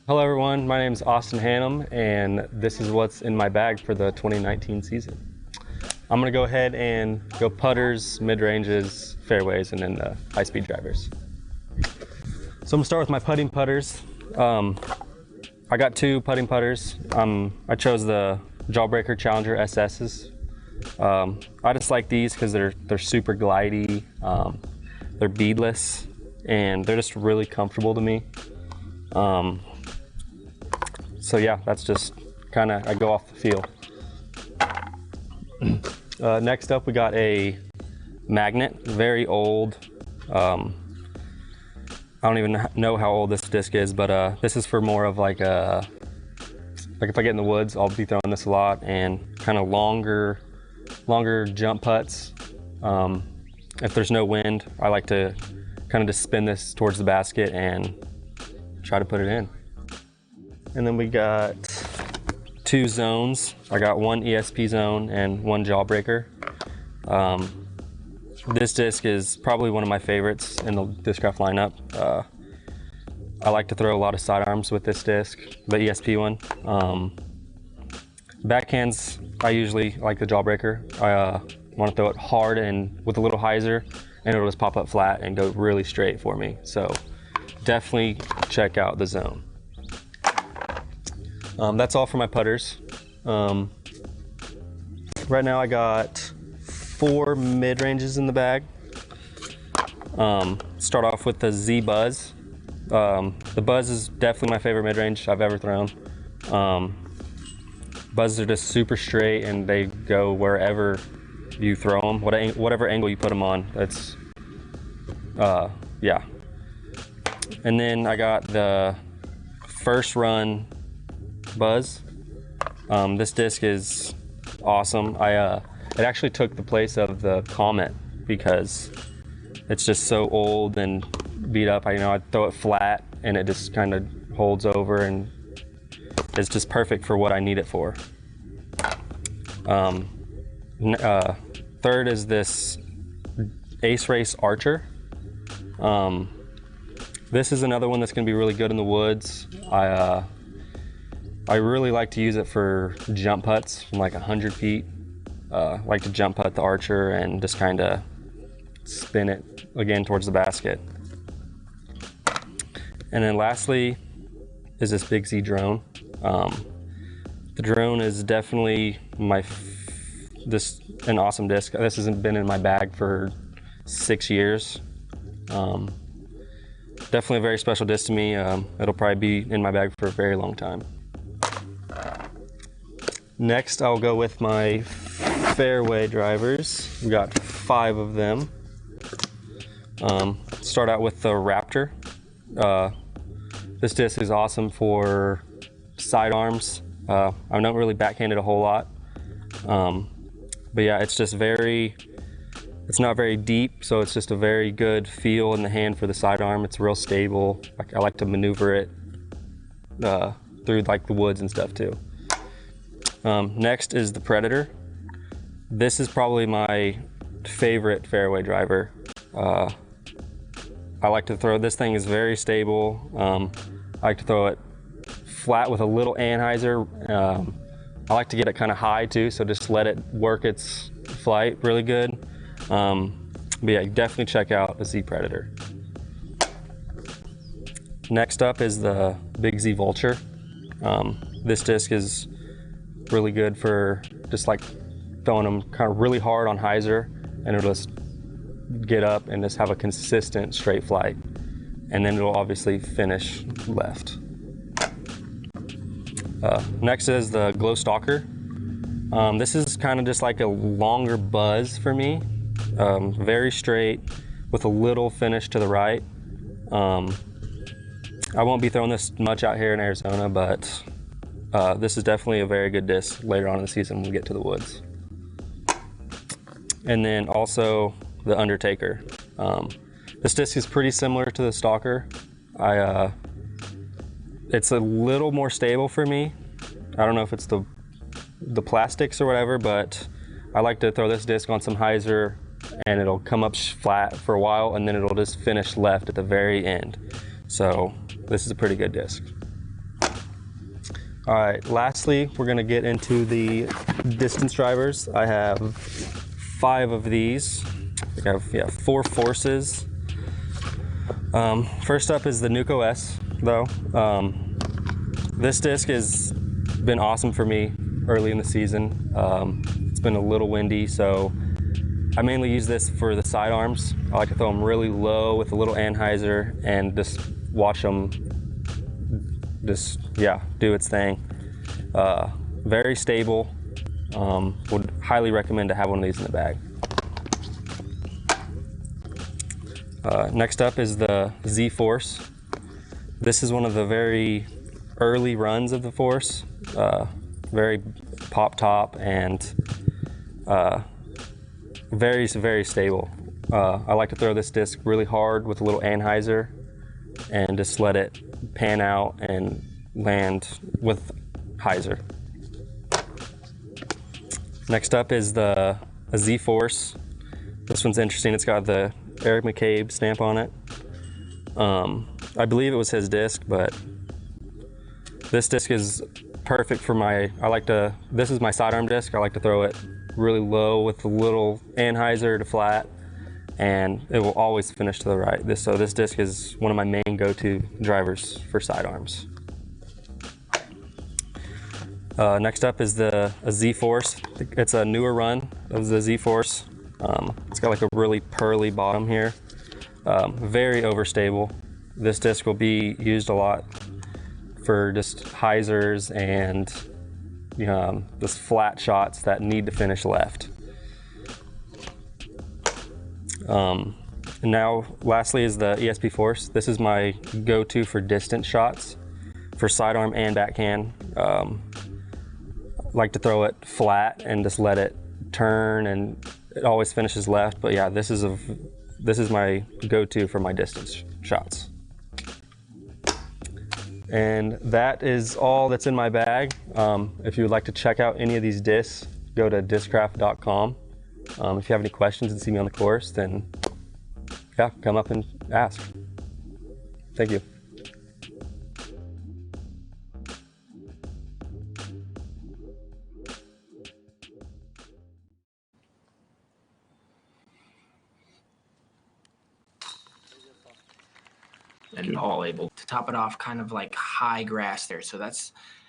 Hello everyone, my name is Austin Hannum and this is what's in my bag for the 2019 season. I'm going to go ahead and go putters, mid-ranges, fairways, and then the high-speed drivers. So I'm going to start with my putting putters. I got two putting putters. I chose the Jawbreaker Challenger SS's. I just like these because they're super glidey, they're beadless, and they're just really comfortable to me. So yeah, that's just kind of, I go off the feel. Next up, we got a magnet, very old. I don't even know how old this disc is, but this is for more of like if I get in the woods, I'll be throwing this a lot, and kind of longer jump putts. If there's no wind, I like to kind of just spin this towards the basket and try to put it in. And then we got two zones. I got one ESP zone and one Jawbreaker. This disc is probably one of my favorites in the Discraft lineup. I like to throw a lot of sidearms with this disc, the ESP one. Backhands, I usually like the Jawbreaker. I want to throw it hard and with a little hyzer, and it'll just pop up flat and go really straight for me. So definitely check out the zone. That's all for my putters. Right now I got 4 mid-ranges in the bag. Start off with the Z Buzz. The Buzz is definitely my favorite mid-range I've ever thrown. Buzzes are just super straight and they go wherever you throw them, whatever angle you put them on. That's, yeah. And then I got the First Run Buzz. This disc is awesome. It actually took the place of the Comet because it's just so old and beat up. I throw it flat and it just kind of holds over, and it's just perfect for what I need it for. Third is this Ace Race Archer. This is another one that's going to be really good in the woods. I really like to use it for jump putts from like 100 feet. Like to jump putt the Archer and just kind of spin it again towards the basket. And then lastly is this Big Z drone. The drone is definitely an awesome disc. This hasn't been in my bag for 6 years. Definitely a very special disc to me. It'll probably be in my bag for a very long time. Next, I'll go with my fairway drivers. We got 5 of them. Start out with the Raptor. This disc is awesome for sidearms. I don't really backhand it a whole lot. But yeah, it's not very deep, so it's just a very good feel in the hand for the sidearm. It's real stable. I like to maneuver it through like the woods and stuff too. Next is the Predator. This is probably my favorite fairway driver. I like to throw, this thing is very stable. I like to throw it flat with a little anhyzer. I like to get it kind of high too, so just let it work its flight really good. But yeah, definitely check out the Z Predator. Next up is the Big Z Vulture. This disc is really good for just like throwing them kind of really hard on hyzer, and it'll just get up and just have a consistent straight flight. And then it'll obviously finish left. Next is the Glow Stalker. This is kind of just like a longer buzz for me. Very straight with a little finish to the right. I won't be throwing this much out here in Arizona, but this is definitely a very good disc later on in the season when we get to the woods. And then also the Undertaker. This disc is pretty similar to the Stalker. It's a little more stable for me. I don't know if it's the plastics or whatever, but I like to throw this disc on some hyzer and it'll come up flat for a while and then it'll just finish left at the very end. So this is a pretty good disc. All right, lastly, we're gonna get into the distance drivers. I have 5 of these. I have 4 forces. First up is the Nuke OS, though. This disc has been awesome for me early in the season. It's been a little windy, so I mainly use this for the sidearms. I like to throw them really low with a little anhyzer and just watch them do its thing. Very stable. Would highly recommend to have one of these in the bag. Next up is the Z-Force. This is one of the very early runs of the Force. Very pop top and very, very stable. I like to throw this disc really hard with a little anhyzer and just let it pan out and land with hyzer. Next up is the Z-Force. This one's interesting. It's got the Eric McCabe stamp on it. I believe it was his disc, but this disc is perfect for this is my sidearm disc. I like to throw it really low with a little anhyzer to flat, and it will always finish to the right. So this disc is one of my main go-to drivers for sidearms. Next up is the Z-Force. It's a newer run of the Z-Force. It's got like a really pearly bottom here. Very overstable. This disc will be used a lot for just hyzers and just flat shots that need to finish left. And now lastly is the ESP Force. This is my go-to for distance shots for sidearm and backhand. Like to throw it flat and just let it turn, and it always finishes left. But yeah, this is my go-to for my distance shots. And that is all that's in my bag. If you would like to check out any of these discs, go to discraft.com. If you have any questions and see me on the course, then yeah, come up and ask. Thank you. And Paul able to top it off kind of like high grass there. So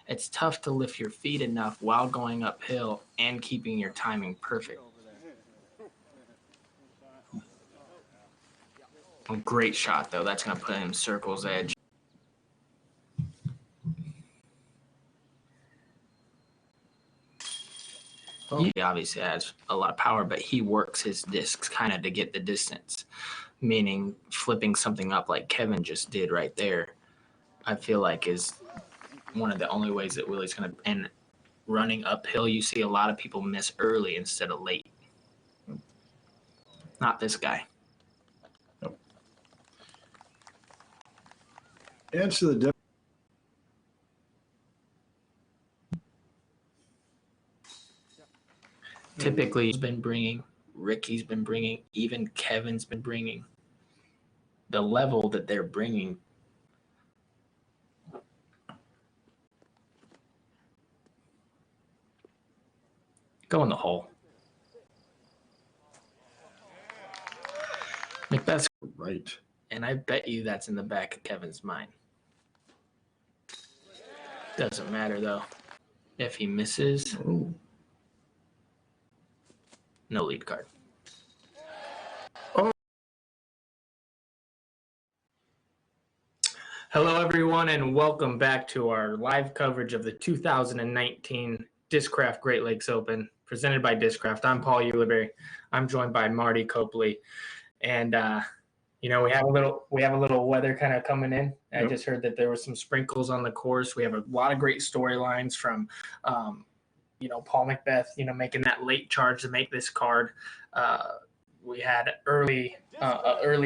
it's tough to lift your feet enough while going uphill and keeping your timing perfect. A great shot though. That's going to put him circle's edge. He obviously has a lot of power, but he works his discs kind of to get the distance, meaning flipping something up like Kevin just did right there, I feel like is one of the only ways that Willie's going to, and running uphill, you see a lot of people miss early instead of late. Not this guy. Nope. Answer the difference. Typically, he's been bringing, Ricky's been bringing, even Kevin's been bringing. The level that they're bringing. Go in the hole. Macbeth's Right. And I bet you that's in the back of Kevin's mind. Doesn't matter, though. If he misses, no lead card. Hello, everyone, and welcome back to our live coverage of the 2019 Discraft Great Lakes Open, presented by Discraft. I'm Paul Ulibarri. I'm joined by Marty Copley, and we have a little weather kind of coming in. Yep. I just heard that there were some sprinkles on the course. We have a lot of great storylines from, Paul Macbeth, making that late charge to make this card. We had early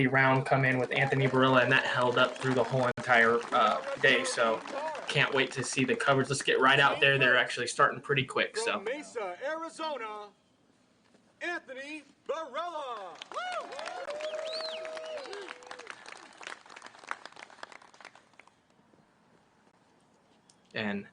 round come in with Anthony Barilla, and that held up through the whole entire day. So can't wait to see the coverage. Let's get right out there. They're actually starting pretty quick. So from Mesa, Arizona, Anthony Barilla. And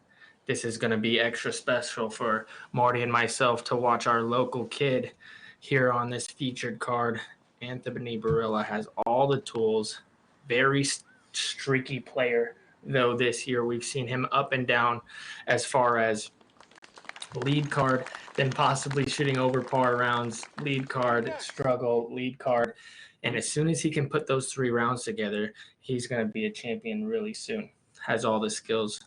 This is going to be extra special for Marty and myself to watch our local kid here on this featured card. Anthony Barilla has all the tools. Very streaky player, though, this year. We've seen him up and down as far as lead card, then possibly shooting over par rounds, lead card, struggle, lead card. And as soon as he can put those 3 rounds together, he's going to be a champion really soon. Has all the skills.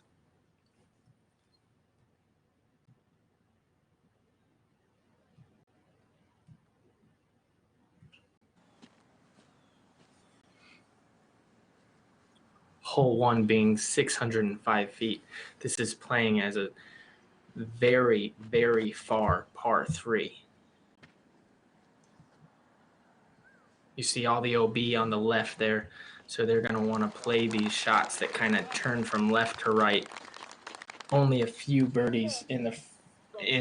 Hole 1 being 605 feet. This is playing as a very, very far par 3. You see all the OB on the left there, so they're going to want to play these shots that kind of turn from left to right. Only a few birdies in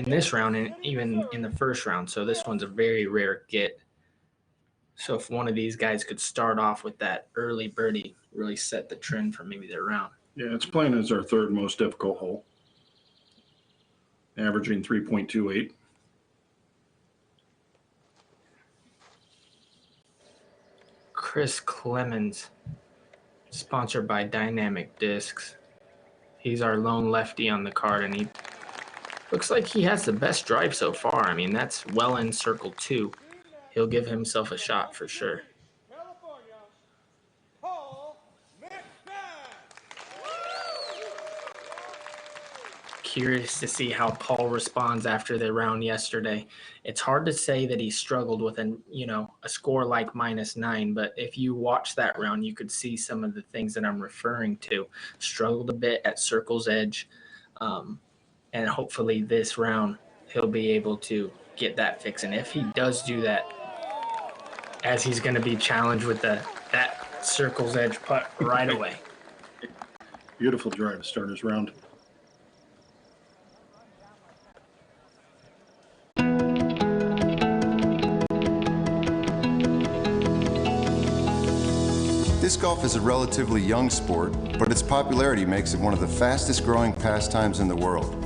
this round, and even in the first round, so this one's a very rare get. So if one of these guys could start off with that early birdie, really set the trend for maybe their round. Yeah, it's playing as our 3rd most difficult hole, averaging 3.28. Chris Clemens, sponsored by Dynamic Discs. He's our lone lefty on the card, and he looks like he has the best drive so far. I mean, that's well in circle 2. He'll give himself a shot for sure. California, Paul McFadden. Curious to see how Paul responds after the round yesterday. It's hard to say that he struggled with a score like -9, but if you watch that round, you could see some of the things that I'm referring to. Struggled a bit at circle's edge, and hopefully this round he'll be able to get that fix. And if he does do that, as he's going to be challenged with that circle's edge putt right away. Beautiful drive to start his round. Disc golf is a relatively young sport, but its popularity makes it one of the fastest growing pastimes in the world.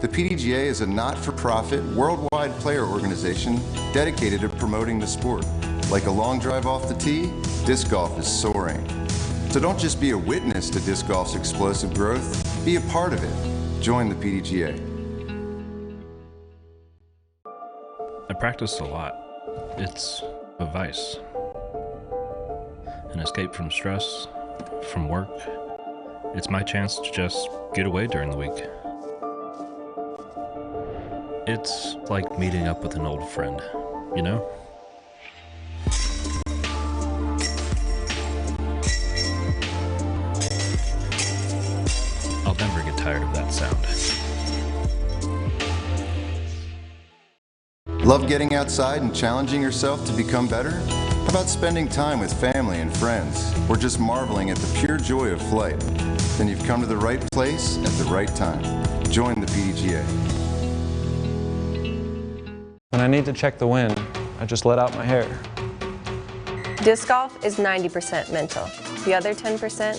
The PDGA is a not-for-profit, worldwide player organization dedicated to promoting the sport. Like a long drive off the tee, disc golf is soaring. So don't just be a witness to disc golf's explosive growth, be a part of it. Join the PDGA. I practice a lot. It's a vice. An escape from stress, from work. It's my chance to just get away during the week. It's like meeting up with an old friend, you know? I'll never get tired of that sound. Love getting outside and challenging yourself to become better? How about spending time with family and friends, or just marveling at the pure joy of flight? Then you've come to the right place at the right time. Join the PDGA. When I need to check the wind, I just let out my hair. Disc golf is 90% mental. The other 10%,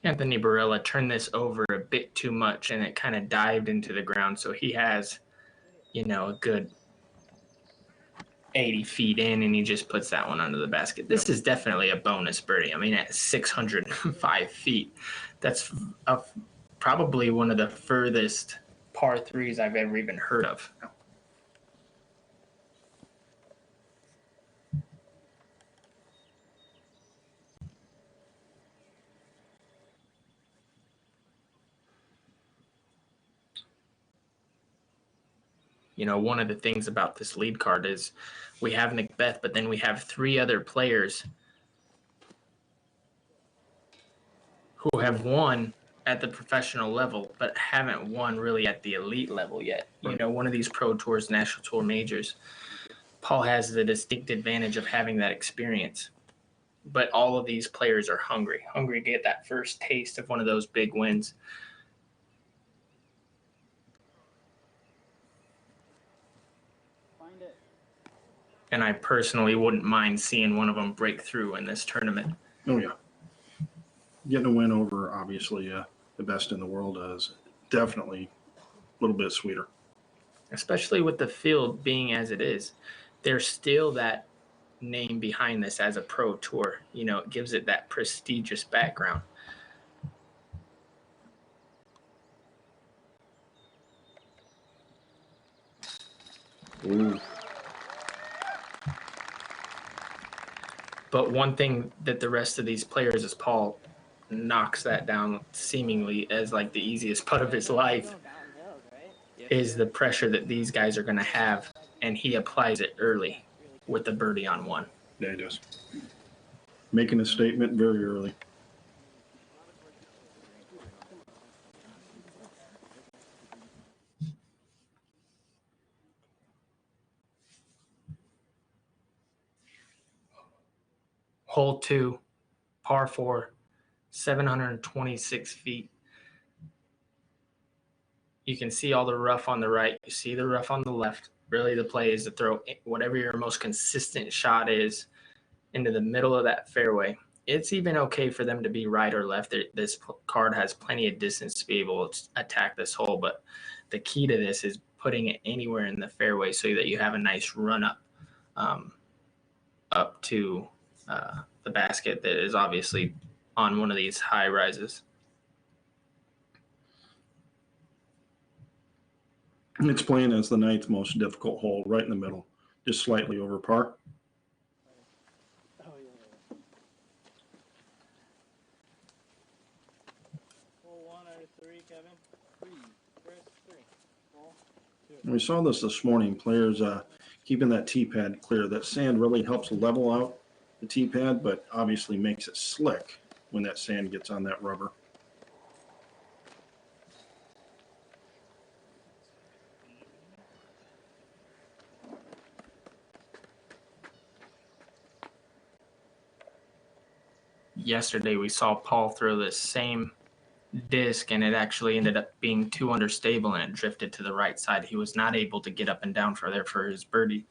Anthony Barilla turned this over a bit too much, and it kind of dived into the ground. So he has, a good 80 feet in, and he just puts that one under the basket. This is definitely a bonus birdie. I mean, at 605 feet, that's probably one of the furthest par 3s I've ever even heard of. One of the things about this lead card is we have Macbeth, but then we have 3 other players who have won at the professional level, but haven't won really at the elite level yet. One of these Pro Tours, National Tour majors. Paul has the distinct advantage of having that experience. But all of these players are hungry to get that first taste of one of those big wins. And I personally wouldn't mind seeing one of them break through in this tournament. Oh, yeah. Getting a win over, obviously, the best in the world is definitely a little bit sweeter. Especially with the field being as it is. There's still that name behind this as a pro tour. You know, it gives it that prestigious background. Ooh. But one thing that the rest of these players, as Paul knocks that down seemingly as like the easiest putt of his life, is the pressure that these guys are going to have, and he applies it early with the birdie on one. Yeah, he does. Making a statement very early. Hole 2, par 4, 726 feet. You can see all the rough on the right. You see the rough on the left. Really, the play is to throw whatever your most consistent shot is into the middle of that fairway. It's even okay for them to be right or left. This card has plenty of distance to be able to attack this hole, but the key to this is putting it anywhere in the fairway so that you have a nice run up up to the basket that is obviously on one of these high rises. It's playing as the 9th most difficult hole, right in the middle, just slightly over par. And we saw this morning, players keeping that tee pad clear. That sand really helps level out the tee pad, but obviously makes it slick when that sand gets on that rubber. Yesterday we saw Paul throw this same disc, and it actually ended up being too understable and it drifted to the right side. He was not able to get up and down for his birdie.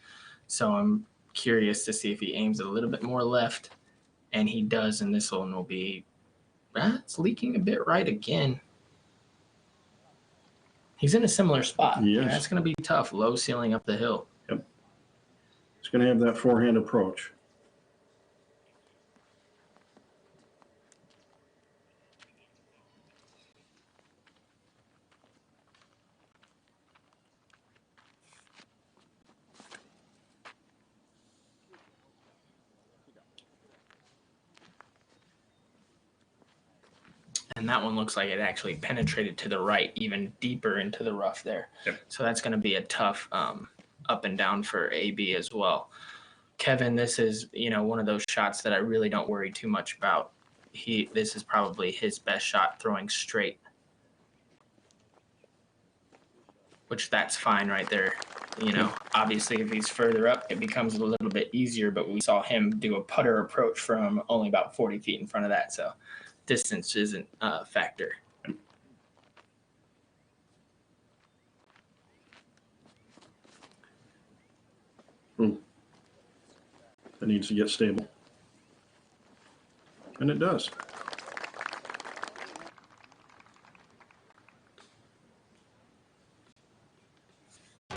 So I'm curious to see if he aims a little bit more left, and he does, and this one will be it's leaking a bit right again. He's in a similar spot. Yes. That's going to be tough, low ceiling up the hill. Yep. He's going to have that forehand approach. And that one looks like it actually penetrated to the right, even deeper into the rough there. Yep. So that's going to be a tough up and down for AB as well. Kevin, this is, one of those shots that I really don't worry too much about. This is probably his best shot throwing straight, which that's fine right there. Obviously if he's further up, it becomes a little bit easier, but we saw him do a putter approach from only about 40 feet in front of that. So distance isn't a factor. It needs to get stable. And it does.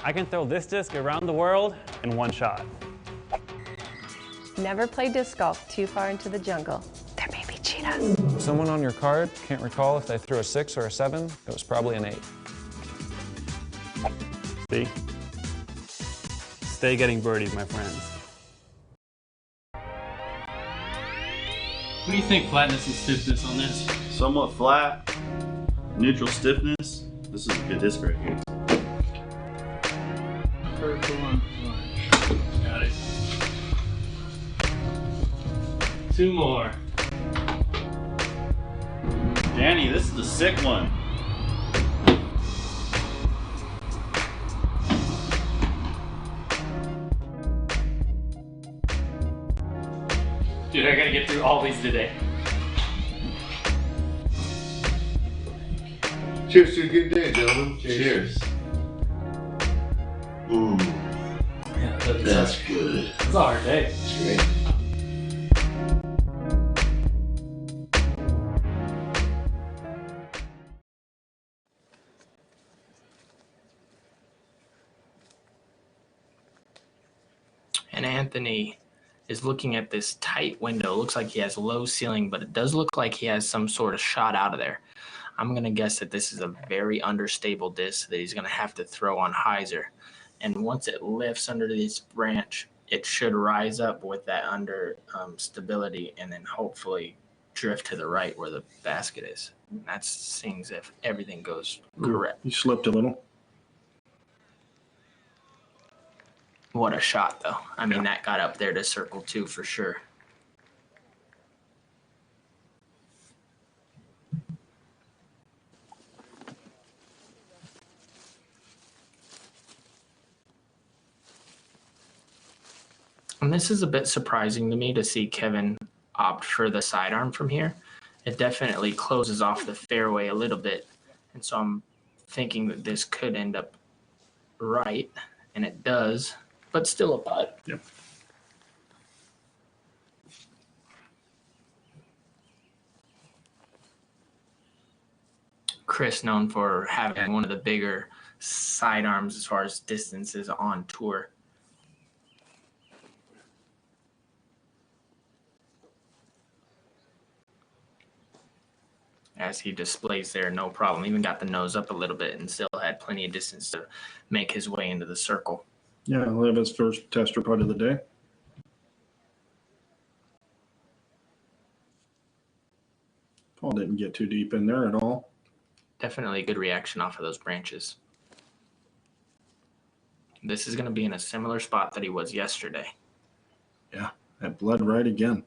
I can throw this disc around the world in one shot. Never play disc golf too far into the jungle. There may be cheetahs. Someone on your card can't recall if they threw a 6 or a 7. It was probably an 8. See? Stay getting birdies, my friends. What do you think flatness and stiffness on this? Somewhat flat, neutral stiffness. This is a good disc right here. Got it. 2 more. Danny, this is the sick one. Dude, I gotta get through all these today. Cheers to a good day, gentlemen. Cheers. Ooh. Yeah. That's good. It's a hard day. It's great. And Anthony is looking at this tight window. It looks like he has low ceiling, but it does look like he has some sort of shot out of there. I'm going to guess that this is a very understable disc that he's going to have to throw on hyzer. And once it lifts under this branch, it should rise up with that under stability and then hopefully drift to the right where the basket is. And that seems if everything goes correct. You slipped a little. What a shot, though. I mean, that got up there to circle 2 for sure. And this is a bit surprising to me to see Kevin opt for the sidearm from here. It definitely closes off the fairway a little bit. And so I'm thinking that this could end up right, and it does, but still a putt. Yep. Chris, known for having one of the bigger sidearms as far as distances on tour. As he displays there, no problem. Even got the nose up a little bit and still had plenty of distance to make his way into the circle. Yeah, he'll have his first tester putt of the day. Paul didn't get too deep in there at all. Definitely a good reaction off of those branches. This is going to be in a similar spot that he was yesterday. Yeah, that blood right again.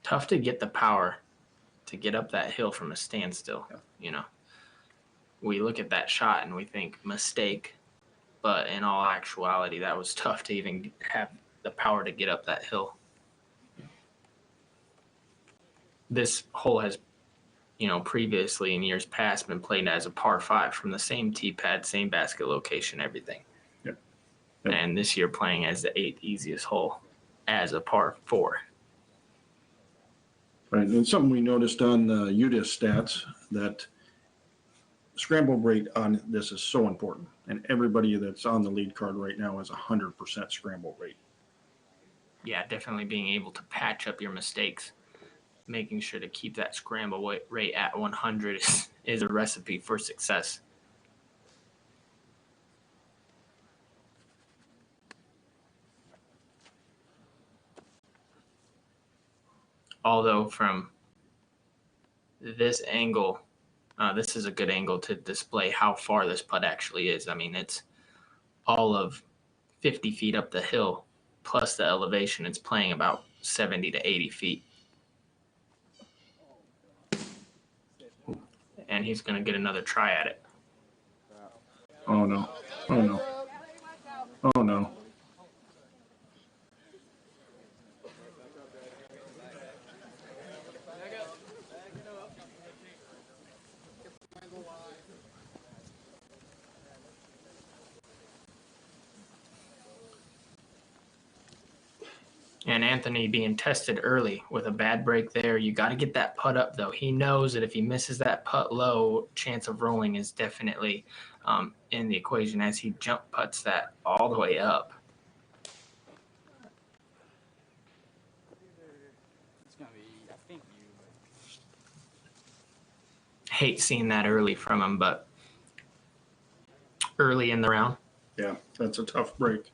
Tough to get the power to get up that hill from a standstill. Yeah. You know, we look at that shot and we think mistake, but in all actuality, that was tough to even have the power to get up that hill. This hole has, you know, previously in years past been played as a par 5 from the same tee pad, same basket location, everything. Yep. And this year playing as the 8th easiest hole as a par 4. Right, and something we noticed on the UDIS stats that scramble rate on this is so important, and everybody that's on the lead card right now is 100% scramble rate. Yeah, definitely being able to patch up your mistakes, making sure to keep that scramble rate at 100 is a recipe for success. Although from this angle, this is a good angle to display how far this putt actually is. I mean, it's all of 50 feet up the hill, plus the elevation. It's playing about 70 to 80 feet. And he's going to get another try at it. Oh, no. Oh, no. Oh, no. And Anthony being tested early with a bad break there. You got to get that putt up, though. He knows that if he misses that putt low, chance of rolling is definitely in the equation as he jump putts that all the way up. Hate seeing that early from him, but early in the round. Yeah, that's a tough break.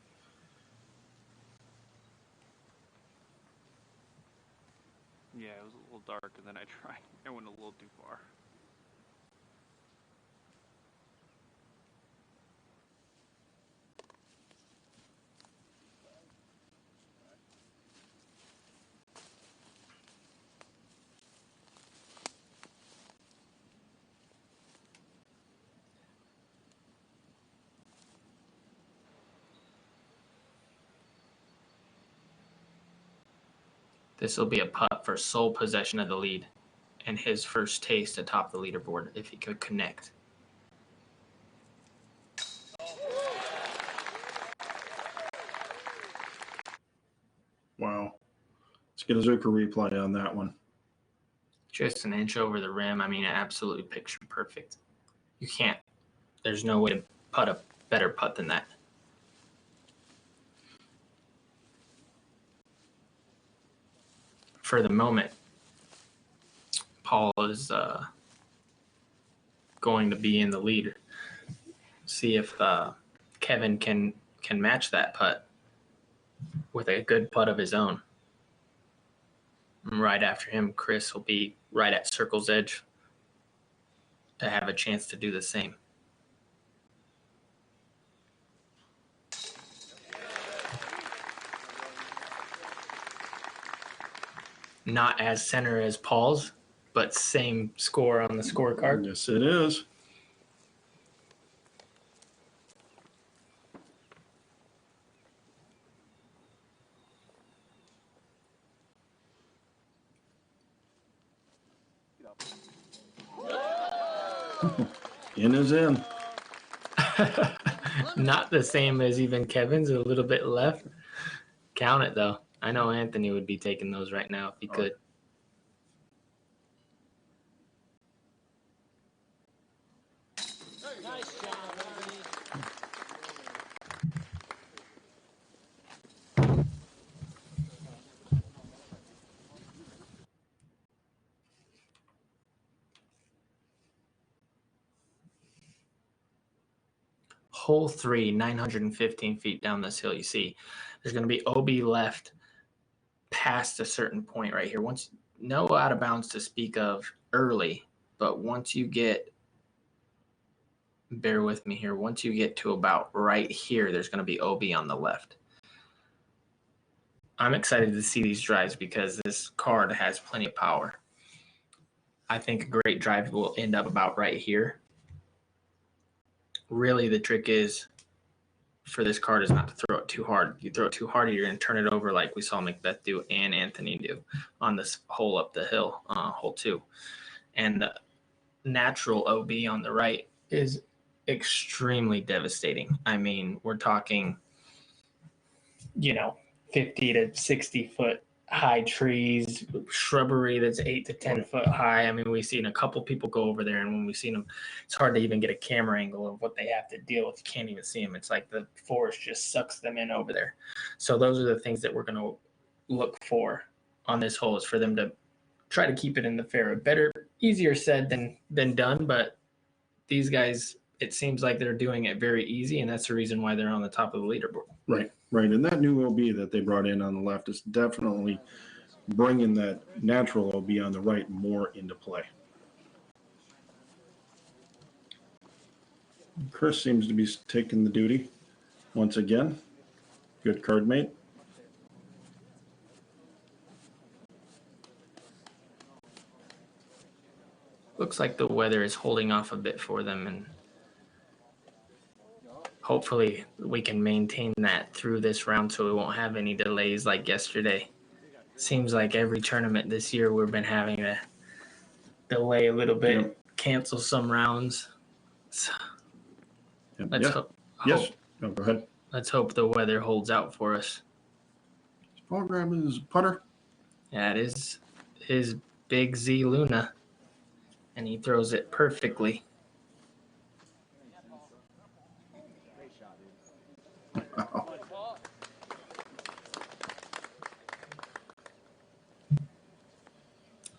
Yeah, it was a little dark, and then I went a little too far. This will be a putt for sole possession of the lead and his first taste atop the leaderboard if he could connect. Wow. Let's get a Zucker replay on that one. Just an inch over the rim. I mean, absolutely picture perfect. You can't. There's no way to putt a better putt than that. For the moment, Paul is going to be in the lead. See if Kevin can match that putt with a good putt of his own. And right after him, Chris will be right at circle's edge to have a chance to do the same. Not as center as Paul's, but same score on the scorecard. Yes, it is. In is in. Not the same as even Kevin's, a little bit left. Count it, though. I know Anthony would be taking those right now if he could. Nice job, Anthony. Hole 3, 915 feet down this hill. You see, there's going to be OB left past a certain point right here. Once no out of bounds to speak of early, but once you get, bear with me here, once you get to about right here, there's going to be OB on the left. I'm excited to see these drives because this card has plenty of power. I think a great drive will end up about right here. Really, the trick is for this card is not to throw it too hard. You throw it too hard, you're going to turn it over like we saw Macbeth do and Anthony do on this hole up the hill, hole 2. And the natural OB on the right is extremely devastating. I mean, we're talking, 50 to 60 foot high trees, shrubbery that's 8 to 10 foot high. I mean, we've seen a couple people go over there, and when we've seen them, it's hard to even get a camera angle of what they have to deal with. You can't even see them. It's like the forest just sucks them in over there. So those are the things that we're going to look for on this hole, is for them to try to keep it in the fairway. Better, easier said than done, but these guys, it seems like they're doing it very easy, and that's the reason why they're on the top of the leaderboard. Right. And that new OB that they brought in on the left is definitely bringing that natural OB on the right more into play. Chris seems to be taking the duty once again. Good card mate. Looks like the weather is holding off a bit for them, and hopefully we can maintain that through this round so we won't have any delays like yesterday. Seems like every tournament this year we've been having to delay a little bit, cancel some rounds. So let's hope. Yes. No, go ahead. Let's hope the weather holds out for us. Paul grabbing his putter. Yeah, it is his Big Z Luna, and he throws it perfectly.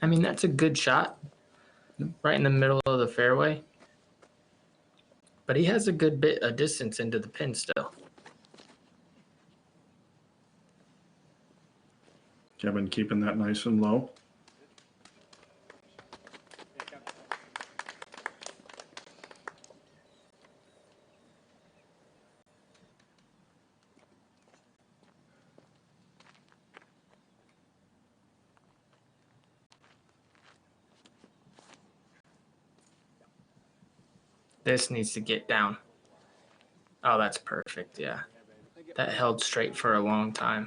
I mean, that's a good shot right in the middle of the fairway. But he has a good bit of distance into the pin still. Kevin keeping that nice and low. This needs to get down. Oh, that's perfect, yeah. That held straight for a long time.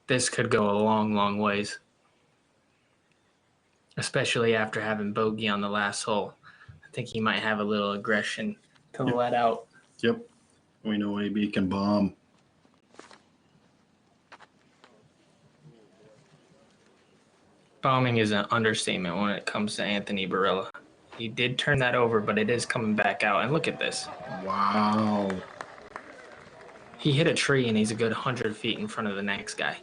This could go a long, long ways. Especially after having bogey on the last hole. I think he might have a little aggression to let out. Yep. We know AB can bomb. Bombing is an understatement when it comes to Anthony Barilla. He did turn that over, but it is coming back out. And look at this. Wow. He hit a tree, and he's a good 100 feet in front of the next guy.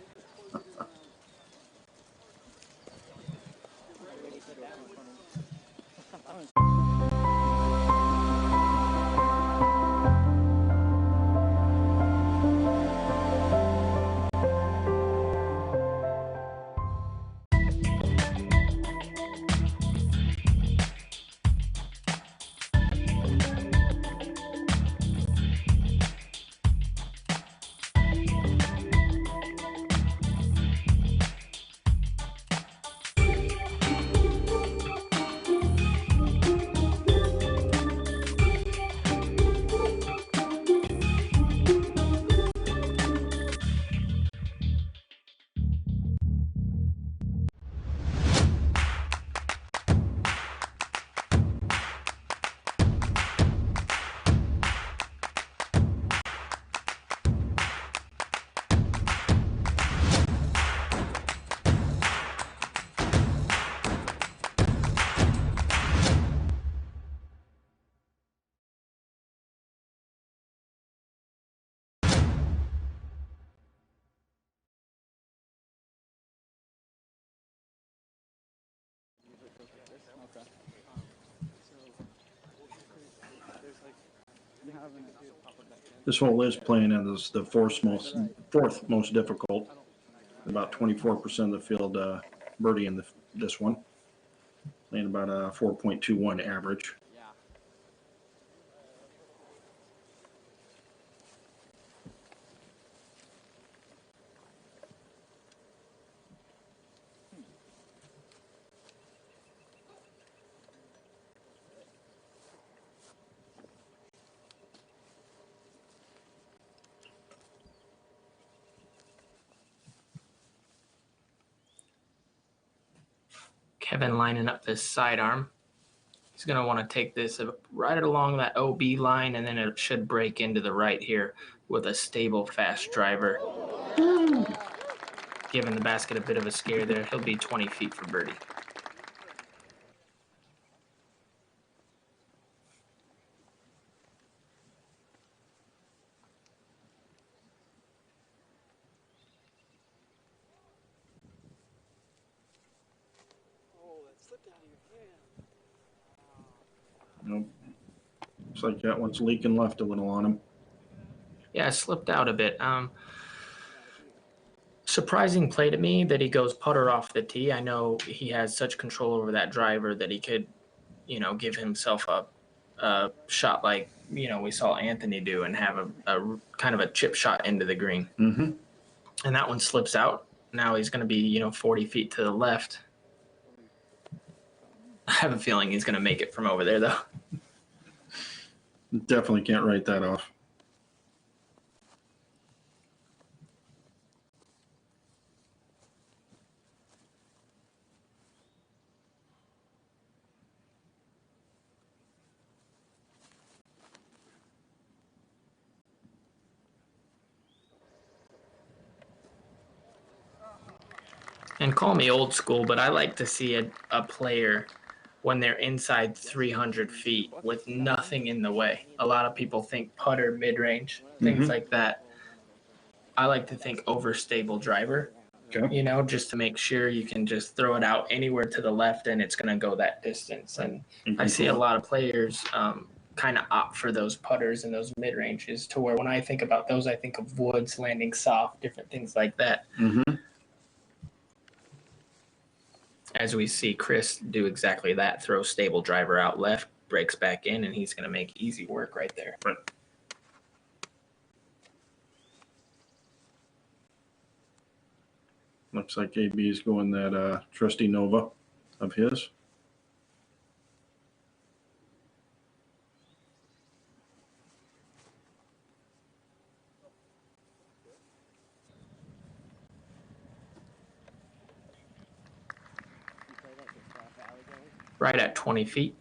This hole is playing as the fourth most difficult. About 24% of the field birdie in this one. Playing about a 4.21 average. Kevin lining up this sidearm. He's going to want to take this right along that OB line, and then it should break into the right here with a stable, fast driver. Giving the basket a bit of a scare there. He'll be 20 feet for birdie. Nope. Looks like that one's leaking left a little on him. Yeah, it slipped out a bit. Surprising play to me that he goes putter off the tee. I know he has such control over that driver that he could, give himself a shot like, we saw Anthony do and have a kind of a chip shot into the green. Mm-hmm. And that one slips out. Now he's going to be, 40 feet to the left. I have a feeling he's going to make it from over there, though. Definitely can't write that off. And call me old school, but I like to see a player when they're inside 300 feet with nothing in the way. A lot of people think putter, mid-range, things like that. I like to think overstable driver, just to make sure you can just throw it out anywhere to the left and it's going to go that distance. And I see a lot of players kind of opt for those putters and those mid-ranges to where when I think about those, I think of woods, landing soft, different things like that. Mm-hmm. As we see Chris do exactly that, throw stable driver out left, breaks back in, and he's going to make easy work right there. Right. Looks like AB is going that trusty Nova of his. Right at 20 feet.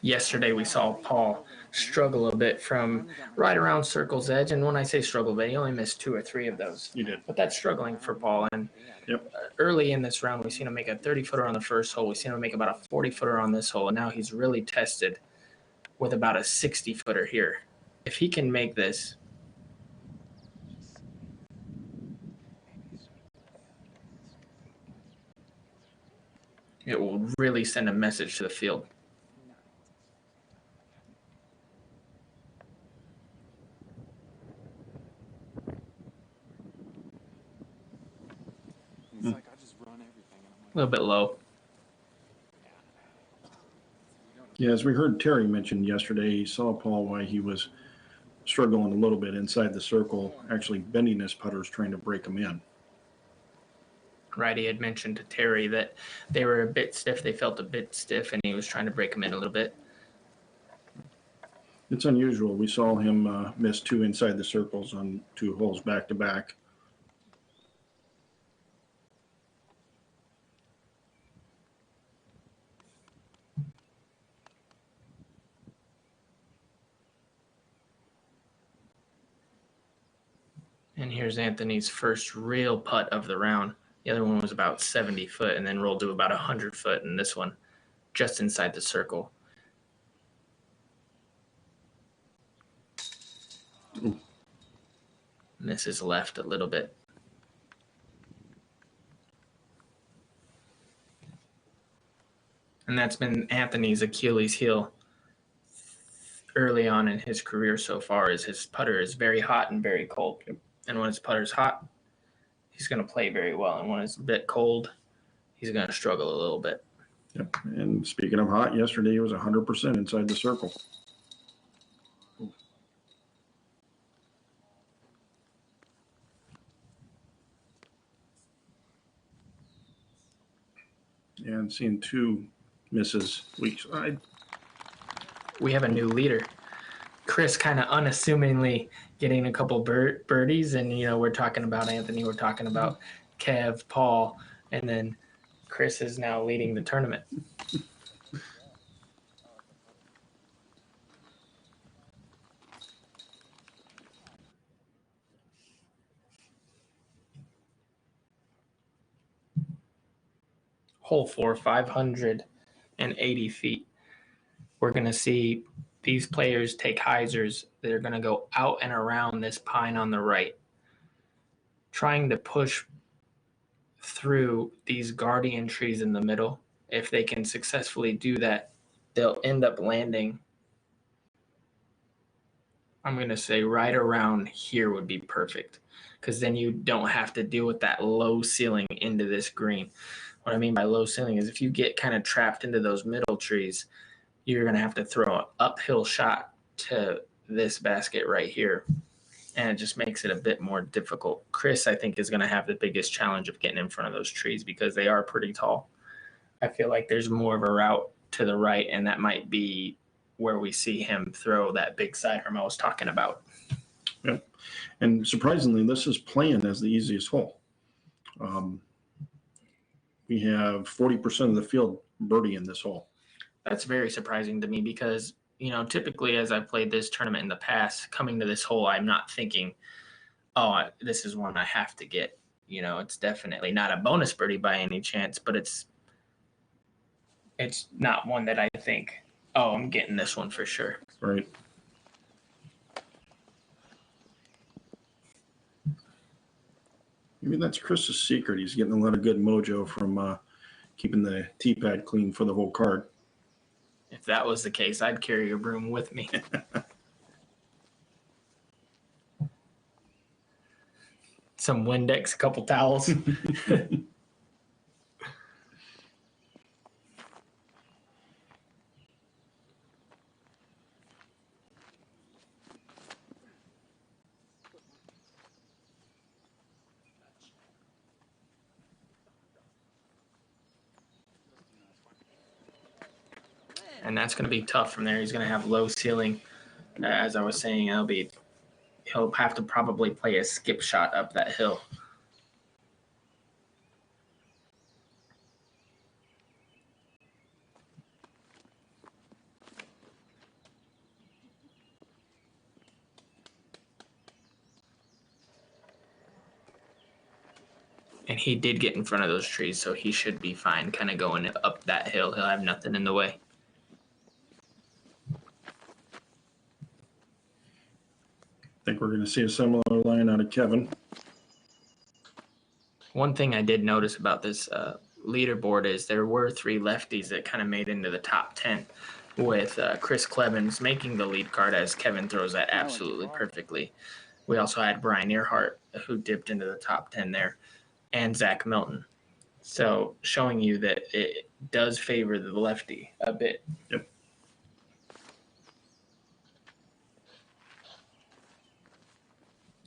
Yesterday we saw Paul struggle a bit from right around circle's edge, and when I say struggle, but he only missed 2 or 3 of those. You did. But that's struggling for Paul. And early in this round, we seen him make a 30-footer on the first hole. We seen him make about a 40-footer on this hole, and now he's really tested with about a 60-footer here. If he can make this, it will really send a message to the field. It's like I just run everything. And I'm like, A little bit low. Yeah, as we heard Terry mention yesterday, he saw Paul why he was struggling a little bit inside the circle, actually bending his putters, trying to break them in. Right, he had mentioned to Terry that they were a bit stiff. They felt a bit stiff, and he was trying to break them in a little bit. It's unusual. We saw him miss 2 inside the circles on 2 holes back to back. And here's Anthony's first real putt of the round. The other one was about 70 foot and then rolled to about 100 foot, and this one just inside the circle. Ooh. Misses left a little bit. And that's been Anthony's Achilles heel early on in his career so far, is his putter is very hot and very cold. And when his putter's hot, he's going to play very well. And when it's a bit cold, he's going to struggle a little bit. Yep. And speaking of hot, yesterday he was 100% inside the circle. Ooh. And seeing 2 misses weak side. We have a new leader. Chris kind of unassumingly getting a couple birdies, and we're talking about Anthony, we're talking about Kev, Paul, and then Chris is now leading the tournament. Hole 4, 580 feet. We're going to see these players take hyzers that are going to go out and around this pine on the right, trying to push through these guardian trees in the middle. If they can successfully do that, they'll end up landing, I'm going to say right around here would be perfect, because then you don't have to deal with that low ceiling into this green. What I mean by low ceiling is if you get kind of trapped into those middle trees, you're going to have to throw an uphill shot to this basket right here, and it just makes it a bit more difficult. Chris, I think, is going to have the biggest challenge of getting in front of those trees because they are pretty tall. I feel like there's more of a route to the right, and that might be where we see him throw that big sidearm I was talking about. Yeah. And surprisingly, this is playing as the easiest hole. We have 40% of the field birdie in this hole. That's very surprising to me because, typically as I've played this tournament in the past, coming to this hole, I'm not thinking, oh, this is one I have to get. It's definitely not a bonus birdie by any chance, but it's not one that I think, oh, I'm getting this one for sure. Right. Maybe that's Chris's secret. He's getting a lot of good mojo from keeping the tee pad clean for the whole card. If that was the case, I'd carry a broom with me. Some Windex, a couple towels. And that's going to be tough from there. He's going to have low ceiling. As I was saying, he'll he'll have to probably play a skip shot up that hill. And he did get in front of those trees, so he should be fine kind of going up that hill. He'll have nothing in the way. I think we're going to see a similar line out of Kevin. One thing I did notice about this leaderboard is there were 3 lefties that kind of made into the top 10, with Chris Clevens making the lead card as Kevin throws that absolutely perfectly. We also had Brian Earhart, who dipped into the top 10 there, and Zach Milton. So showing you that it does favor the lefty a bit. Yep.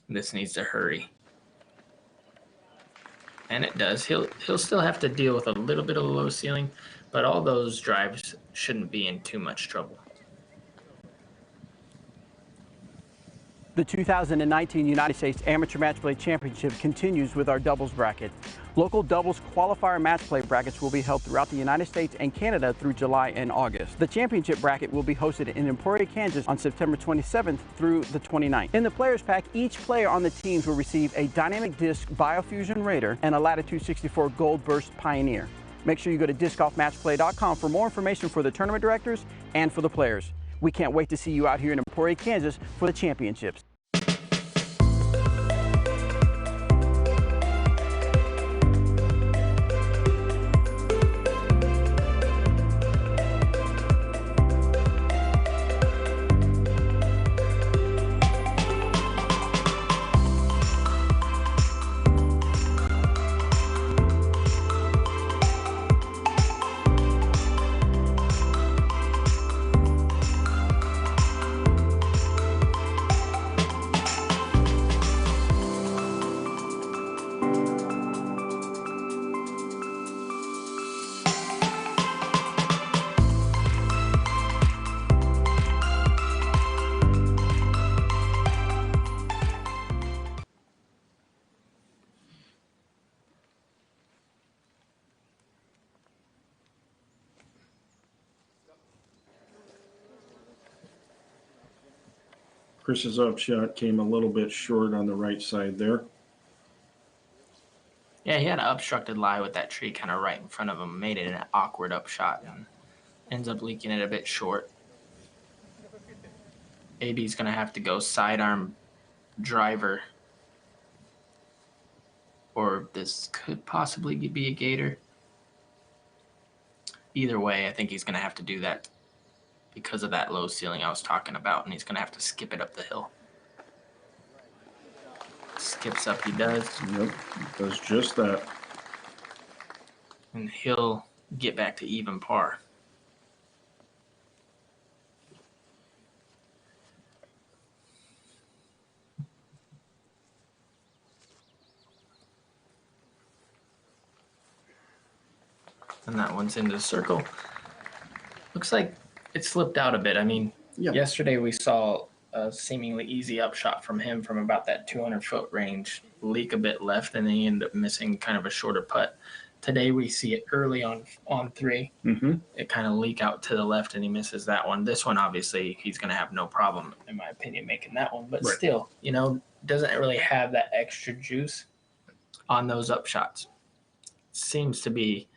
This needs to hurry. And it does. He'll still have to deal with a little bit of a low ceiling, but all those drives shouldn't be in too much trouble. The 2019 United States Amateur Match Play Championship continues with our doubles bracket. Local doubles qualifier match play brackets will be held throughout the United States and Canada through July and August. The championship bracket will be hosted in Emporia, Kansas on September 27th through the 29th. In the players pack, each player on the teams will receive a Dynamic Disc Biofusion Raider and a Latitude 64 Gold Burst Pioneer. Make sure you go to discgolfmatchplay.com for more information for the tournament directors and for the players. We can't wait to see you out here in Emporia, Kansas for the championships. Chris's upshot came a little bit short on the right side there. Yeah, he had an obstructed lie with that tree kind of right in front of him, made it an awkward upshot, and ends up leaking it a bit short. AB's going to have to go sidearm driver, or this could possibly be a gator. Either way, I think he's going to have to do that because of that low ceiling I was talking about, and he's going to have to skip it up the hill. Skips up, he does. Yep, does just that. And he'll get back to even par. And that one's into the circle. Looks like it slipped out a bit. I mean, yesterday we saw a seemingly easy upshot from him from about that 200-foot range, leak a bit left, and then he ended up missing kind of a shorter putt. Today we see it early on 3. Mm-hmm. It kind of leak out to the left, and he misses that one. This one, obviously, he's going to have no problem, in my opinion, making that one. But still, you know, doesn't really have that extra juice on those upshots. Seems to be,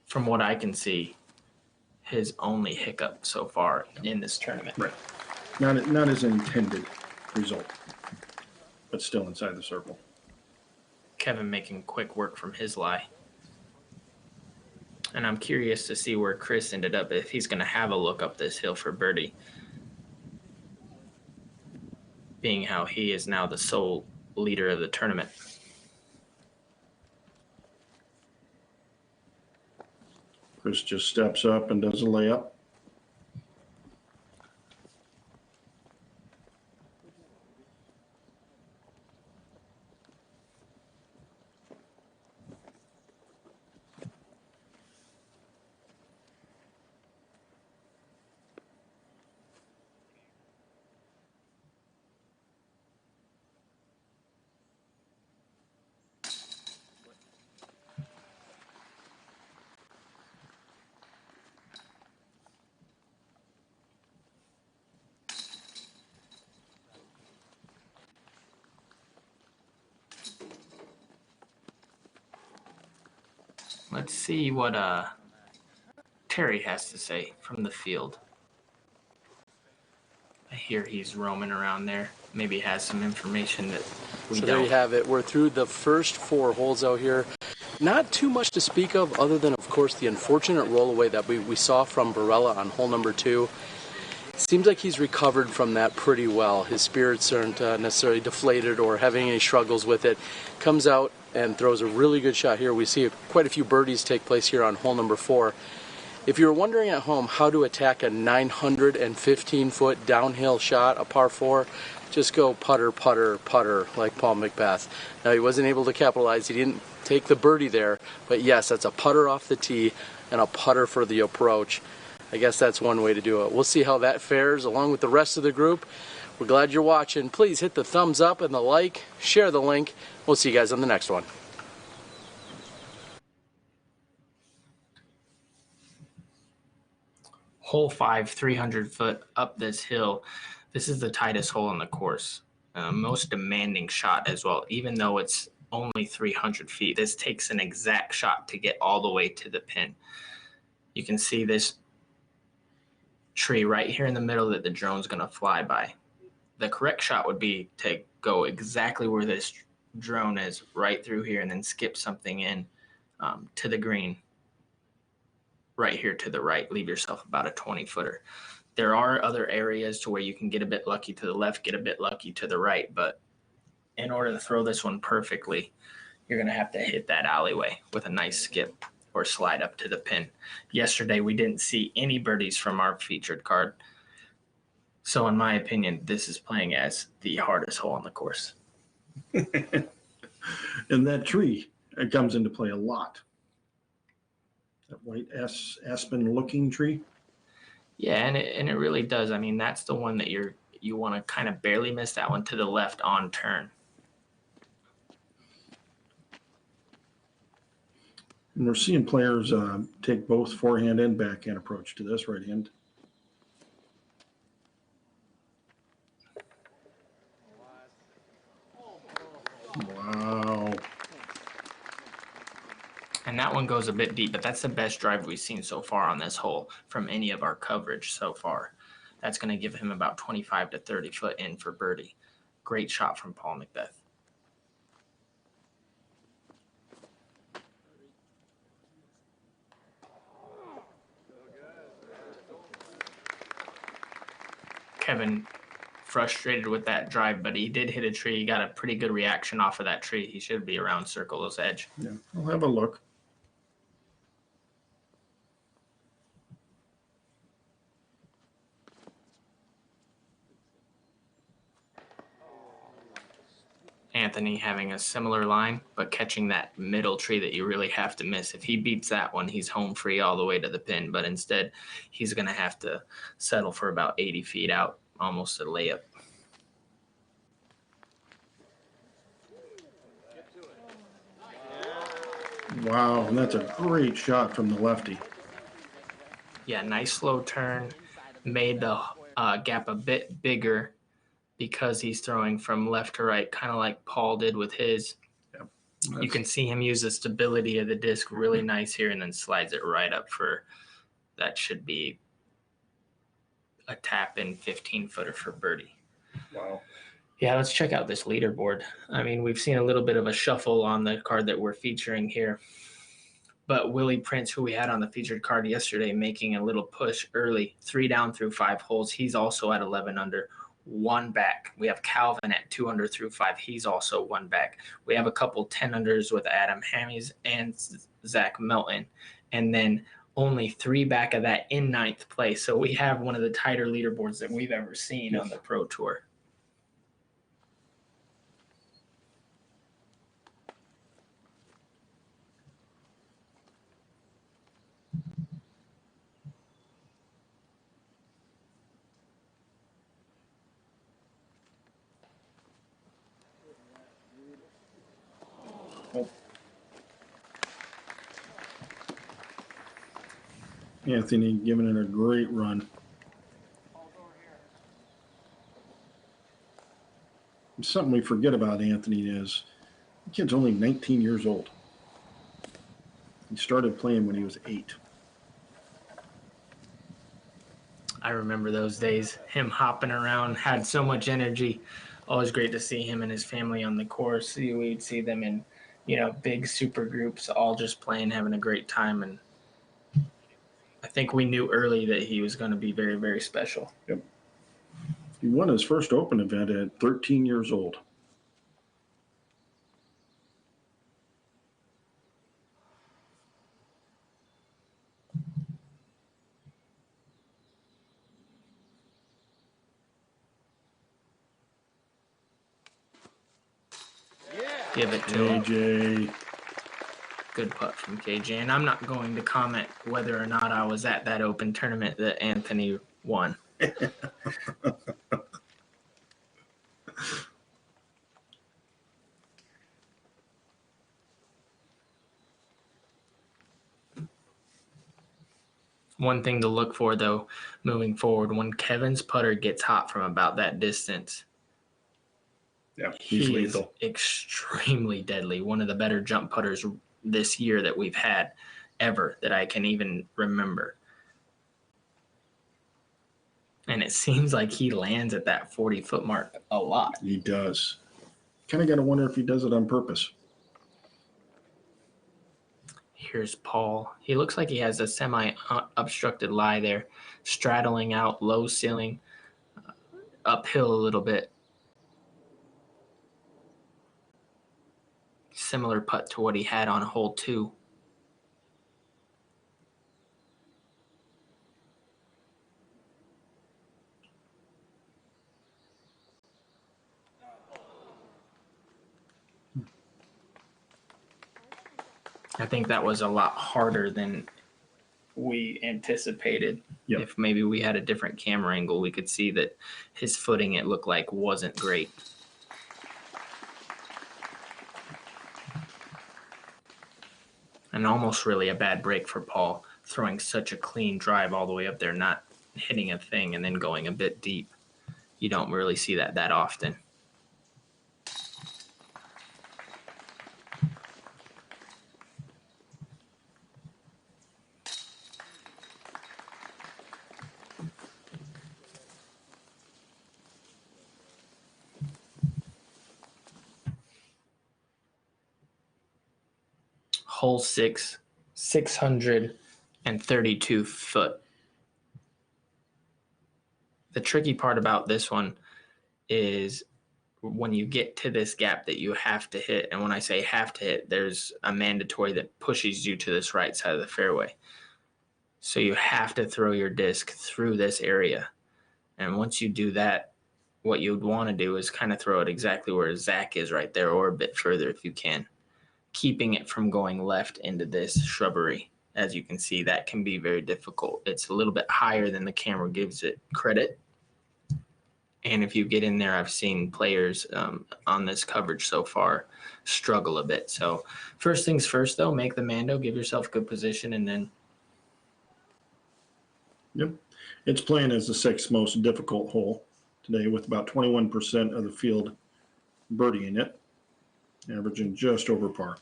from what I can see, his only hiccup so far in this tournament. Right. Not his intended result, but still inside the circle. Kevin making quick work from his lie. And I'm curious to see where Chris ended up, if he's going to have a look up this hill for birdie, being how he is now the sole leader of the tournament. Chris just steps up and does a layup. Let's see what Terry has to say from the field. I hear he's roaming around there. Maybe has some information that we don't. So there you have it. We're through the first 4 holes out here. Not too much to speak of other than, of course, the unfortunate rollaway that we saw from Barella on hole number 2. Seems like he's recovered from that pretty well. His spirits aren't necessarily deflated or having any struggles with it. Comes out and throws a really good shot here. We see quite a few birdies take place here on hole number 4. If you're wondering at home how to attack a 915-foot downhill shot, a par 4, just go putter, putter, putter like Paul McBeth. Now, he wasn't able to capitalize. He didn't take the birdie there. But, yes, that's a putter off the tee and a putter for the approach. I guess that's one way to do it. We'll see how that fares along with the rest of the group. We're glad you're watching. Please hit the thumbs up and the like. Share the link. We'll see you guys on the next one. Hole 5, 300 foot up this hill. This is the tightest hole on the course. Most demanding shot as well. Even though it's only 300 feet, this takes an exact shot to get all the way to the pin. You can see this tree right here in the middle that the drone's going to fly by. The correct shot would be to go exactly where this drone is, right through here, and then skip something in to the green. Right here to the right, leave yourself about a 20-footer. There are other areas to where you can get a bit lucky to the left, get a bit lucky to the right, but in order to throw this one perfectly, you're going to have to hit that alleyway with a nice skip or slide up to the pin. Yesterday, we didn't see any birdies from our featured card. So in my opinion, this is playing as the hardest hole on the course. And that tree, it comes into play a lot. That white aspen-looking tree. Yeah, and it really does. I mean, that's the one that you want to kind of barely miss that one to the left on turn. And we're seeing players take both forehand and backhand approach to this right hand. Wow. And that one goes a bit deep, but that's the best drive we've seen so far on this hole from any of our coverage so far. That's going to give him about 25 to 30 foot in for birdie. Great shot from Paul McBeth. Kevin frustrated with that drive, but he did hit a tree. He got a pretty good reaction off of that tree. He should be around Circle's edge. Yeah, I'll have a look. Anthony having a similar line, but catching that middle tree that you really have to miss. If he beats that one, he's home free all the way to the pin, but instead he's going to have to settle for about 80 feet out, almost a layup. Wow, and that's a great shot from the lefty. Yeah, nice slow turn, made the gap a bit bigger because he's throwing from left to right, kind of like Paul did with his. Yep. You can see him use the stability of the disc really nice here and then slides it right up for, that should be a tap in 15-footer for birdie. Wow. Yeah, let's check out this leaderboard. I mean, we've seen a little bit of a shuffle on the card that we're featuring here. But Willie Prince, who we had on the featured card yesterday, making a little push early, 3 down through 5 holes. He's also at 11 under, 1 back. We have Calvin at 2 under through 5. He's also 1 back. We have a couple 10 unders with Adam Hammies and Zach Melton. And then only 3 back of that in 9th place. So we have one of the tighter leaderboards that we've ever seen on the Pro Tour. Anthony giving it a great run. Something we forget about Anthony is the kid's only 19 years old. He started playing when he was 8. I remember those days, him hopping around, had so much energy. Always great to see him and his family on the course. We'd see them in, big super groups, all just playing, having a great time. And I think we knew early that he was going to be very, very special. Yep. He won his first Open event at 13 years old. Give it to him. KJ. Good putt from KJ. And I'm not going to comment whether or not I was at that Open tournament that Anthony won. One thing to look for, though, moving forward, when Kevin's putter gets hot from about that distance, he's he is lethal. extremely deadly. One of the better jump putters this year that we've had ever that I can even remember. And it seems like he lands at that 40-foot mark a lot. He does. Kind of got to wonder if he does it on purpose. Here's Paul. He looks like he has a semi-obstructed lie there, straddling out, low ceiling, uphill a little bit. Similar putt to what he had on hole 2. I think that was a lot harder than we anticipated. Yep. If maybe we had a different camera angle, we could see that his footing, it looked like, wasn't great. And almost really a bad break for Paul, throwing such a clean drive all the way up there, not hitting a thing and then going a bit deep. You don't really see that often. Hole 6, 632 foot. The tricky part about this one is when you get to this gap that you have to hit, and when I say have to hit, there's a mandatory that pushes you to this right side of the fairway. So you have to throw your disc through this area. And once you do that, what you'd want to do is kind of throw it exactly where Zach is right there, or a bit further if you can, keeping it from going left into this shrubbery. As you can see, that can be very difficult. It's a little bit higher than the camera gives it credit. And if you get in there, I've seen players on this coverage so far struggle a bit. So first things first, though, make the Mando, give yourself good position, and then. Yep. It's playing as the 6th most difficult hole today, with about 21% of the field birdieing it, averaging just over par.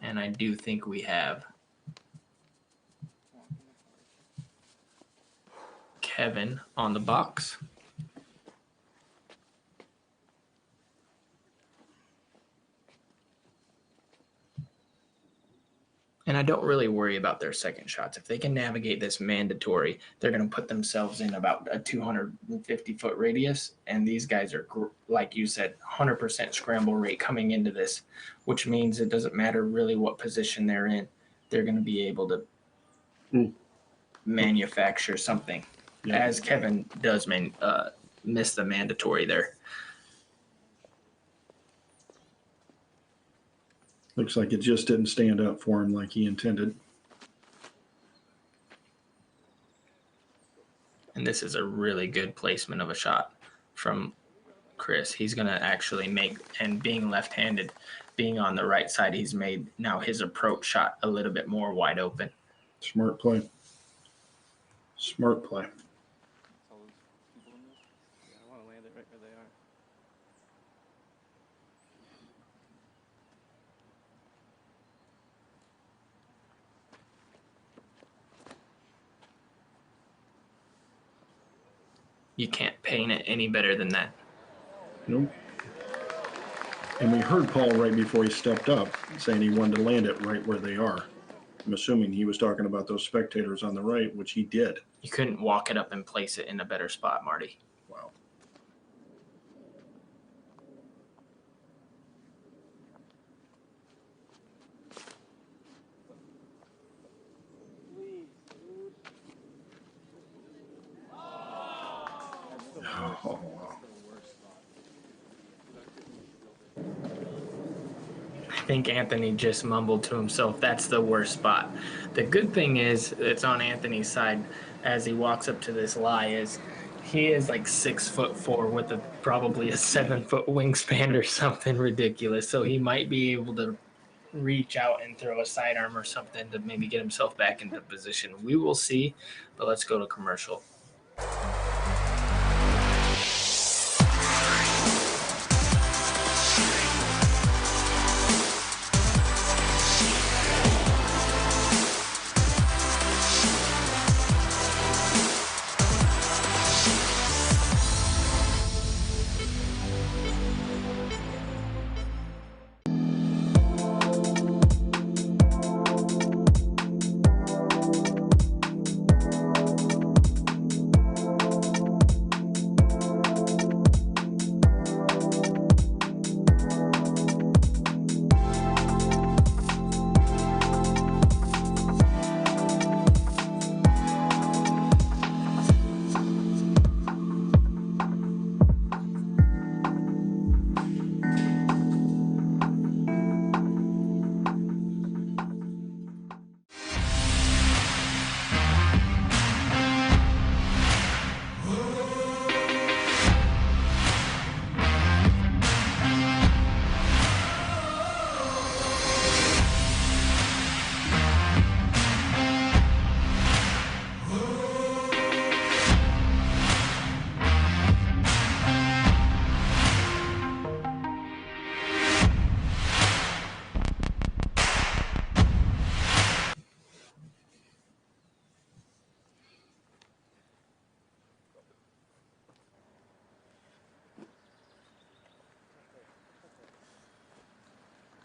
And I do think we have Kevin on the box. And I don't really worry about their second shots. If they can navigate this mandatory, they're going to put themselves in about a 250-foot radius. And these guys are, like you said, 100% scramble rate coming into this, which means it doesn't matter really what position they're in. They're going to be able to manufacture something, as Kevin does miss the mandatory there. Looks like it just didn't stand up for him like he intended. And this is a really good placement of a shot from Chris. He's going to actually make, and being left-handed, being on the right side, he's made now his approach shot a little bit more wide open. Smart play. Smart play. You can't paint it any better than that. Nope. And we heard Paul right before he stepped up saying he wanted to land it right where they are. I'm assuming he was talking about those spectators on the right, which he did. You couldn't walk it up and place it in a better spot, Marty. Wow. Oh, wow. I think Anthony just mumbled to himself, that's the worst spot. The good thing is, it's on Anthony's side as he walks up to this lie, is he is like 6'4" with probably a 7-foot wingspan or something ridiculous. So he might be able to reach out and throw a sidearm or something to maybe get himself back into position. We will see, but let's go to commercial.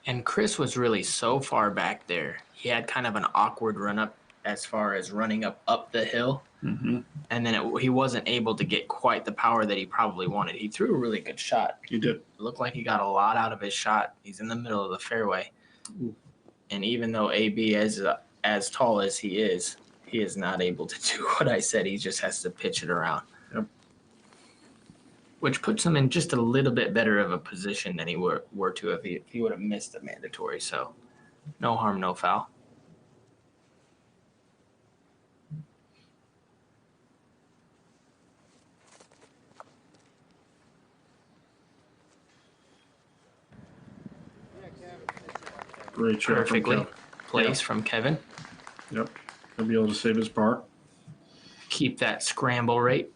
And Chris was really so far back there. He had kind of an awkward run up as far as running up the hill. Mm-hmm. And then he wasn't able to get quite the power that he probably wanted. He threw a really good shot. He did. It looked like he got a lot out of his shot. He's in the middle of the fairway. Ooh. And even though AB is as tall as he is not able to do what I said. He just has to pitch it around. Yep. Which puts him in just a little bit better of a position than he were to if he would have missed the mandatory. So no harm, no foul. Great shot. Perfectly placed from Kevin. Yep. He'll be able to save his par. Keep that scramble rate.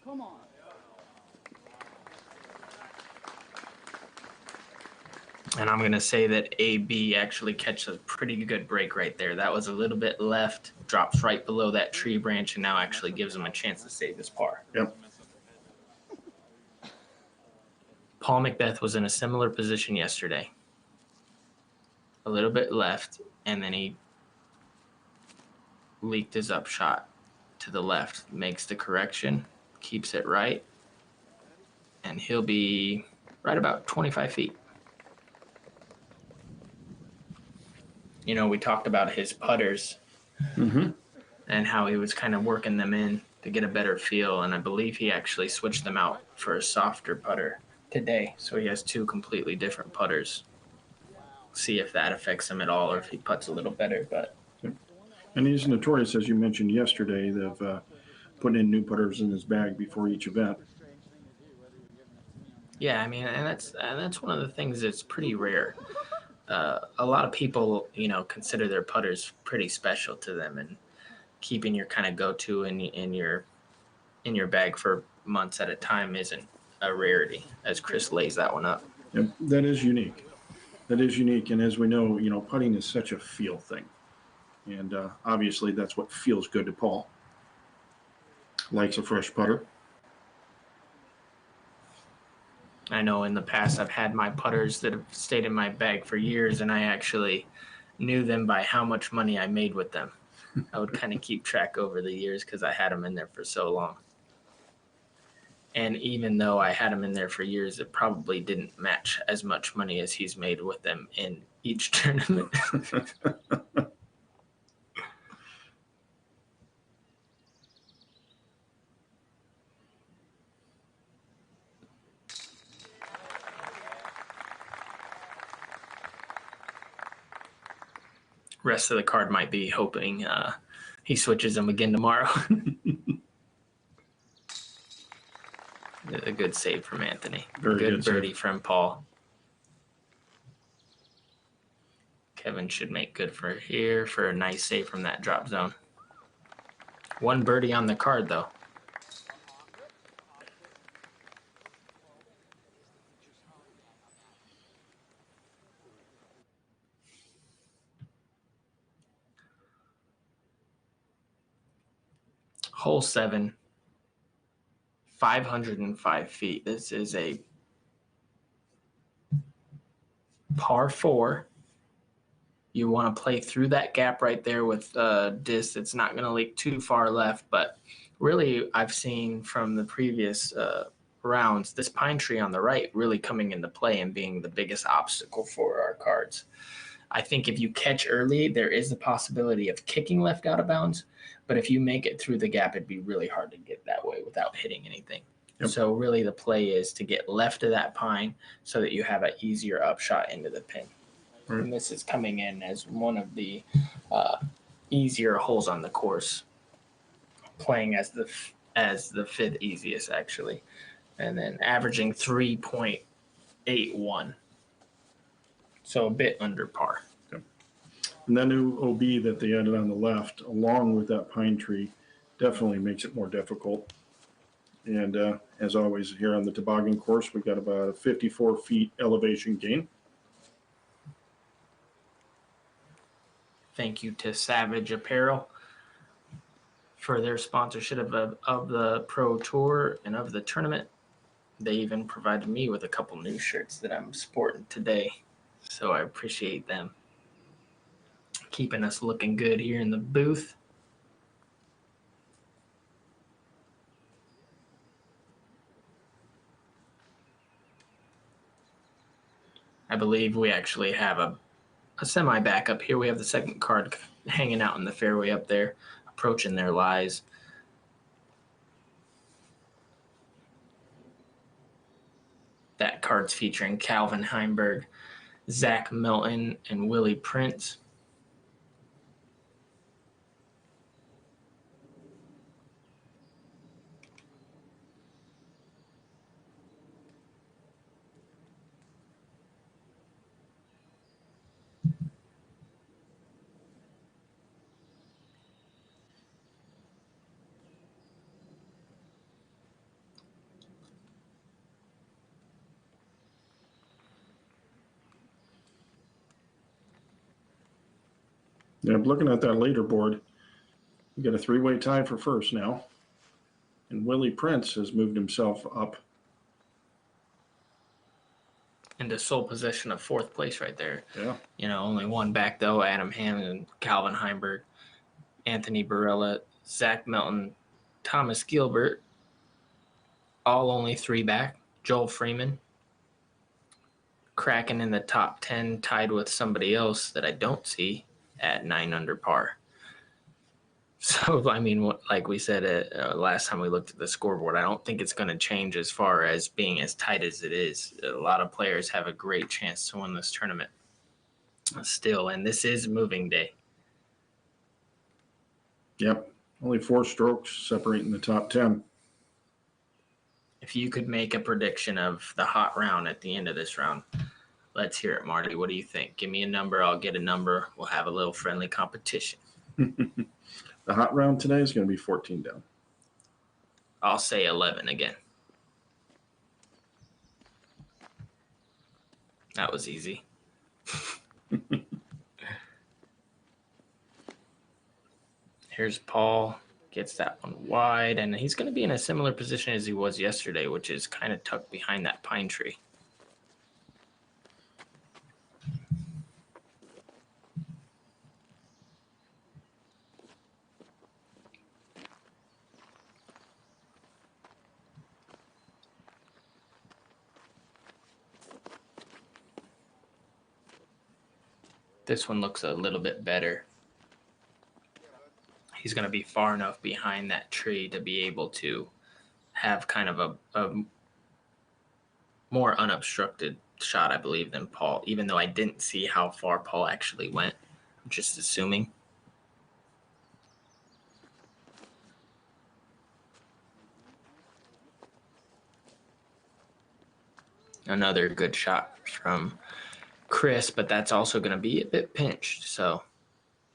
Come on. And I'm going to say that AB actually catches a pretty good break right there. That was a little bit left, drops right below that tree branch, and now actually gives him a chance to save his par. Yep. Paul Macbeth was in a similar position yesterday. A little bit left, and then he leaked his upshot to the left, makes the correction, keeps it right, and he'll be right about 25 feet. You know, we talked about his putters and how he was kind of working them in to get a better feel, and I believe he actually switched them out for a softer putter today. So he has two completely different putters. See if that affects him at all or if he putts a little better. But and he's notorious, as you mentioned yesterday, of putting in new putters in his bag before each event. Yeah, I mean, and that's one of the things that's pretty rare. A lot of people, you know, consider their putters pretty special to them, and keeping your kind of go-to in your bag for months at a time isn't a rarity, as Chris lays that one up. Yep, that is unique. That is unique. And as we know, putting is such a feel thing. And obviously that's what feels good to Paul. Likes a fresh putter. I know in the past I've had my putters that have stayed in my bag for years, and I actually knew them by how much money I made with them. I would kind of keep track over the years because I had them in there for so long. And even though I had them in there for years, it probably didn't match as much money as he's made with them in each tournament. Rest of the card might be hoping he switches them again tomorrow. A good save from Anthony. Very good birdie save. from Paul. Kevin should make good for here for a nice save from that drop zone. One birdie on the card, though. Hole 7, 505 feet. This is a par 4. You want to play through that gap right there with disc. It's not going to leak too far left, but really I've seen from the previous rounds, this pine tree on the right really coming into play and being the biggest obstacle for our cards. I think if you catch early, there is the possibility of kicking left out of bounds, but if you make it through the gap, it'd be really hard to get that way without hitting anything. Yep. So really the play is to get left of that pine so that you have an easier upshot into the pin. Right. And this is coming in as one of the easier holes on the course, playing as the 5th easiest actually, and then averaging 3.81. So a bit under par. Okay. And that new OB that they added on the left, along with that pine tree, definitely makes it more difficult. And as always, here on the toboggan course, we've got about a 54 feet elevation gain. Thank you to Savage Apparel for their sponsorship of the Pro Tour and of the tournament. They even provided me with a couple new shirts that I'm sporting today. So I appreciate them keeping us looking good here in the booth. I believe we actually have a semi backup here. We have the second card hanging out in the fairway up there, approaching their lies. That card's featuring Calvin Heimberg, Zach Milton, and Willie Prince. Yeah, I'm looking at that leaderboard. We got a 3-way tie for first now. And Willie Prince has moved himself up into sole possession of 4th place right there. Yeah. You know, only one back though, Adam Hammond, Calvin Heimberg, Anthony Barella, Zach Melton, Thomas Gilbert, all only 3 back. Joel Freeman cracking in the top 10, tied with somebody else that I don't see at 9 under par. So, I mean, like we said last time we looked at the scoreboard, I don't think it's going to change as far as being as tight as it is. A lot of players have a great chance to win this tournament still, and this is moving day. Yep, only 4 strokes separating the top 10. If you could make a prediction of the hot round at the end of this round, let's hear it, Marty. What do you think? Give me a number. I'll get a number. We'll have a little friendly competition. The hot round today is going to be 14 down. I'll say 11 again. That was easy. Here's Paul. Gets that one wide, and he's going to be in a similar position as he was yesterday, which is kind of tucked behind that pine tree. This one looks a little bit better. He's going to be far enough behind that tree to be able to have kind of a more unobstructed shot, I believe, than Paul, even though I didn't see how far Paul actually went. I'm just assuming. Another good shot from Chris, but that's also going to be a bit pinched, so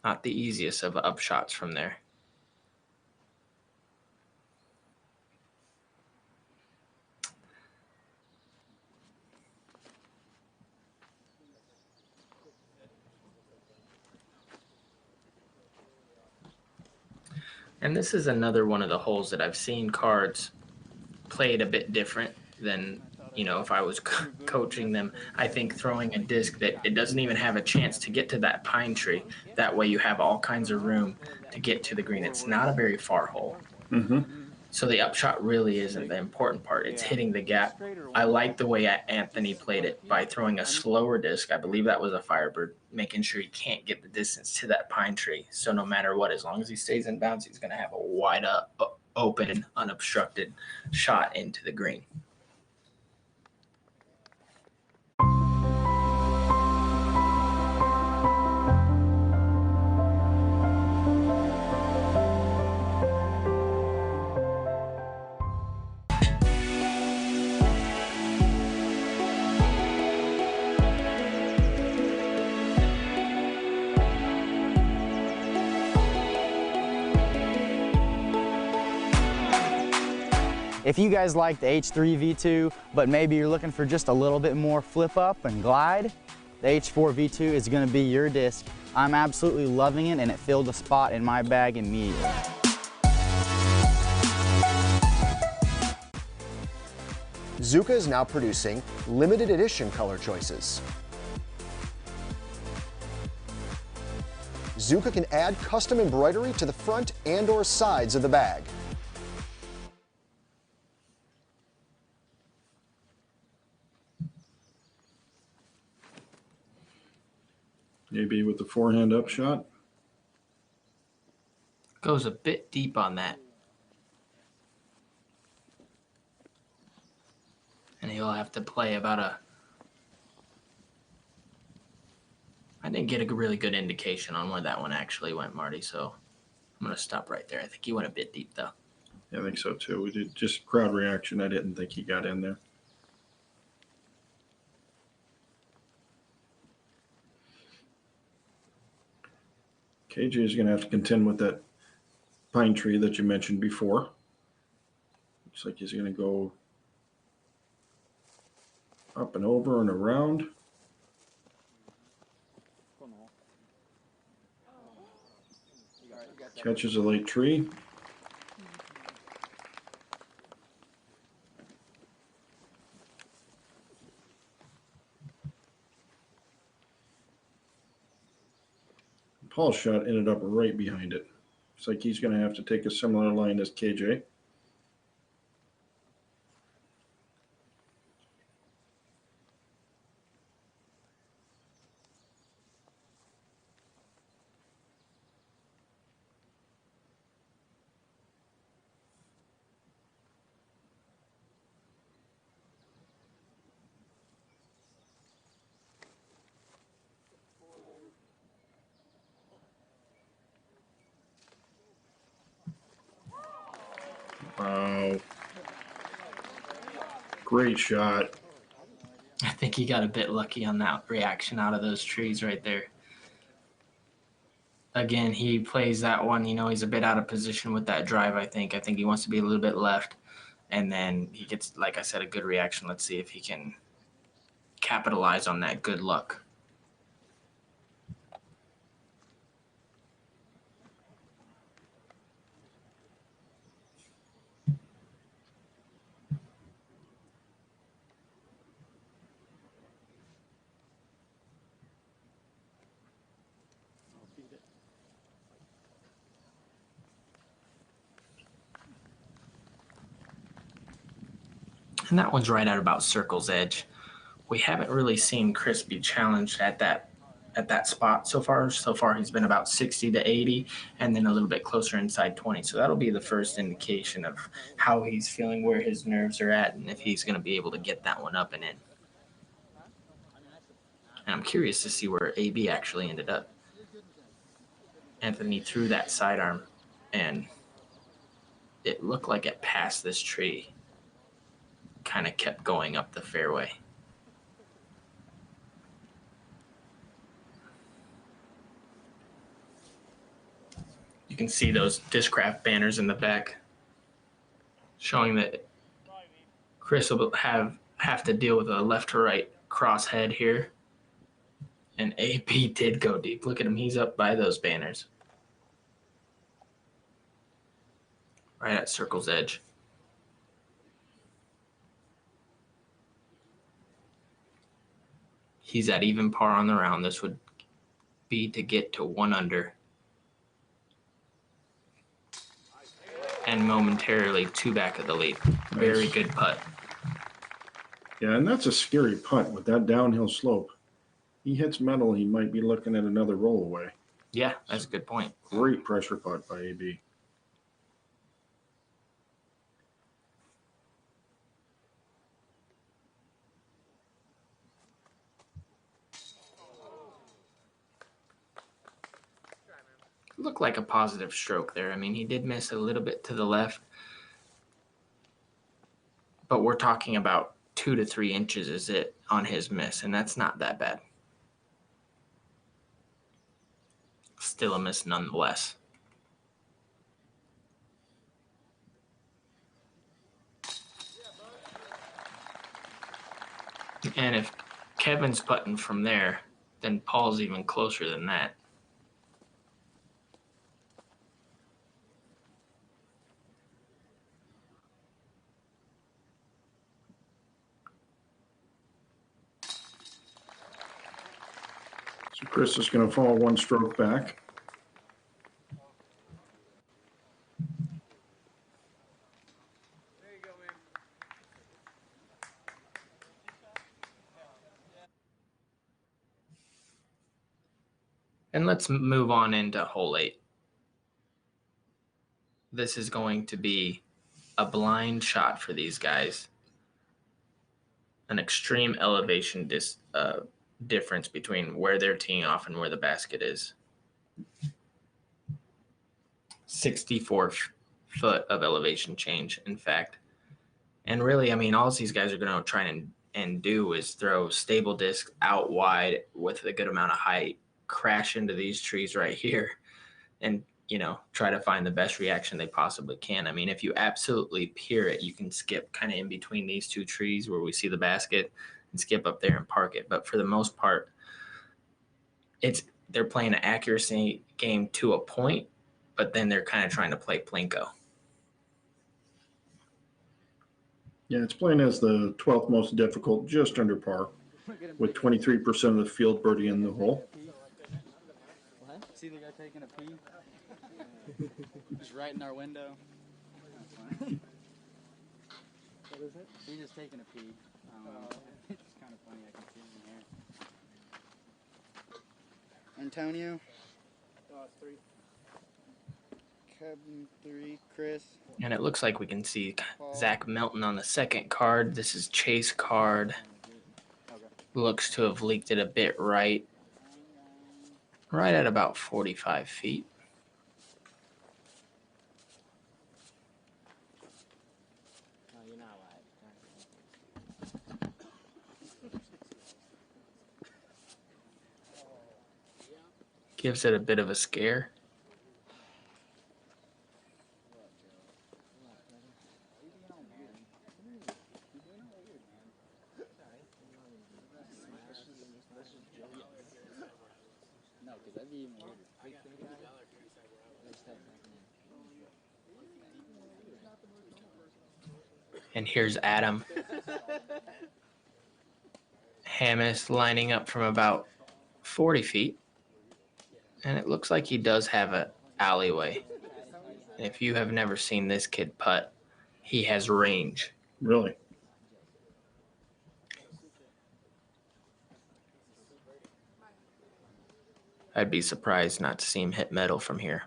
not the easiest of up shots from there. And this is another one of the holes that I've seen cards played a bit different than, you know, if I was coaching them. I think throwing a disc that it doesn't even have a chance to get to that pine tree. That way you have all kinds of room to get to the green. It's not a very far hole. Mm-hmm. So the upshot really isn't the important part. It's hitting the gap. I like the way Anthony played it by throwing a slower disc. I believe that was a Firebird, making sure he can't get the distance to that pine tree. So no matter what, as long as he stays in bounds, he's going to have a wide open, unobstructed shot into the green. If you guys like the H3 V2, but maybe you're looking for just a little bit more flip up and glide, the H4 V2 is going to be your disc. I'm absolutely loving it, and it filled a spot in my bag immediately. Zuka is now producing limited edition color choices. Zuka can add custom embroidery to the front and/or sides of the bag. Maybe with the forehand up shot. Goes a bit deep on that. And he'll have to play about a... I didn't get a really good indication on where that one actually went, Marty, so I'm going to stop right there. I think he went a bit deep, though. Yeah, I think so, too. We did just crowd reaction. I didn't think he got in there. KJ is going to have to contend with that pine tree that you mentioned before. Looks like he's going to go up and over and around. Catches a late tree. Paul's shot ended up right behind it. Looks like he's going to have to take a similar line as KJ. Wow. Great shot. I think he got a bit lucky on that reaction out of those trees right there. Again, he plays that one. You know, he's a bit out of position with that drive, I think. I think he wants to be a little bit left. And then he gets, like I said, a good reaction. Let's see if he can capitalize on that good luck. And that one's right at about circle's edge. We haven't really seen Chris be challenged at that spot so far. So far, he's been about 60 to 80, and then a little bit closer inside 20. So that'll be the first indication of how he's feeling, where his nerves are at, and if he's going to be able to get that one up and in. And I'm curious to see where AB actually ended up. Anthony threw that sidearm, and it looked like it passed this tree. Kind of kept going up the fairway. You can see those Discraft banners in the back showing that Chris will have to deal with a left to right crosshead here. And AP did go deep. Look at him. He's up by those banners. Right at circle's edge. He's at even par on the round. This would be to get to 1 under. And momentarily 2 back of the lead. Very good putt. Yeah, and that's a scary putt with that downhill slope. He hits metal, he might be looking at another roll away. Yeah, that's a good point. Great pressure putt by AB. Looked like a positive stroke there. I mean, he did miss a little bit to the left, but we're talking about 2 to 3 inches is it on his miss, and that's not that bad. Still a miss nonetheless. And if Kevin's putting from there, then Paul's even closer than that. So Chris is going to fall 1 stroke back. And let's move on into hole 8. This is going to be a blind shot for these guys. An extreme elevation difference between where they're teeing off and where the basket is. 64 foot of elevation change, in fact. And really, I mean, all these guys are going to try and do is throw stable discs out wide with a good amount of height, crash into these trees right here, and, you know, try to find the best reaction they possibly can. I mean, if you absolutely peer it, you can skip kind of in between these 2 trees where we see the basket and skip up there and park it. But for the most part, they're playing an accuracy game to a point, but then they're kind of trying to play Plinko. Yeah, it's playing as the 12th most difficult, just under par, with 23% of the field birdie in the hole. What? See the guy taking a pee? Just right in our window. That's funny. What is it? He's just taking a pee. It's kind of funny. I can see him in here. Antonio? 3. Kevin 3. Chris? And it looks like we can see Zach Melton on the second card. This is Chase card. Looks to have leaked it a bit right at about 45 feet. Gives it a bit of a scare. And here's Adam. Hammis lining up from about 40 feet. And it looks like he does have an alleyway. And if you have never seen this kid putt, he has range. Really? I'd be surprised not to see him hit metal from here.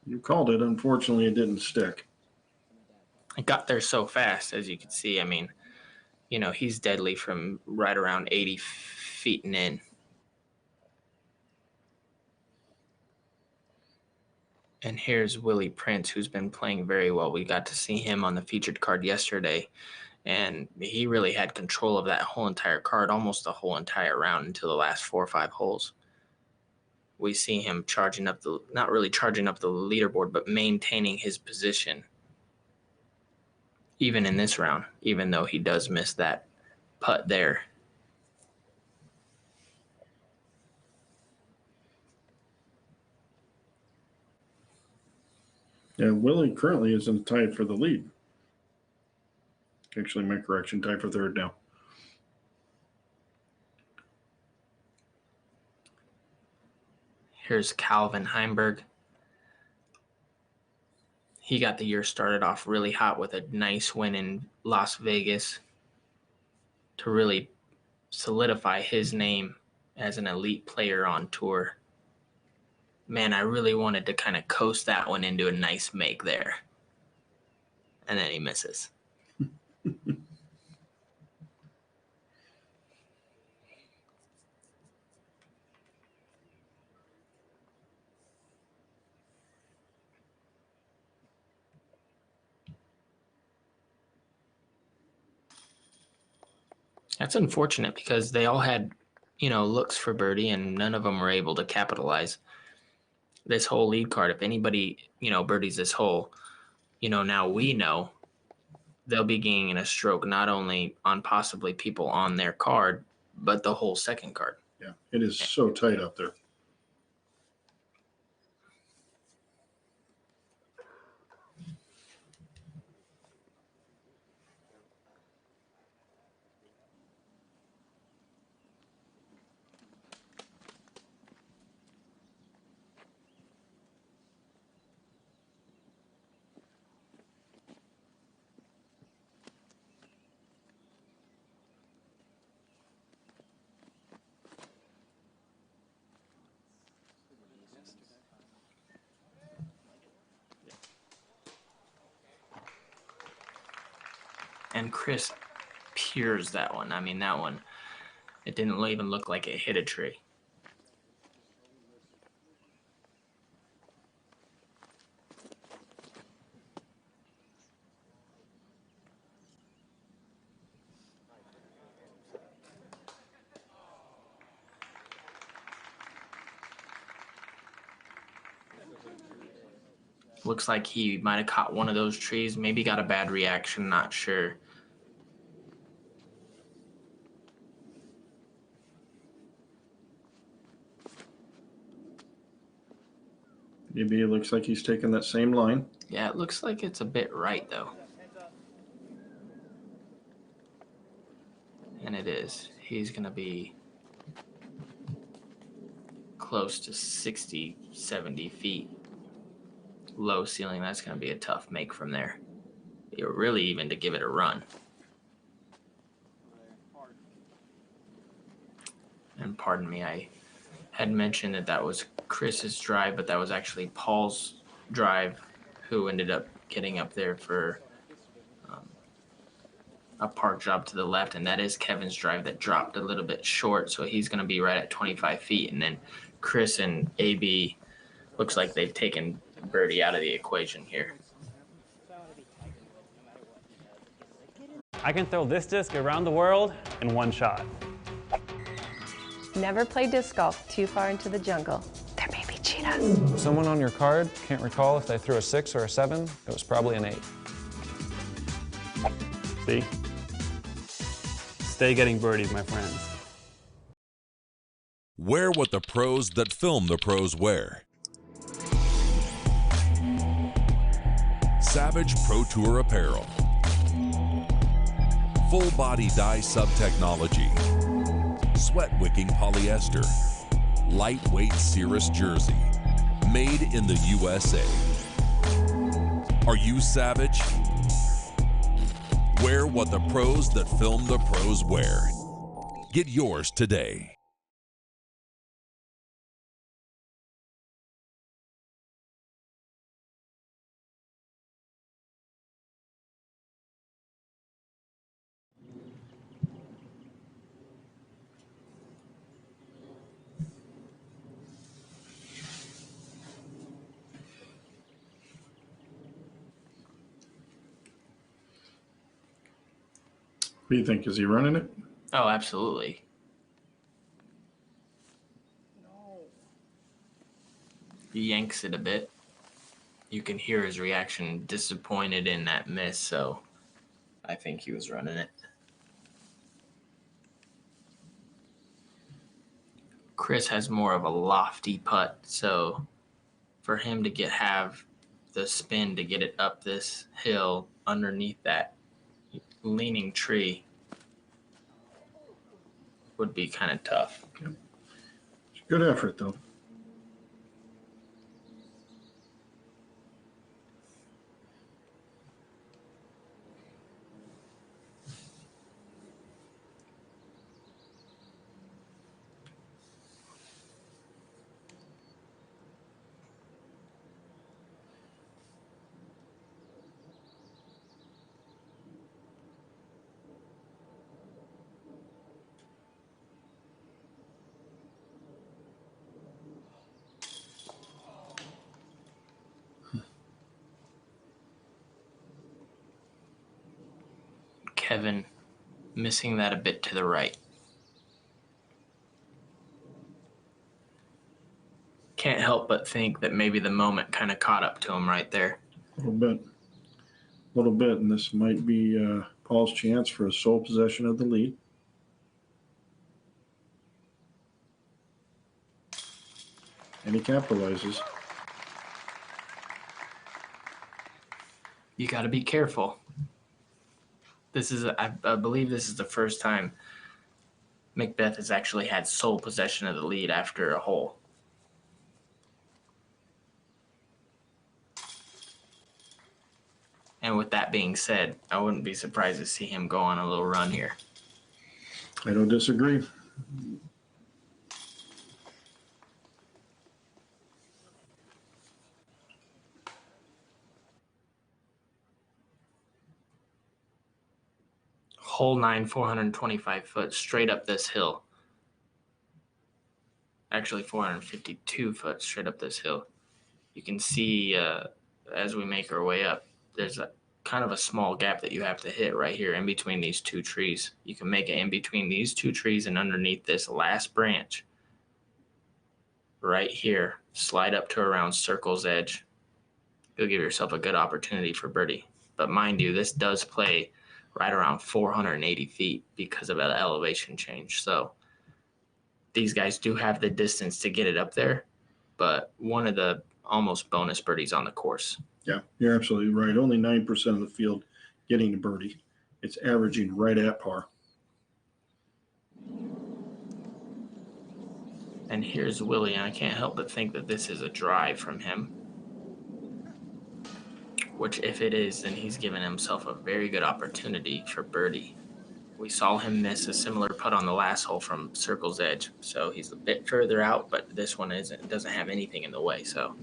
You called it. Unfortunately, it didn't stick. It got there so fast, as you can see. I mean, you know, he's deadly from right around 80 feet and in. And here's Willie Prince, who's been playing very well. We got to see him on the featured card yesterday, and he really had control of that whole entire card, almost the whole entire round until the last 4 or 5 holes. We see him charging up the, not really charging up the leaderboard, but maintaining his position even in this round, even though he does miss that putt there. Yeah, Willie currently is in tied for the lead. Actually, my correction, tied for third now. Here's Calvin Heimberg. He got the year started off really hot with a nice win in Las Vegas to really solidify his name as an elite player on tour. Man, I really wanted to kind of coast that one into a nice make there. And then he misses. That's unfortunate because they all had, you know, looks for birdie and none of them were able to capitalize. This whole lead card, if anybody, you know, birdies this hole, you know, now we know they'll be gaining a stroke not only on possibly people on their card, but the whole second card. Yeah, it is so tight up there. And Chris peers that one. I mean, that one, it didn't even look like it hit a tree. Looks like he might have caught one of those trees, maybe got a bad reaction, not sure. Maybe it looks like he's taking that same line. Yeah, it looks like it's a bit right, though. And it is. He's going to be close to 60, 70 feet. Low ceiling. That's going to be a tough make from there. You're really even to give it a run. And pardon me, I had mentioned that that was Chris's drive, but that was actually Paul's drive, who ended up getting up there for a park job to the left, and that is Kevin's drive that dropped a little bit short, so he's going to be right at 25 feet. And then Chris and AB looks like they've taken birdie out of the equation here. I can throw this disc around the world in one shot. Never play disc golf too far into the jungle. There may be cheetahs. Someone on your card can't recall if they threw a 6 or a 7. It was probably an 8. See? Stay getting birdies, my friends. Wear what the pros that film the pros wear. Savage Pro Tour apparel. Full body dye sub technology. Sweat wicking polyester. Lightweight Cirrus jersey. Made in the USA. Are you savage? Wear what the pros that film the pros wear. Get yours today. What do you think? Is he running it? Oh, absolutely. He yanks it a bit. You can hear his reaction, disappointed in that miss, so I think he was running it. Chris has more of a lofty putt, so for him to have the spin to get it up this hill underneath that leaning tree would be kind of tough. It's a good effort, though. Kevin missing that a bit to the right. Can't help but think that maybe the moment kind of caught up to him right there. A little bit, and this might be Paul's chance for a sole possession of the lead. And he capitalizes. You got to be careful. This is, I believe this is the first time Macbeth has actually had sole possession of the lead after a hole. And with that being said, I wouldn't be surprised to see him go on a little run here. I don't disagree. Hole 9, 425 foot straight up this hill. Actually 452 foot straight up this hill. You can see as we make our way up, there's a kind of a small gap that you have to hit right here in between these two trees. You can make it in between these two trees and underneath this last branch right here. Slide up to around circle's edge. You'll give yourself a good opportunity for birdie. But mind you, this does play right around 480 feet because of an elevation change. So these guys do have the distance to get it up there, but one of the almost bonus birdies on the course. Yeah, you're absolutely right. Only 9% of the field getting a birdie. It's averaging right at par. And here's Willie, and I can't help but think that this is a drive from him. Which, if it is, then he's given himself a very good opportunity for birdie. We saw him miss a similar putt on the last hole from circle's edge, so he's a bit further out, but this one doesn't have anything in the way, so.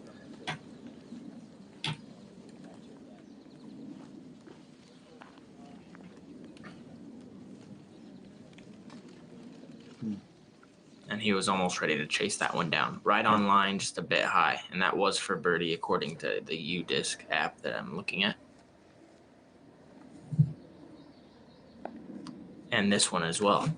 and he was almost ready to chase that one down. Right on line, just a bit high, and that was for birdie according to the U-Disc app that I'm looking at. And this one as well.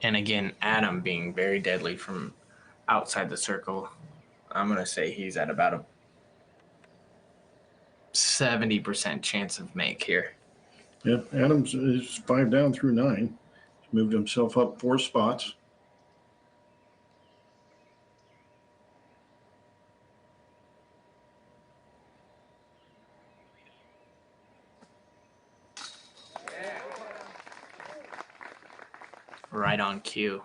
And again, Adam being very deadly from outside the circle. I'm going to say he's at about a 70% chance of make here. Yep, Adams is 5 down through 9. He's moved himself up 4 spots. Right on cue.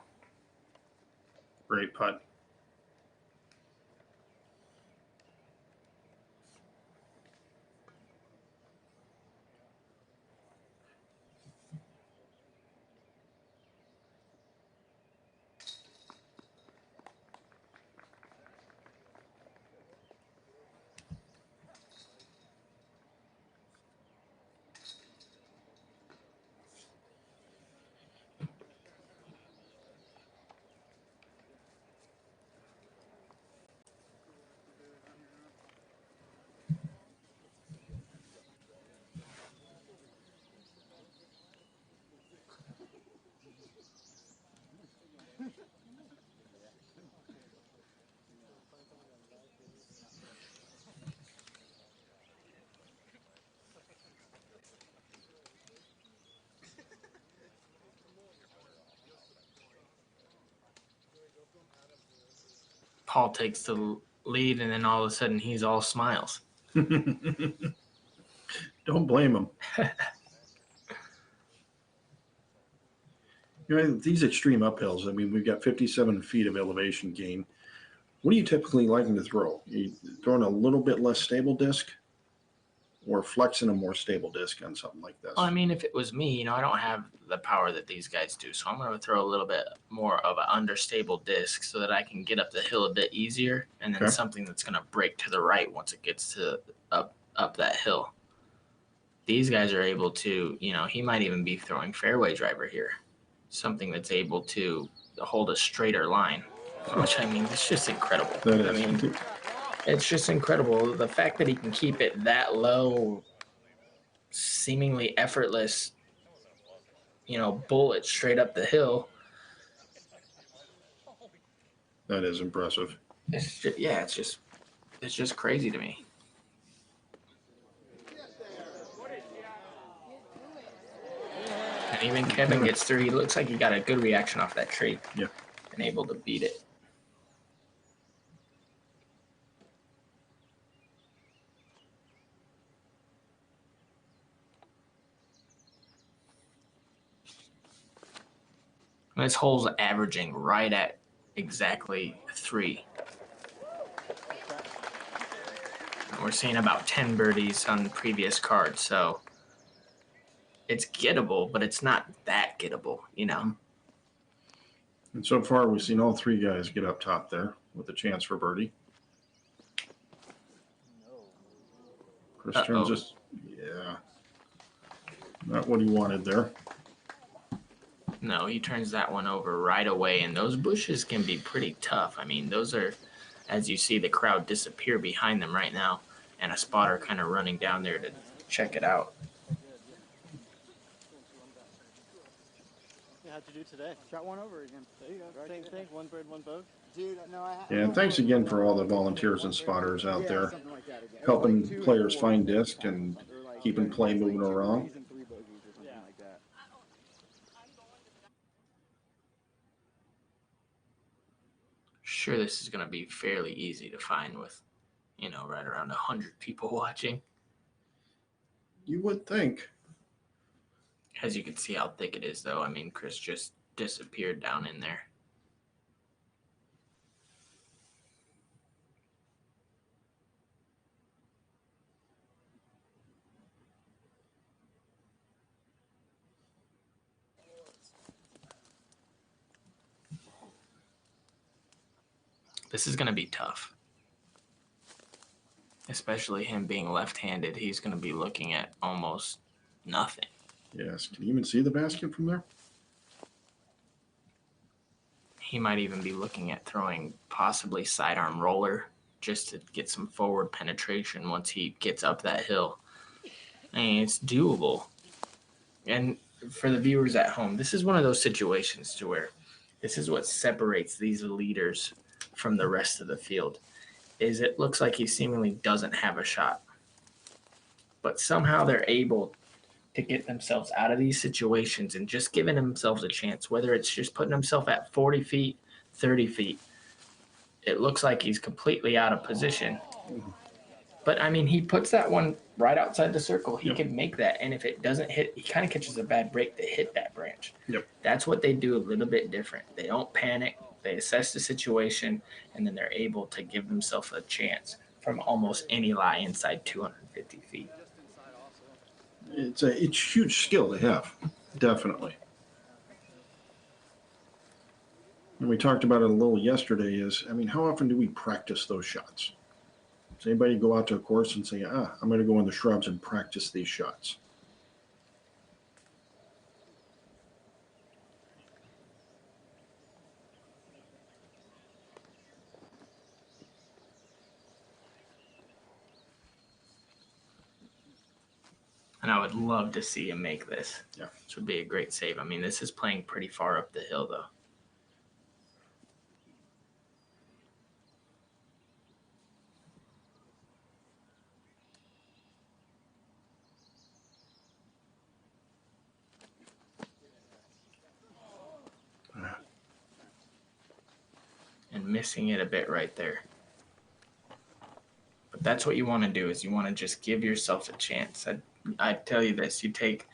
Great putt. Paul takes the lead, and then all of a sudden he's all smiles. Don't blame him. You know, these extreme uphills, I mean, we've got 57 feet of elevation gain. What do you typically like to throw? You throwing a little bit less stable disc or flexing a more stable disc on something like this? Well, I mean, if it was me, you know, I don't have the power that these guys do. So I'm going to throw a little bit more of an understable disc so that I can get up the hill a bit easier, and then something that's going to break to the right once it gets to up that hill. These guys are able to, you know, he might even be throwing fairway driver here. Something that's able to hold a straighter line, which, I mean, it's just incredible. That is. I mean, it's just incredible. The fact that he can keep it that low, seemingly effortless, you know, bullet straight up the hill. That is impressive. It's just, yeah, it's just crazy to me. And even Kevin gets through. He looks like he got a good reaction off that tree. Yeah. And able to beat it. This hole's averaging right at exactly 3. And we're seeing about 10 birdies on previous cards, so it's gettable, but it's not that gettable, you know. And so far, we've seen all 3 guys get up top there with a chance for birdie. Chris turns this, yeah, not what he wanted there. No, he turns that one over right away, and those bushes can be pretty tough. I mean, those are, as you see, the crowd disappear behind them right now, and a spotter kind of running down there to check it out. How'd you do today? Shot one over again. There you go. Same thing. One bird, one bogey. Dude, no, Yeah, and thanks again for all the volunteers and spotters out there helping players find disc and keeping play moving around. sure this is going to be fairly easy to find with, you know, right around 100 people watching. You would think. As you can see how thick it is, though. I mean, Chris just disappeared down in there. This is going to be tough. Especially him being left-handed. He's going to be looking at almost nothing. Yes. Can you even see the basket from there? He might even be looking at throwing possibly sidearm roller just to get some forward penetration once he gets up that hill. I mean, it's doable. And for the viewers at home, this is one of those situations to where this is what separates these leaders from the rest of the field, is it looks like he seemingly doesn't have a shot. But somehow they're able to get themselves out of these situations and just giving themselves a chance, whether it's just putting himself at 40 feet, 30 feet. It looks like he's completely out of position. But, I mean, he puts that one right outside the circle. He can make that. And if it doesn't hit, he kind of catches a bad break to hit that branch. Yep. That's what they do a little bit different. They don't panic. They assess the situation, and then they're able to give themselves a chance from almost any lie inside 250 feet. It's huge skill to have, definitely. And we talked about it a little yesterday is, I mean, how often do we practice those shots? Does anybody go out to a course and say, I'm going to go in the shrubs and practice these shots? And I would love to see him make this. Yeah. This would be a great save. I mean, this is playing pretty far up the hill, though. And missing it a bit right there. But that's what you want to do, is you want to just give yourself a chance. I tell you this, you take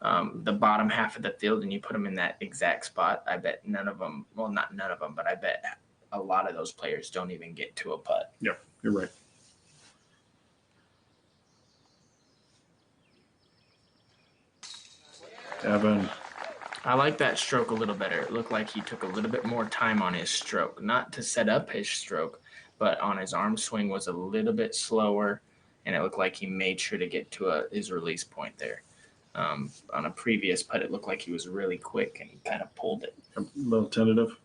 the bottom half of the field and you put them in that exact spot. I bet none of them, well, not none of them, but I bet a lot of those players don't even get to a putt. Yep, you're right. Evan. I like that stroke a little better. It looked like he took a little bit more time on his stroke, not to set up his stroke, but on his arm swing was a little bit slower, and it looked like he made sure to get to his release point there. On a previous putt, it looked like he was really quick, and he kind of pulled it. A little tentative.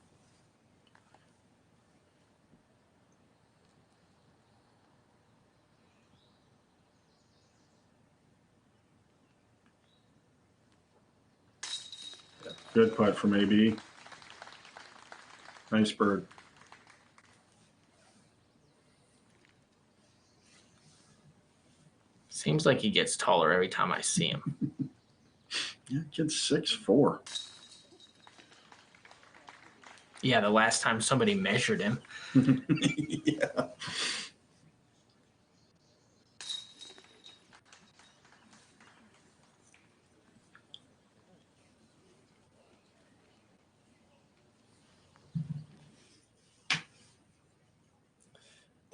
Good putt from AB. Nice bird. Seems like he gets taller every time I see him. Yeah, kid's 6'4". Yeah, the last time somebody measured him. Yeah.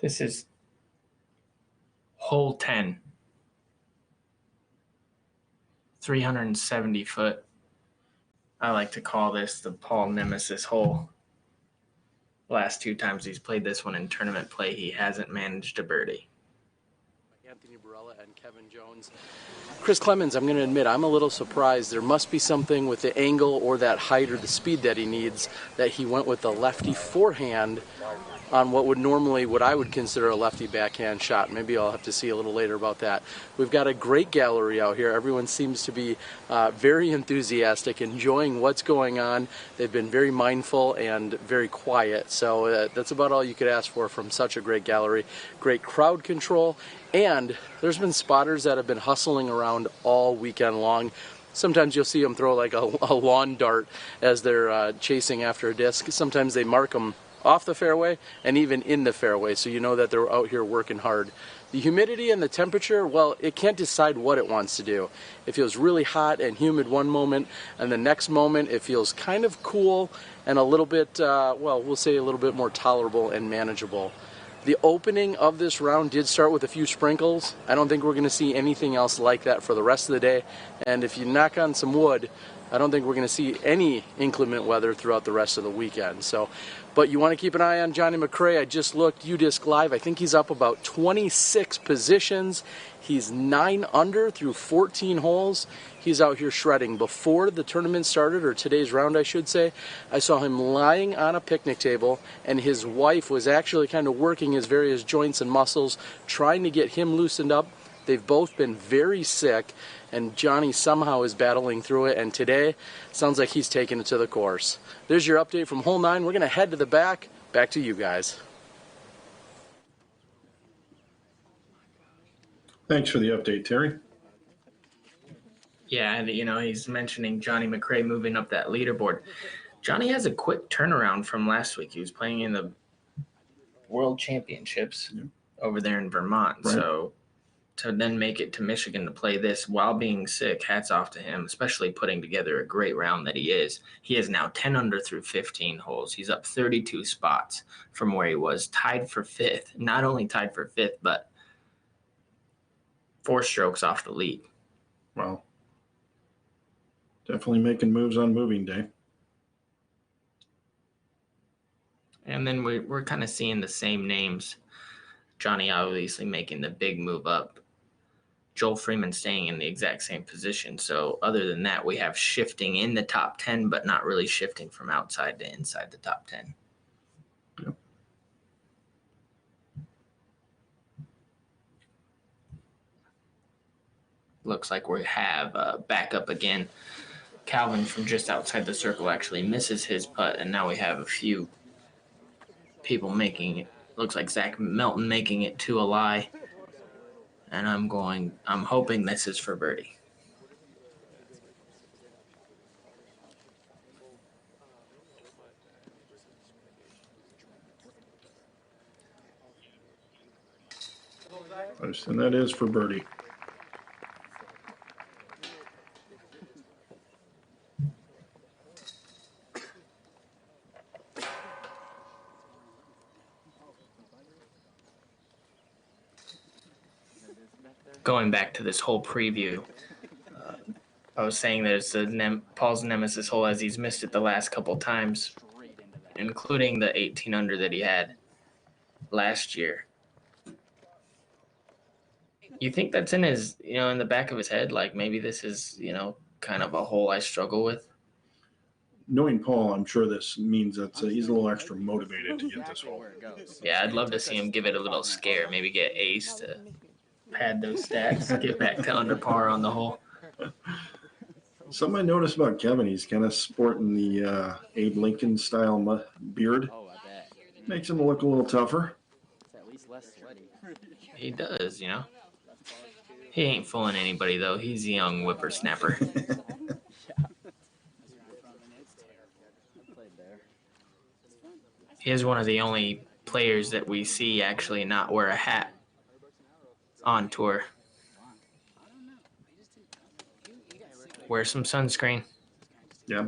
This is hole 10. 370 foot. I like to call this the Paul Nemesis hole. Last two times he's played this one in tournament play, he hasn't managed a birdie. Anthony Barella and Kevin Jones. Chris Clemens, I'm going to admit, I'm a little surprised. There must be something with the angle or that height or the speed that he needs that he went with the lefty forehand on what I would consider a lefty backhand shot. Maybe I'll have to see a little later about that. We've got a great gallery out here. Everyone seems to be very enthusiastic, enjoying what's going on. They've been very mindful and very quiet. So that's about all you could ask for from such a great gallery. Great crowd control. And there's been spotters that have been hustling around all weekend long. Sometimes you'll see them throw like a lawn dart as they're chasing after a disc. Sometimes they mark them off the fairway and even in the fairway, so you know that they're out here working hard. The humidity and the temperature, well, it can't decide what it wants to do. It feels really hot and humid one moment, and the next moment it feels kind of cool and a little bit, well, we'll say a little bit more tolerable and manageable. The opening of this round did start with a few sprinkles. I don't think we're going to see anything else like that for the rest of the day, and if you knock on some wood, I don't think we're going to see any inclement weather throughout the rest of the weekend. So, but you want to keep an eye on Johnny McRae. I just looked UDisc Live. I think he's up about 26 positions. He's 9 under through 14 holes. He's out here shredding. Before the tournament started, or today's round I should say, I saw him lying on a picnic table, and his wife was actually kind of working his various joints and muscles, trying to get him loosened up. They've both been very sick, and Johnny somehow is battling through it, and today sounds like he's taking it to the course. There's your update from hole 9. We're going to head to the back. Back to you guys. Thanks for the update, Terry. Yeah, and you know, he's mentioning Johnny McRae moving up that leaderboard. Johnny has a quick turnaround from last week. He was playing in the World Championships over there in Vermont. Right. So to then make it to Michigan to play this while being sick, hats off to him, especially putting together a great round that he is. He is now 10 under through 15 holes. He's up 32 spots from where he was, tied for 5th. Not only tied for 5th, but 4 strokes off the lead. Wow. Definitely making moves on moving day. And then we're kind of seeing the same names. Johnny obviously making the big move up. Joel Freeman staying in the exact same position. So other than that, we have shifting in the top 10, but not really shifting from outside to inside the top 10. Yep. Looks like we have back up again. Calvin from just outside the circle actually misses his putt, and now we have a few people making it. Looks like Zach Melton making it to a lie. And I'm hoping this is for birdie. And that is for birdie. Going back to this whole preview, I was saying that it's Paul's nemesis hole as he's missed it the last couple times, including the 18 under that he had last year. You think that's in his, in the back of his head? Like maybe this is, kind of a hole I struggle with? Knowing Paul, I'm sure this means that he's a little extra motivated to get this hole. Yeah, I'd love to see him give it a little scare. Maybe get ace to pad those stats, get back to under par on the hole. Something I noticed about Kevin, he's kind of sporting the Abe Lincoln style beard. Makes him look a little tougher. It's at least less sweaty. He does, He ain't fooling anybody, though. He's a young whippersnapper. He is one of the only players that we see actually not wear a hat on tour. Wear some sunscreen. Yeah.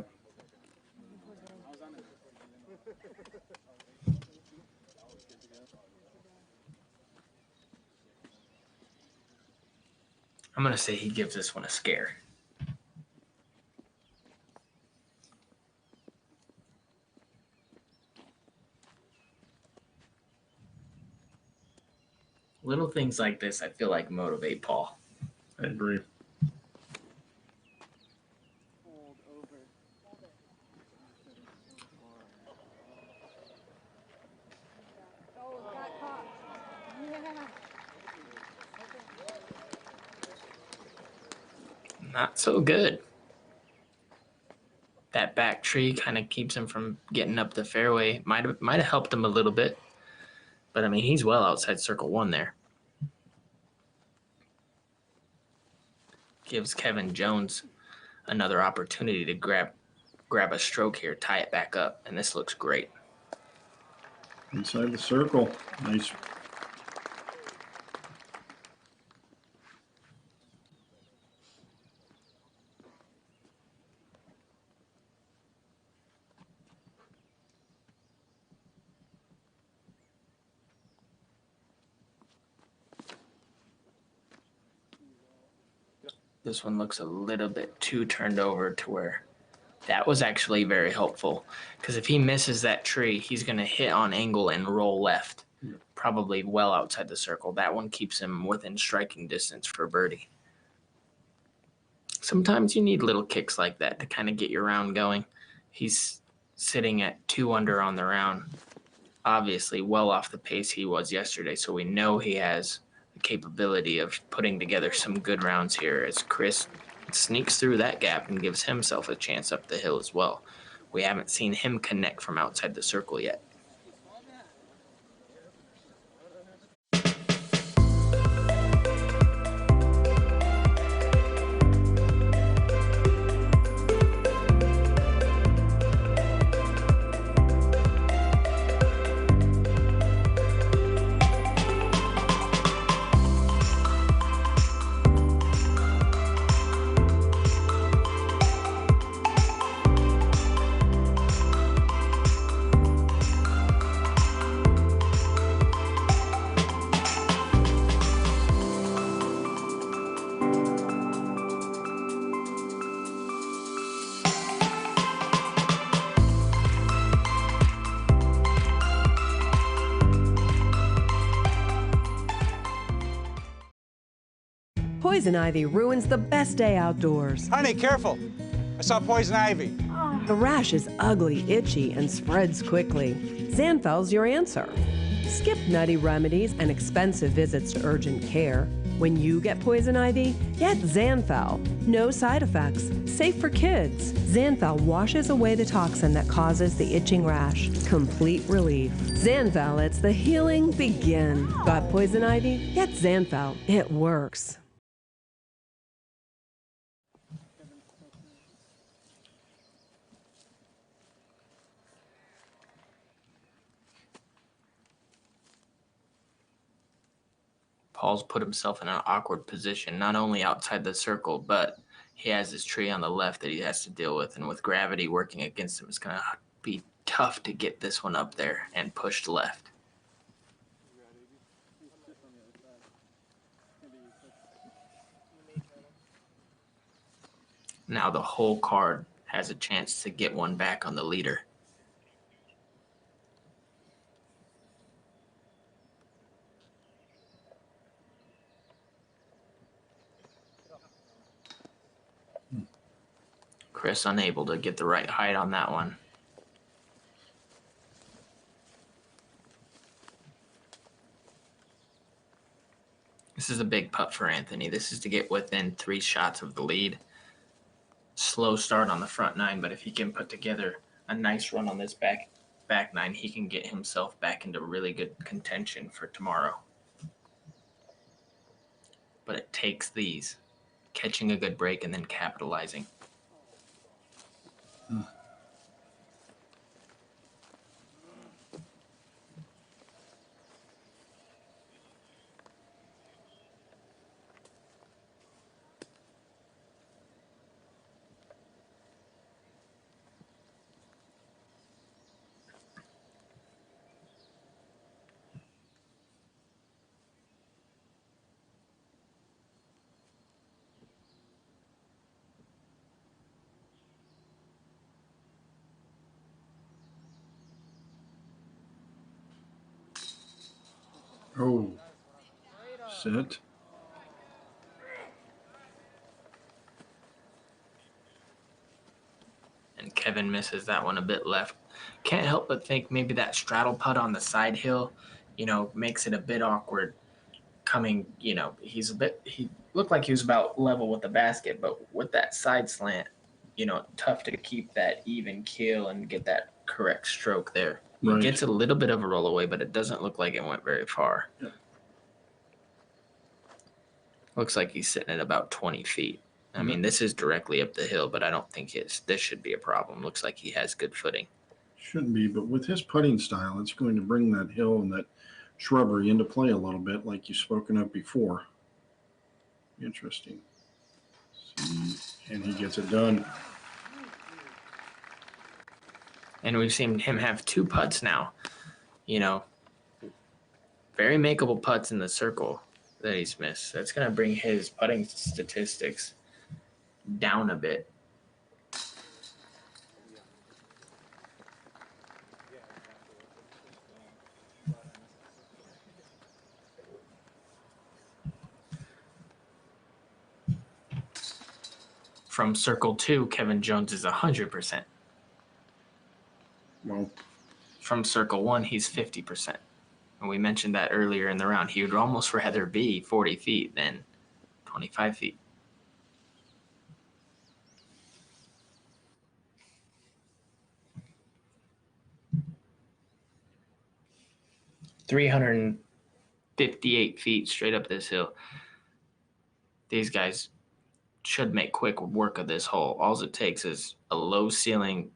I'm going to say he gives this one a scare. Little things like this, I feel like, motivate Paul. I agree. Not so good. That back tree kind of keeps him from getting up the fairway. Might have helped him a little bit. But, I mean, he's well outside circle 1 there. Gives Kevin Jones another opportunity to grab a stroke here, tie it back up, and this looks great. Inside the circle. Nice. This one looks a little bit too turned over to where that was actually very helpful. Because if he misses that tree, he's going to hit on angle and roll left, probably well outside the circle. That one keeps him within striking distance for birdie. Sometimes you need little kicks like that to kind of get your round going. He's sitting at 2 under on the round, obviously well off the pace he was yesterday, so we know he has the capability of putting together some good rounds here as Chris sneaks through that gap and gives himself a chance up the hill as well. We haven't seen him connect from outside the circle yet. Poison ivy ruins the best day outdoors. Honey, careful. I saw poison ivy. The rash is ugly, itchy, and spreads quickly. Zanfel's your answer. Skip nutty remedies and expensive visits to urgent care. When you get poison ivy, get Zanfel. No side effects. Safe for kids. Zanfel washes away the toxin that causes the itching rash. Complete relief. Zanfel lets the healing begin. Got poison ivy? Get Zanfel. It works. Paul's put himself in an awkward position, not only outside the circle, but he has his tree on the left that he has to deal with. And with gravity working against him, it's going to be tough to get this one up there and pushed left. Now the whole card has a chance to get one back on the leader. Chris unable to get the right height on that one. This is a big putt for Anthony. This is to get within 3 shots of the lead. Slow start on the front 9, but if he can put together a nice run on this back 9, he can get himself back into really good contention for tomorrow. But it takes these, catching a good break and then capitalizing. Oh, set. And Kevin misses that one a bit left. Can't help but think maybe that straddle putt on the side hill, makes it a bit awkward coming, he looked like he was about level with the basket, but with that side slant, tough to keep that even keel and get that correct stroke there. He Right. gets a little bit of a roll away, but it doesn't look like it went very far. Yeah. Looks like he's sitting at about 20 feet. I mean, this is directly up the hill, but I don't think this should be a problem. Looks like he has good footing. Shouldn't be, but with his putting style, it's going to bring that hill and that shrubbery into play a little bit, like you've spoken of before. Interesting. And he gets it done. And we've seen him have 2 putts now. You know, very makeable putts in the circle that he's missed. That's going to bring his putting statistics down a bit. From circle 2, Kevin Jones is 100%. Well, from circle 1, he's 50%. And we mentioned that earlier in the round. He would almost rather be 40 feet than 25 feet. $358 feet straight up this hill. These guys should make quick work of this hole. All it takes is a low ceiling,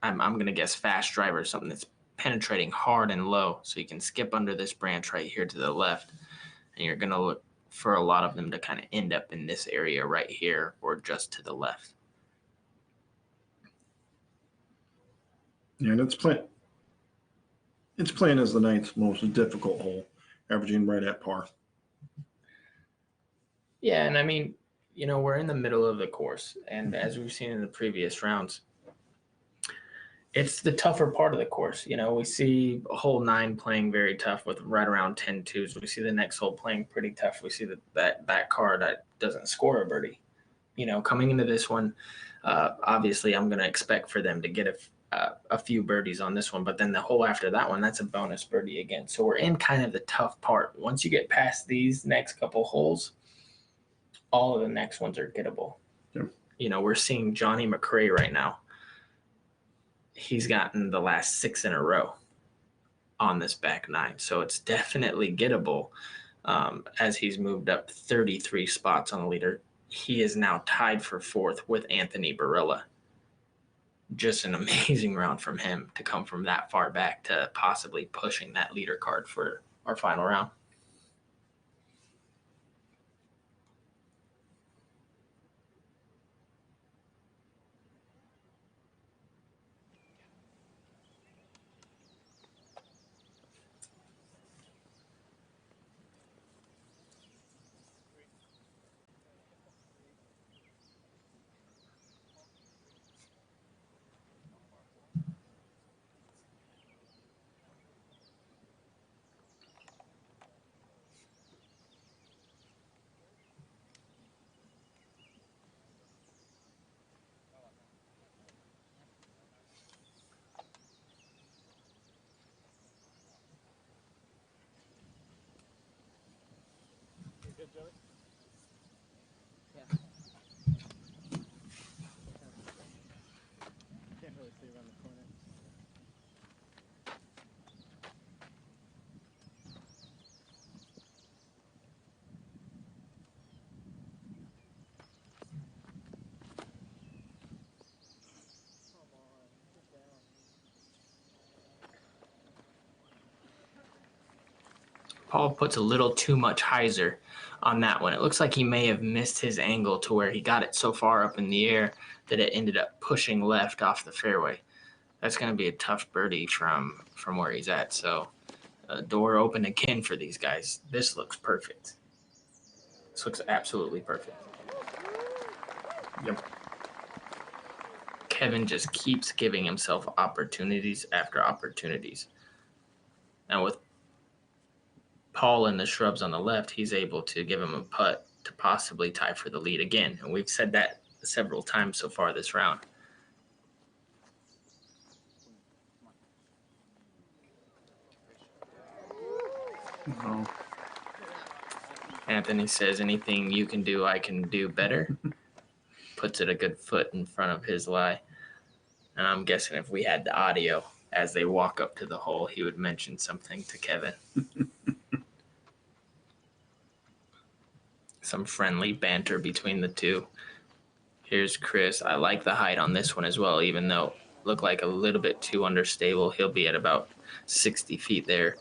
I'm going to guess fast driver, something that's penetrating hard and low, so you can skip under this branch right here to the left, and you're going to look for a lot of them to kind of end up in this area right here or just to the left. Yeah, and it's playing as the 9th most difficult hole, averaging right at par. Yeah, and I mean, you know, we're in the middle of the course, and as we've seen in the previous rounds, it's the tougher part of the course. You know, we see hole 9 playing very tough with right around 10 twos. We see the next hole playing pretty tough. We see that car that doesn't score a birdie. You know, coming into this one, obviously I'm going to expect for them to get a few birdies on this one, but then the hole after that one, that's a bonus birdie again. So we're in kind of the tough part. Once you get past these next couple holes, all of the next ones are gettable. Yep. You know, we're seeing Johnny McRae right now. He's gotten the last 6 in a row on this back 9. So it's definitely gettable as he's moved up 33 spots on the leader. He is now tied for 4th with Anthony Barilla. Just an amazing round from him to come from that far back to possibly pushing that leader card for our final round. Paul puts a little too much hyzer on that one. It looks like he may have missed his angle to where he got it so far up in the air that it ended up pushing left off the fairway. That's going to be a tough birdie from where he's at. So door open again for these guys. This looks perfect. This looks absolutely perfect. Yep. Kevin just keeps giving himself opportunities after opportunities. Now with Paul in the shrubs on the left, he's able to give him a putt to possibly tie for the lead again. And we've said that several times so far this round. No. Anthony says, anything you can do, I can do better. Puts it a good foot in front of his lie. And I'm guessing if we had the audio as they walk up to the hole, he would mention something to Kevin. Some friendly banter between the two. Here's Chris. I like the height on this one as well, even though look like a little bit too understable. He'll be at about 60 feet there.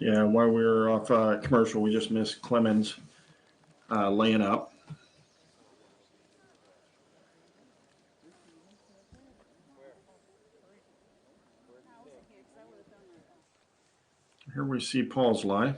Yeah, while we were off commercial, we just missed Clemens laying up. Here we see Paul's lie.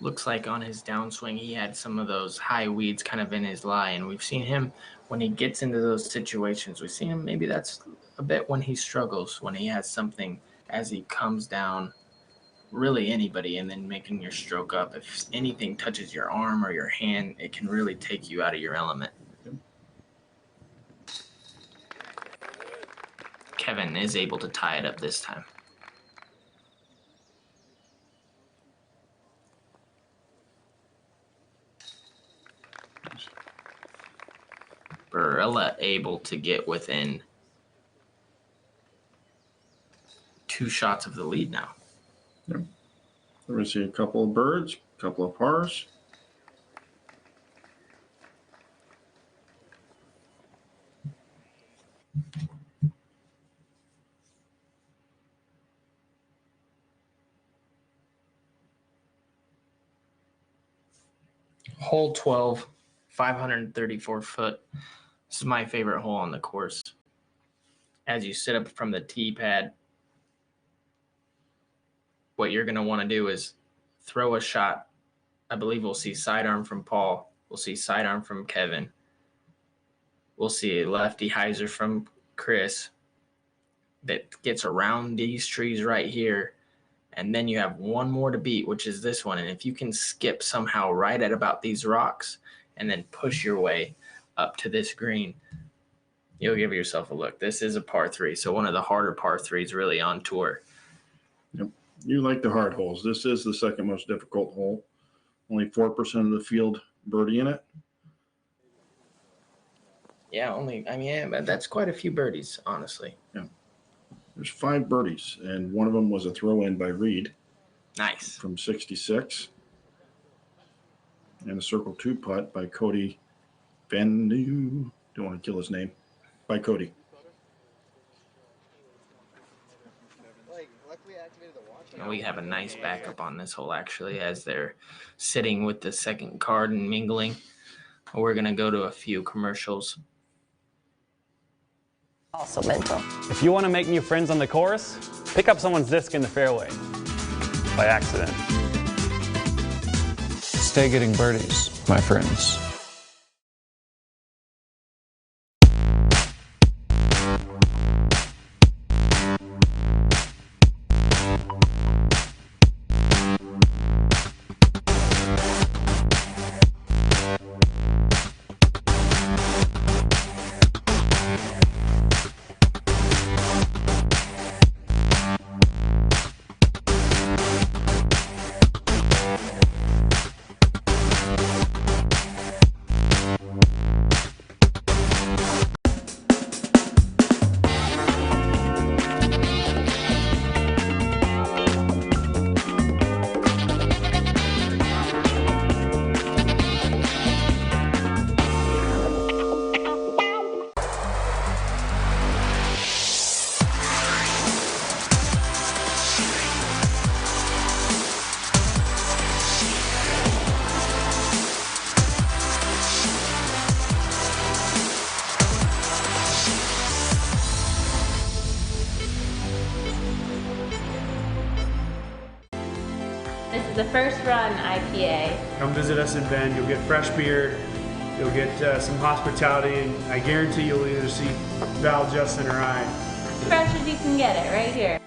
Looks like on his downswing, he had some of those high weeds kind of in his lie. And we've seen him when he gets into those situations. We've seen him, maybe that's a bit when he struggles, when he has something as he comes down, really anybody, and then making your stroke up. If anything touches your arm or your hand, it can really take you out of your element. Kevin is able to tie it up this time. Barella able to get within 2 shots of the lead now. Yep. We see a couple of birds, a couple of pars. Hole 12, 534 foot. This is my favorite hole on the course. As you sit up from the tee pad, what you're going to want to do is throw a shot. I believe we'll see sidearm from Paul. We'll see sidearm from Kevin. We'll see a lefty hyzer from Chris that gets around these trees right here. And then you have one more to beat, which is this one. And if you can skip somehow right at about these rocks and then push your way up to this green, you'll give yourself a look. This is a par 3, so one of the harder par 3s really on tour. Yep. You like the hard holes. This is the second most difficult hole. Only 4% of the field birdie in it. Yeah, but that's quite a few birdies, honestly. Yeah. There's 5 birdies, and one of them was a throw-in by Reed. Nice. From 66. And a circle 2 putt by Cody Van New. Don't want to kill his name. By Cody. And we have a nice backup on this hole, actually, as they're sitting with the second card and mingling. We're going to go to a few commercials. Also mental. If you want to make new friends on the course, pick up someone's disc in the fairway by accident. Stay getting birdies, my friends. is the First Run IPA. Come visit us in Bend. You'll get fresh beer. You'll get some hospitality, and I guarantee you'll either see Val, Justin, or I. As fresh as you can get it, right here.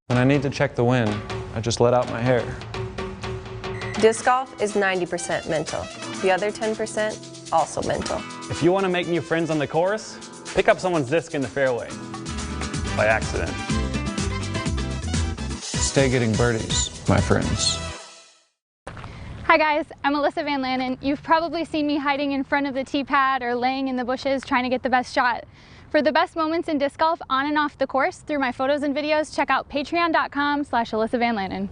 When I need to check the wind, I just let out my hair. Disc golf is 90% mental. The other 10% also mental. If you want to make new friends on the course, pick up someone's disc in the fairway by accident. Stay getting birdies, my friends. Hi guys, I'm Alyssa Van Lannen. You've probably seen me hiding in front of the tee pad or laying in the bushes trying to get the best shot. For the best moments in disc golf on and off the course through my photos and videos, check out patreon.com/Alyssa Van Lannen.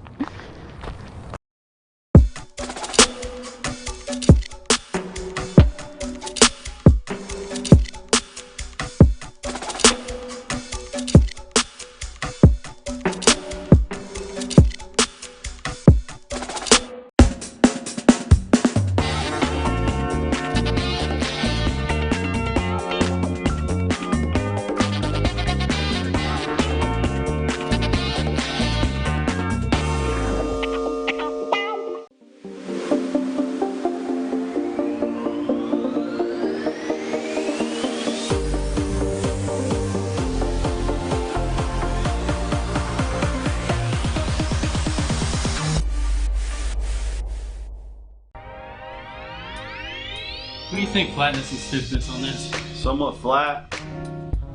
What do you think, flatness and stiffness on this? Somewhat flat,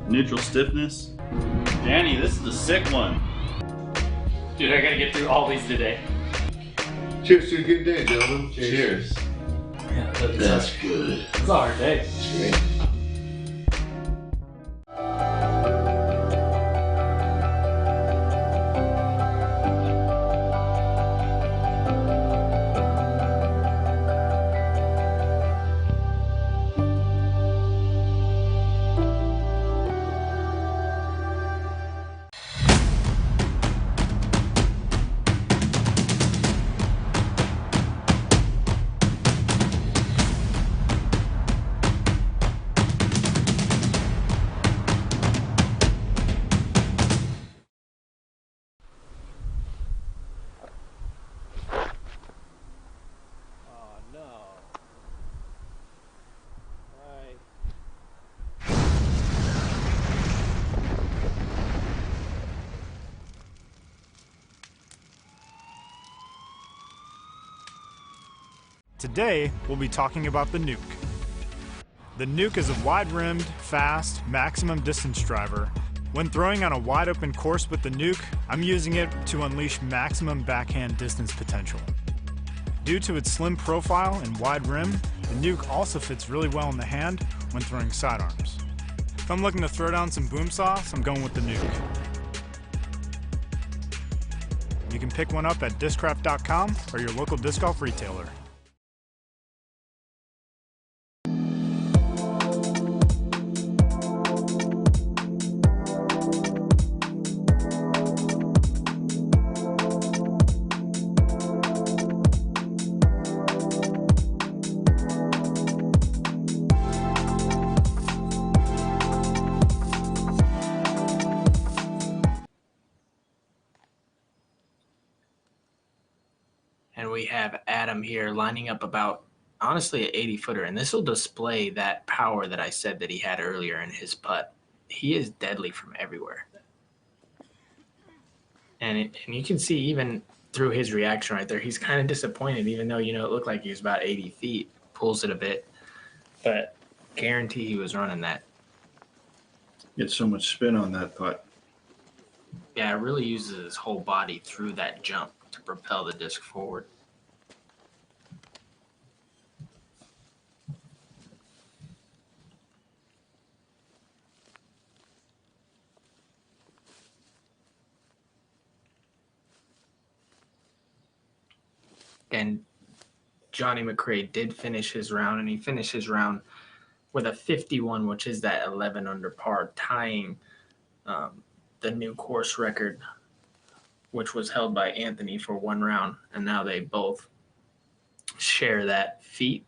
neutral stiffness. Danny, this is a sick one. Dude, I gotta get through all these today. Cheers to a good day, gentlemen. Cheers. Yeah, That's good. It's a hard day. That's great. Today, we'll be talking about the Nuke. The Nuke is a wide-rimmed, fast, maximum distance driver. When throwing on a wide-open course with the Nuke, I'm using it to unleash maximum backhand distance potential. Due to its slim profile and wide rim, the Nuke also fits really well in the hand when throwing sidearms. If I'm looking to throw down some boom sauce, I'm going with the Nuke. You can pick one up at discraft.com or your local disc golf retailer. And we have Adam here lining up about, honestly, an 80-footer. And this will display that power that I said that he had earlier in his putt. He is deadly from everywhere. And you can see even through his reaction right there, he's kind of disappointed, even though, it looked like he was about 80 feet. Pulls it a bit. But guarantee he was running that. Get so much spin on that putt. Yeah, it really uses his whole body through that jump to propel the disc forward. And Johnny McRae did finish his round, and he finished his round with a 51, which is that 11 under par, tying the new course record, which was held by Anthony for one round. And now they both share that feat.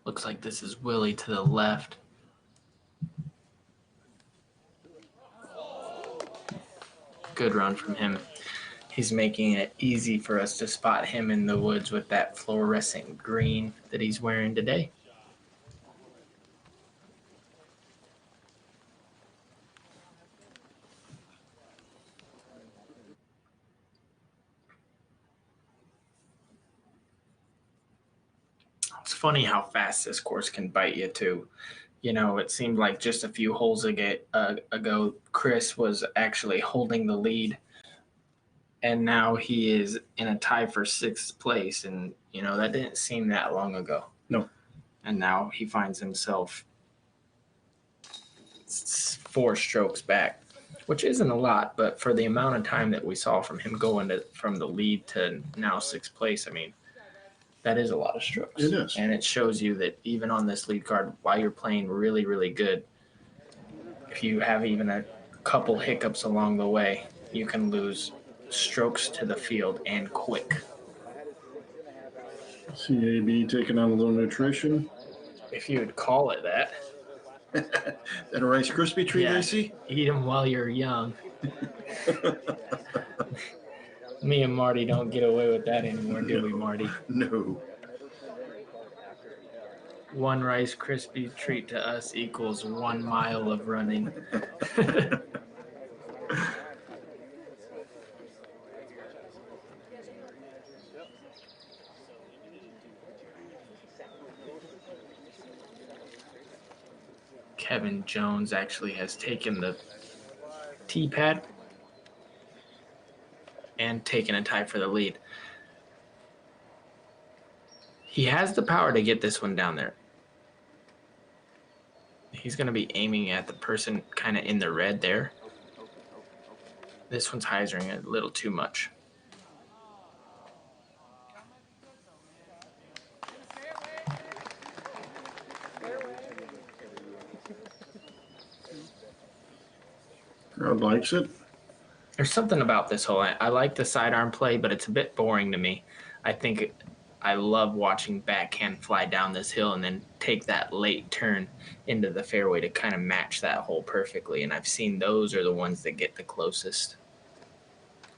Looks like this is Willie to the left. Good run from him. He's making it easy for us to spot him in the woods with that fluorescent green that he's wearing today. It's funny how fast this course can bite you too. You know, it seemed like just a few holes ago, Chris was actually holding the lead, and now he is in a tie for 6th place. And, you know, that didn't seem that long ago. No. And now he finds himself 4 strokes back, which isn't a lot, but for the amount of time that we saw from him going from the lead to now 6th place, I mean, that is a lot of strokes. It is. And it shows you that even on this lead card, while you're playing really, really good, if you have even a couple hiccups along the way, you can lose strokes to the field and quick. CAB taking on a little nutrition. If you would call it that. That a Rice Krispie treat, Yeah, AC? eat them while you're young. Me and Marty don't get away with that anymore, do we, Marty? No. 1 Rice Krispie treat to us equals 1 mile of running. Kevin Jones actually has taken the tee pad and taken a tie for the lead. He has the power to get this one down there. He's going to be aiming at the person kind of in the red there. This one's hyzering a little too much. Crowd likes it. There's something about this hole. I like the sidearm play, but it's a bit boring to me. I love watching backhand fly down this hill and then take that late turn into the fairway to kind of match that hole perfectly. And I've seen those are the ones that get the closest.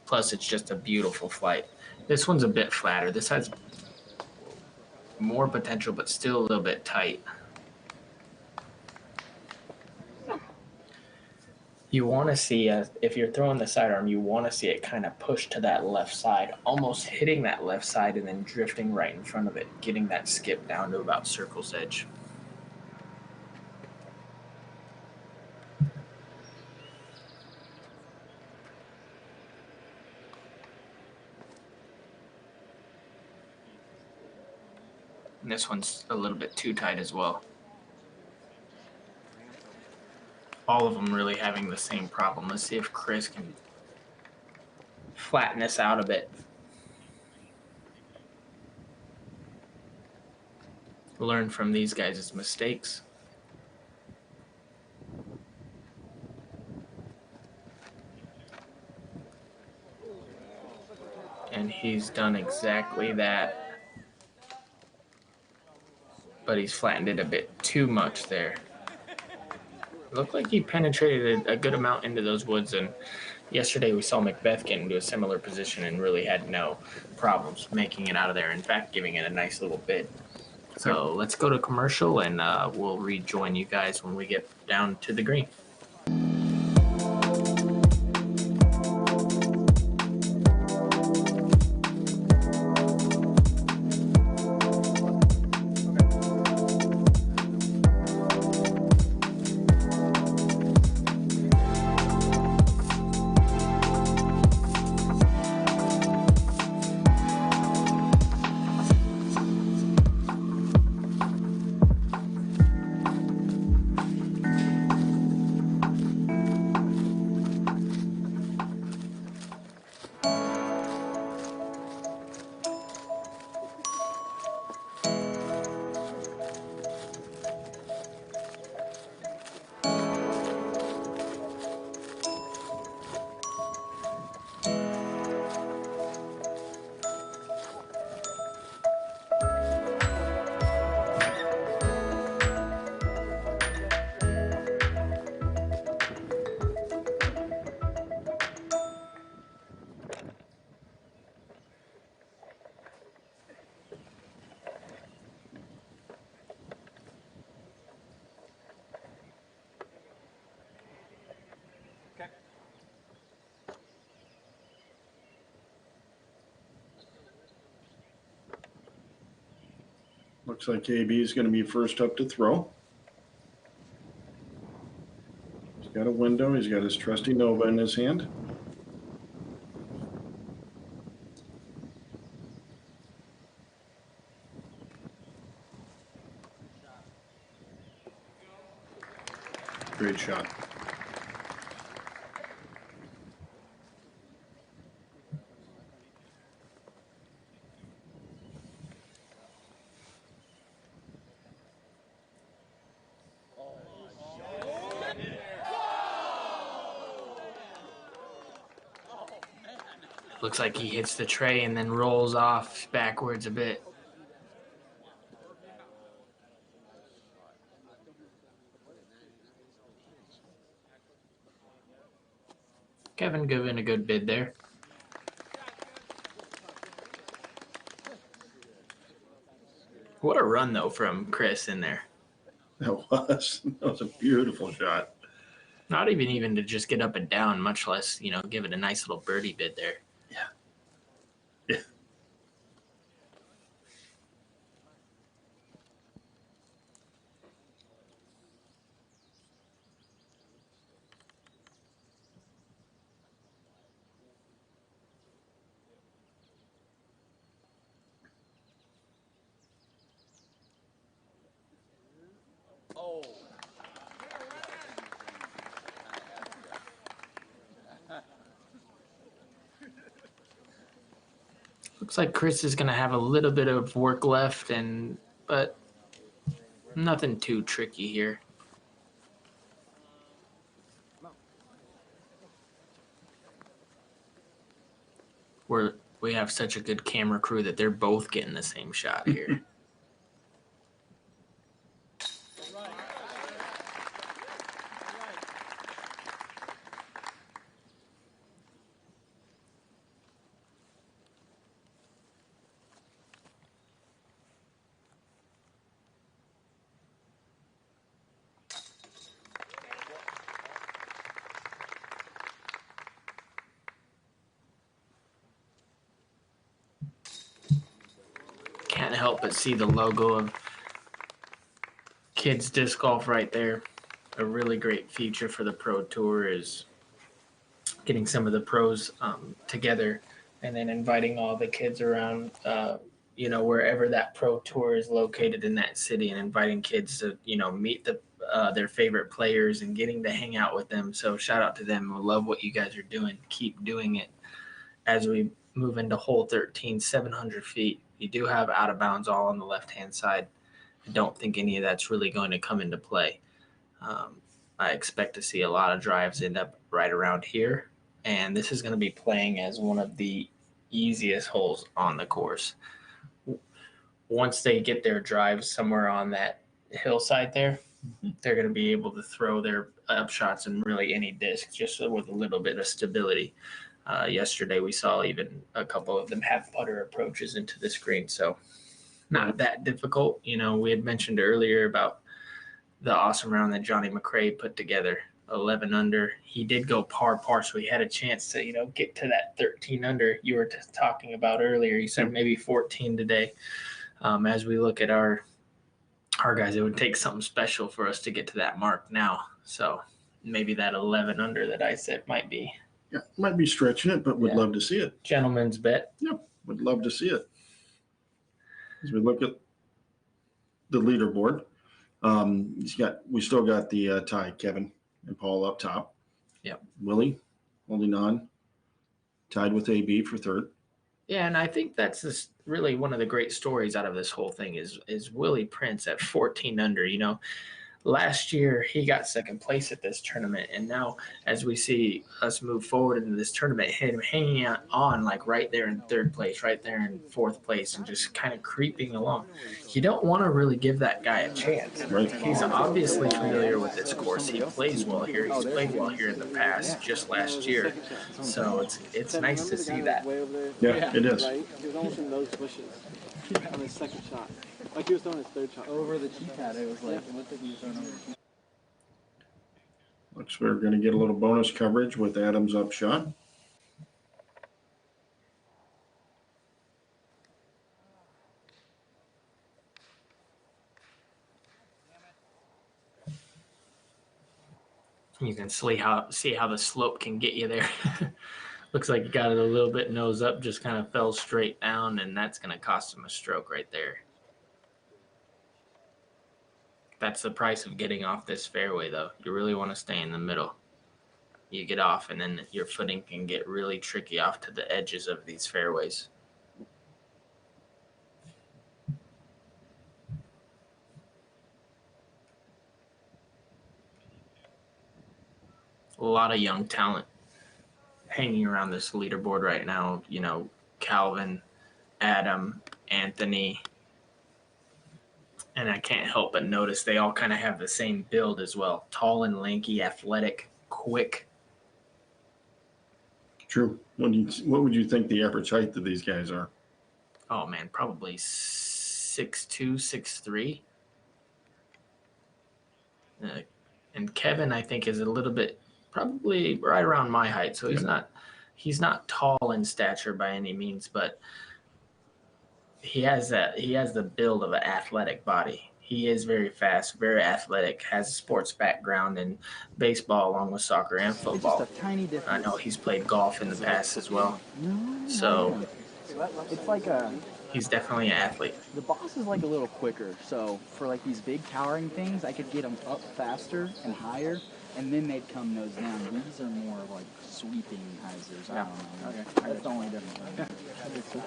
Plus, it's just a beautiful flight. This one's a bit flatter. This has more potential, but still a little bit tight. You want to see, if you're throwing the sidearm, you want to see it kind of push to that left side, almost hitting that left side and then drifting right in front of it, getting that skip down to about circle's edge. And this one's a little bit too tight as well. All of them really having the same problem. Let's see if Chris can flatten this out a bit. Learn from these guys' mistakes. And he's done exactly that. But he's flattened it a bit too much there. Looked like he penetrated a good amount into those woods, and yesterday we saw Macbeth get into a similar position and really had no problems making it out of there. In fact, giving it a nice little bid. So let's go to commercial, and we'll rejoin you guys when we get down to the green. Looks like AB is going to be first up to throw. He's got a window. He's got his trusty Nova in his hand. Great shot. Looks like he hits the tray and then rolls off backwards a bit. Kevin giving a good bid there. What a run, though, from Chris in there. That was a beautiful shot. Not even to just get up and down, much less, give it a nice little birdie bid there. Yeah. Looks like Chris is going to have a little bit of work left, but nothing too tricky here. We have such a good camera crew that they're both getting the same shot here. Can't help but see the logo of Kids Disc Golf right there. A really great feature for the Pro Tour is getting some of the pros together and then inviting all the kids around, wherever that Pro Tour is located in that city, and inviting kids to, meet their favorite players and getting to hang out with them. So shout out to them. I love what you guys are doing. Keep doing it. As we move into hole 13, 700 feet, you do have out of bounds all on the left-hand side. I don't think any of that's really going to come into play. I expect to see a lot of drives end up right around here, and this is going to be playing as one of the easiest holes on the course. Once they get their drives somewhere on that hillside there, they're going to be able to throw their upshots in really any disc just with a little bit of stability. Yesterday we saw even a couple of them have putter approaches into the screen, so not that difficult. We had mentioned earlier about the awesome round that Johnny McRae put together, 11 under. He did go par, so he had a chance to, get to that 13 under you were talking about earlier. You said maybe 14 today. As we look at our guys, it would take something special for us to get to that mark now. So maybe that 11 under that I said might be. Yeah, might be stretching it, but would love to see it. Gentleman's bet. Yep, would love to see it. As we look at the leaderboard, we still got the tie, Kevin and Paul up top. Yep. Willie holding on, tied with AB for third. Yeah, and I think that's really one of the great stories out of this whole thing is Willie Prince at 14 under. Last year he got second place at this tournament, and now as we see us move forward into this tournament, him hanging on like right there in third place, right there in fourth place, and just kind of creeping along. You don't want to really give that guy a chance. Right. He's obviously familiar with this course. He plays well here. He's played well here in the past, just last year. So it's nice to see that. Yeah, it is. He was almost in those bushes on his second shot. Like he was throwing his third shot. Over the tee pad, it was like, it looked like he was throwing over the tee. Looks we're going to get a little bonus coverage with Adams' upshot. You can see how the slope can get you there. Looks like he got it a little bit nose up, just kind of fell straight down, and that's going to cost him a stroke right there. That's the price of getting off this fairway, though. You really want to stay in the middle. You get off, and then your footing can get really tricky off to the edges of these fairways. A lot of young talent hanging around this leaderboard right now. You know, Calvin, Adam, Anthony, and I can't help but notice they all kind of have the same build as well. Tall and lanky, athletic, quick. True. What would you think the average height of these guys are? Oh man, probably 6'2", 6'3". And Kevin, I think, is a little bit, probably right around my height. So he's not tall in stature by any means, but he has the build of an athletic body. He is very fast, very athletic, has a sports background in baseball along with soccer and football. It's just a tiny difference. I know he's played golf in the past as well. So it's like he's definitely an athlete. The boss is like a little quicker, so for like these big towering things, I could get them up faster and higher, and then they'd come nose down. These are more like sweeping hyzers. I don't know. Okay. That's the only difference. Yeah. That makes sense.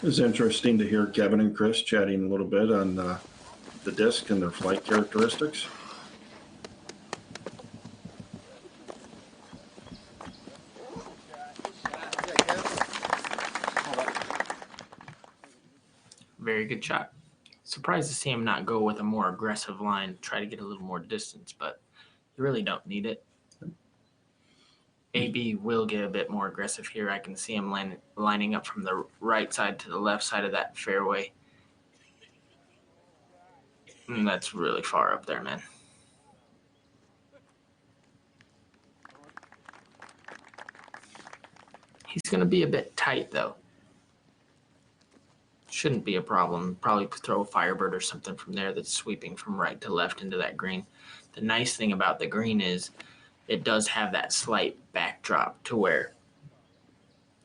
It was interesting to hear Kevin and Chris chatting a little bit on the disc and their flight characteristics. Very good shot. Surprised to see him not go with a more aggressive line, try to get a little more distance, but you really don't need it. AB will get a bit more aggressive here. I can see him lining up from the right side to the left side of that fairway. And that's really far up there, man. He's going to be a bit tight, though. Shouldn't be a problem. Probably could throw a Firebird or something from there that's sweeping from right to left into that green. The nice thing about the green is it does have that slight backdrop to where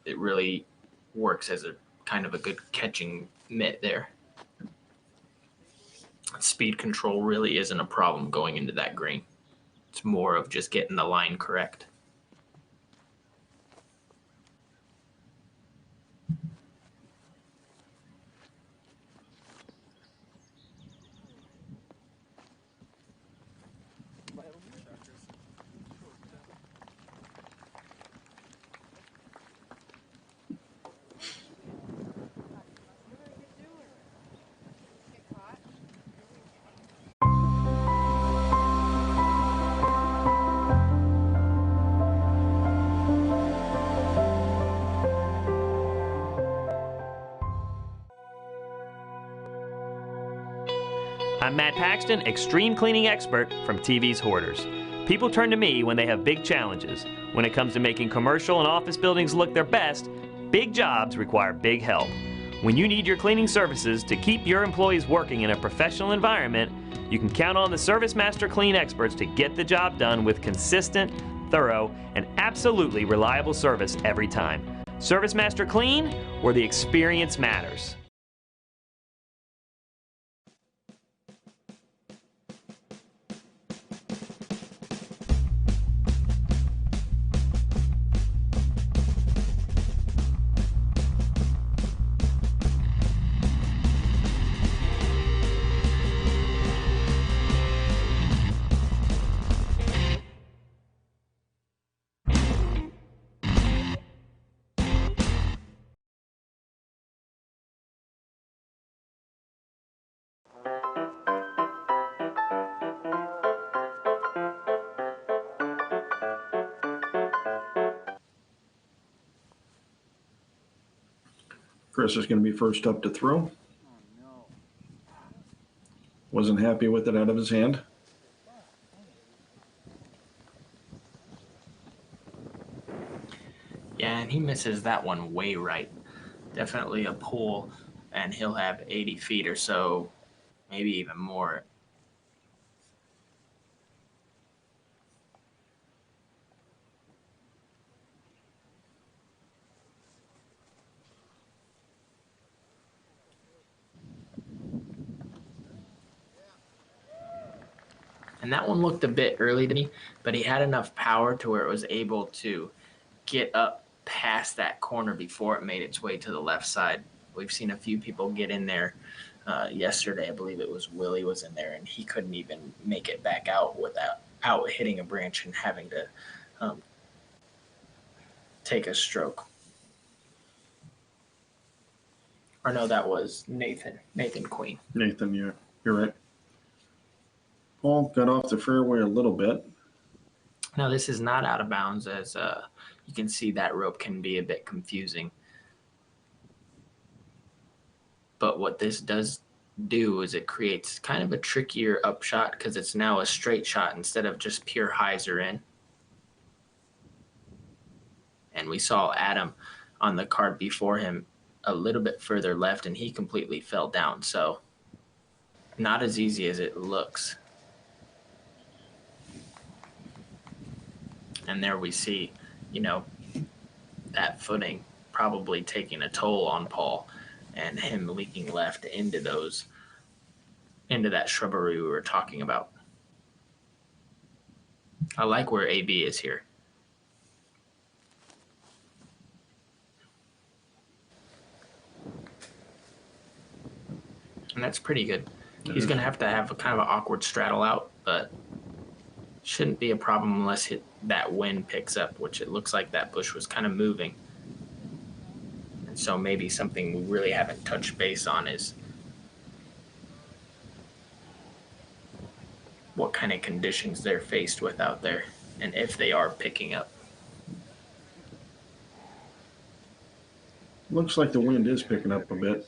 it really works as a kind of a good catching mitt there. Speed control really isn't a problem going into that green. It's more of just getting the line correct. I'm Matt Paxton, extreme cleaning expert from TV's Hoarders. People turn to me when they have big challenges. When it comes to making commercial and office buildings look their best, big jobs require big help. When you need your cleaning services to keep your employees working in a professional environment, you can count on the Service Master Clean experts to get the job done with consistent, thorough, and absolutely reliable service every time. Service Master Clean, where the experience matters. Chris is going to be first up to throw. Wasn't happy with it out of his hand. Yeah, and he misses that one way right. definitely a pull, and he'll have 80 feet or so, maybe even more. And that one looked a bit early to me, but he had enough power to where it was able to get up past that corner before it made its way to the left side. We've seen a few people get in there yesterday. I believe it was Willie was in there, and he couldn't even make it back out without hitting a branch and having to take a stroke. Or no, that was Nathan Queen. Nathan, yeah, you're right. Paul got off the fairway a little bit. Now, this is not out of bounds, as you can see that rope can be a bit confusing. But what this does do is it creates kind of a trickier upshot because it's now a straight shot instead of just pure hyzer in. And we saw Adam on the card before him a little bit further left, and he completely fell down. So not as easy as it looks. And there we see, that footing probably taking a toll on Paul and him leaking left into that shrubbery we were talking about. I like where AB is here. And that's pretty good. He's going to have a kind of an awkward straddle out, but shouldn't be a problem unless that wind picks up, which it looks like that bush was kind of moving. And so maybe something we really haven't touched base on is what kind of conditions they're faced with out there and if they are picking up. Looks like the wind is picking up a bit.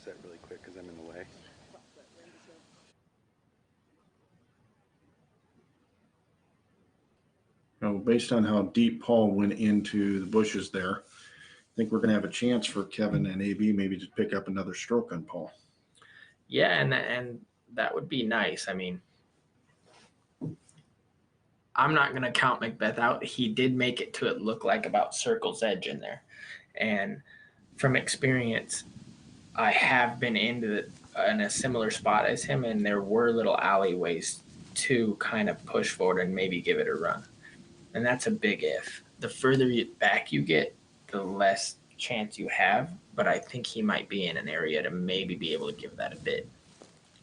Based on how deep Paul went into the bushes there, I think we're going to have a chance for Kevin and AB maybe to pick up another stroke on Paul. Yeah, and that would be nice. I mean, I'm not going to count Macbeth out. He did make it to it look like about circle's edge in there. And from experience, I have been in a similar spot as him, and there were little alleyways to kind of push forward and maybe give it a run. And that's a big if. The further back you get, the less chance you have. But I think he might be in an area to maybe be able to give that a bit.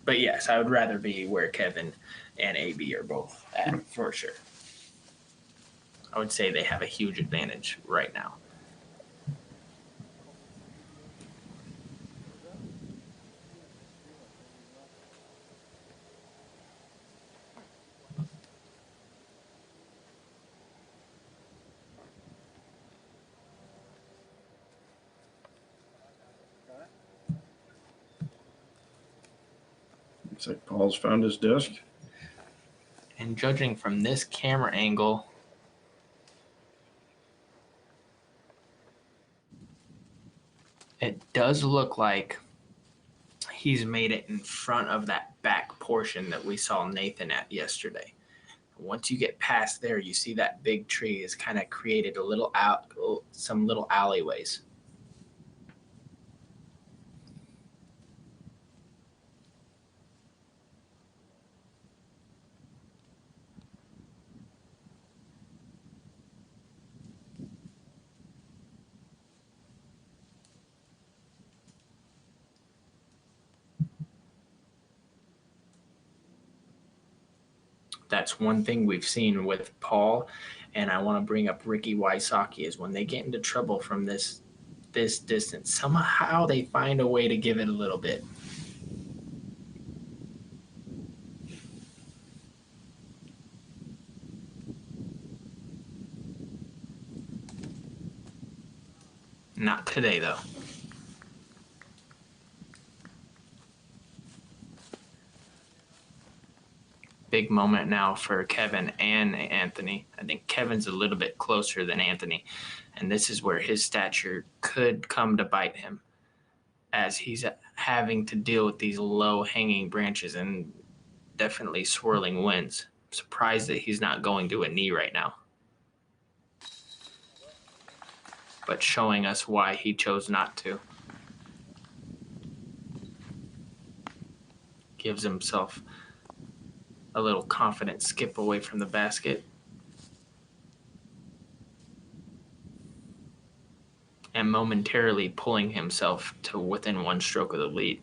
But yes, I would rather be where Kevin and AB are both at for sure. I would say they have a huge advantage right now. Looks like Paul's found his disc. And judging from this camera angle, it does look like he's made it in front of that back portion that we saw Nathan at yesterday. Once you get past there, you see that big tree has kind of created some little alleyways. That's one thing we've seen with Paul, and I want to bring up Ricky Wysocki, is when they get into trouble from this distance, somehow they find a way to give it a little bit. Not today, though. Big moment now for Kevin and Anthony. I think Kevin's a little bit closer than Anthony, and this is where his stature could come to bite him. as he's having to deal with these low hanging branches and definitely swirling winds. I'm surprised that he's not going to a knee right now, but showing us why he chose not to. Gives himself a little confident skip away from the basket. And momentarily pulling himself to within one stroke of the lead.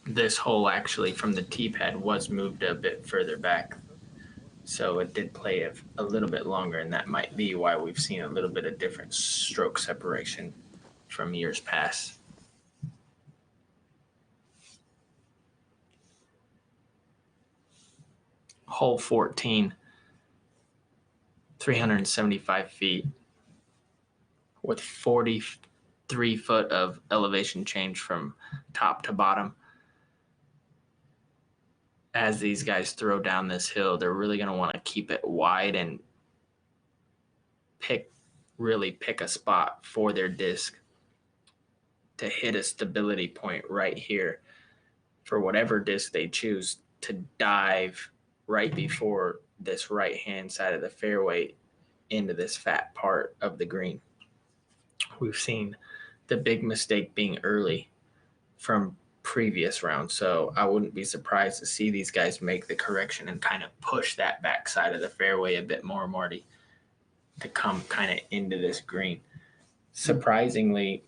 This hole actually from the tee pad was moved a bit further back, so it did play a little bit longer, and that might be why we've seen a little bit of different stroke separation from years past. Hole 14, 375 feet with 43 foot of elevation change from top to bottom. As these guys throw down this hill, they're really going to want to keep it wide and really pick a spot for their disc to hit a stability point right here for whatever disc they choose to dive right before this right-hand side of the fairway into this fat part of the green. We've seen the big mistake being early from previous round, so I wouldn't be surprised to see these guys make the correction and kind of push that back side of the fairway a bit more, Marty, to come kind of into this green. Surprisingly,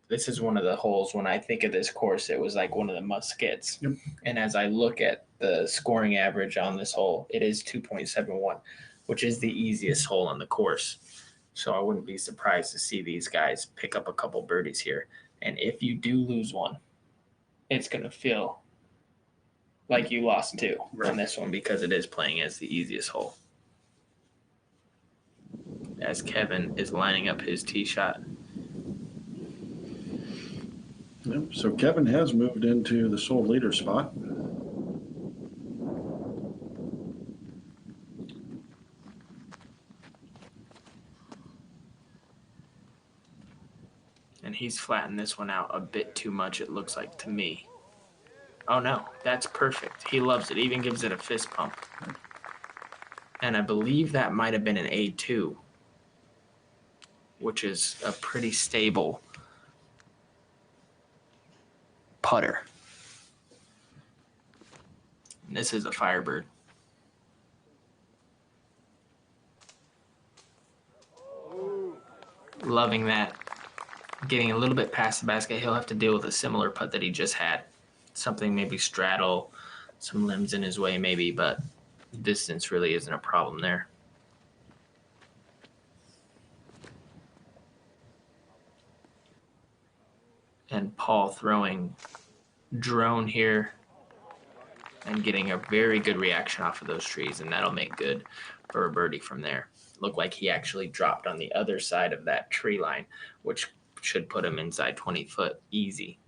this is one of the holes, when I think of this course, it was like one of the must-gets. Yep. And as I look at the scoring average on this hole, it is 2.71, which is the easiest hole on the course. So I wouldn't be surprised to see these guys pick up a couple birdies here. And if you do lose one, it's going to feel like you lost two on this one, because it is playing as the easiest hole. As Kevin is lining up his tee shot. Yep. So Kevin has moved into the sole leader spot. And he's flattened this one out a bit too much, it looks like to me. Oh no, that's perfect. He loves it, even gives it a fist pump. And I believe that might have been an A2, which is a pretty stable putter. And this is a Firebird. Loving that. Getting a little bit past the basket, he'll have to deal with a similar putt that he just had. Something maybe straddle, some limbs in his way maybe, but distance really isn't a problem there. And Paul throwing drone here and getting a very good reaction off of those trees, and that'll make good for a birdie from there. Looked like he actually dropped on the other side of that tree line, which should put him inside 20 foot easy.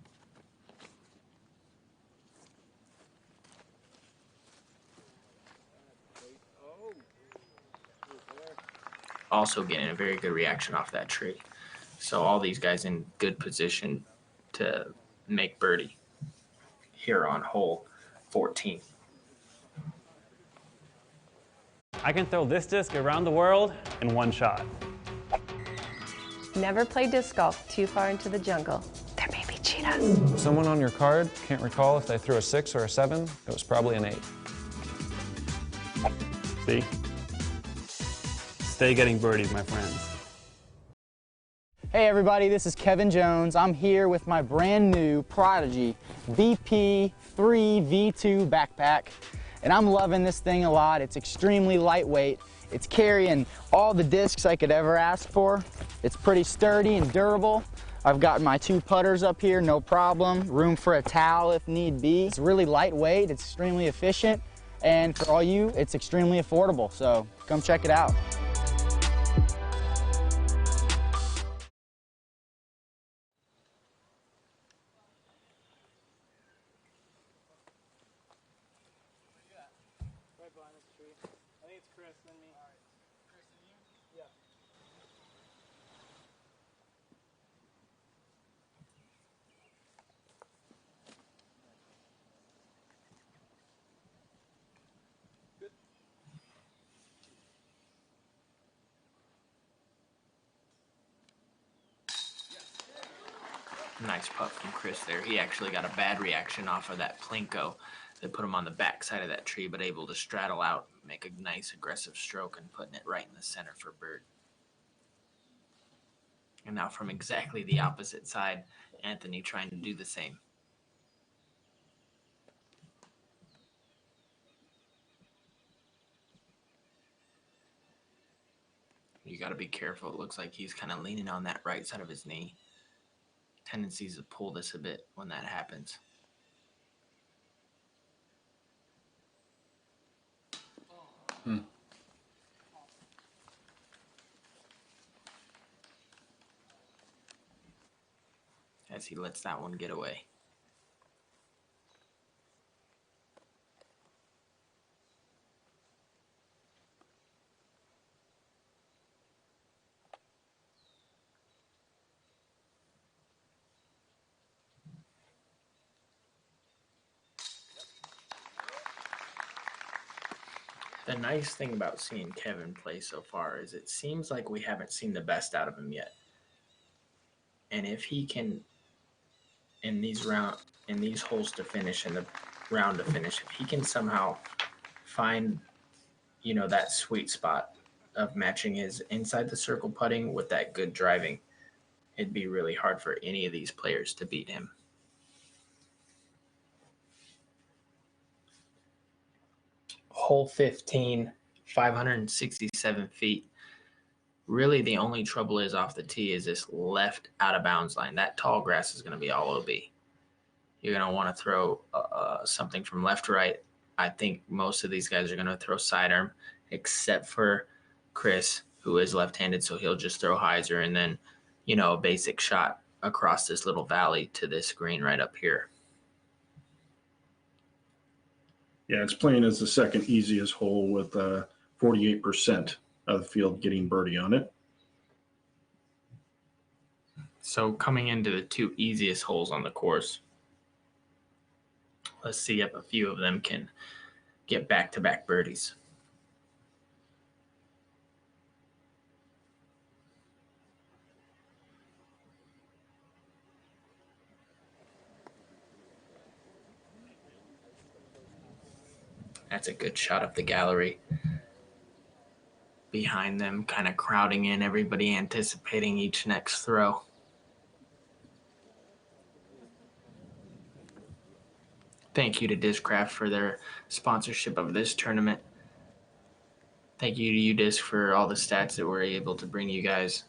Also getting a very good reaction off that tree. So all these guys in good position to make birdie here on hole 14. I can throw this disc around the world in one shot. Never play disc golf too far into the jungle. There may be cheetahs. Someone on your card can't recall if they threw a 6 or a 7. It was probably an 8. See? Stay getting birdies, my friends. Hey everybody, this is Kevin Jones. I'm here with my brand new Prodigy BP3 V2 backpack. And I'm loving this thing a lot. It's extremely lightweight. It's carrying all the discs I could ever ask for. It's pretty sturdy and durable. I've got my 2 putters up here, no problem. Room for a towel if need be. It's really lightweight, it's extremely efficient, and for all you, it's extremely affordable. So come check it out. tree. I think it's Chris, then me. All right. Chris and you? Yeah. Nice putt from Chris there. He actually got a bad reaction off of that plinko that put him on the back side of that tree, but able to straddle out, make a nice aggressive stroke and putting it right in the center for bird. And now from exactly the opposite side, Anthony trying to do the same. You got to be careful. It looks like he's kind of leaning on that right side of his knee. Tendencies to pull this a bit when that happens. As he lets that one get away. The nice thing about seeing Kevin play so far is it seems like we haven't seen the best out of him yet. And if he can, in these holes to finish, in the round to finish, if he can somehow find, that sweet spot of matching his inside the circle putting with that good driving, it'd be really hard for any of these players to beat him. Hole 15, 567 feet. Really, the only trouble is off the tee is this left out of bounds line. That tall grass is going to be all OB. You're going to want to throw something from left to right. I think most of these guys are going to throw sidearm, except for Chris, who is left-handed, so he'll just throw hyzer and then, a basic shot across this little valley to this green right up here. Yeah, it's playing as the second easiest hole with 48% of the field getting birdie on it. So coming into the two easiest holes on the course, let's see if a few of them can get back-to-back birdies. That's a good shot of the gallery. Behind them, kind of crowding in, everybody anticipating each next throw. Thank you to Discraft for their sponsorship of this tournament. Thank you to UDisc for all the stats that we're able to bring you guys.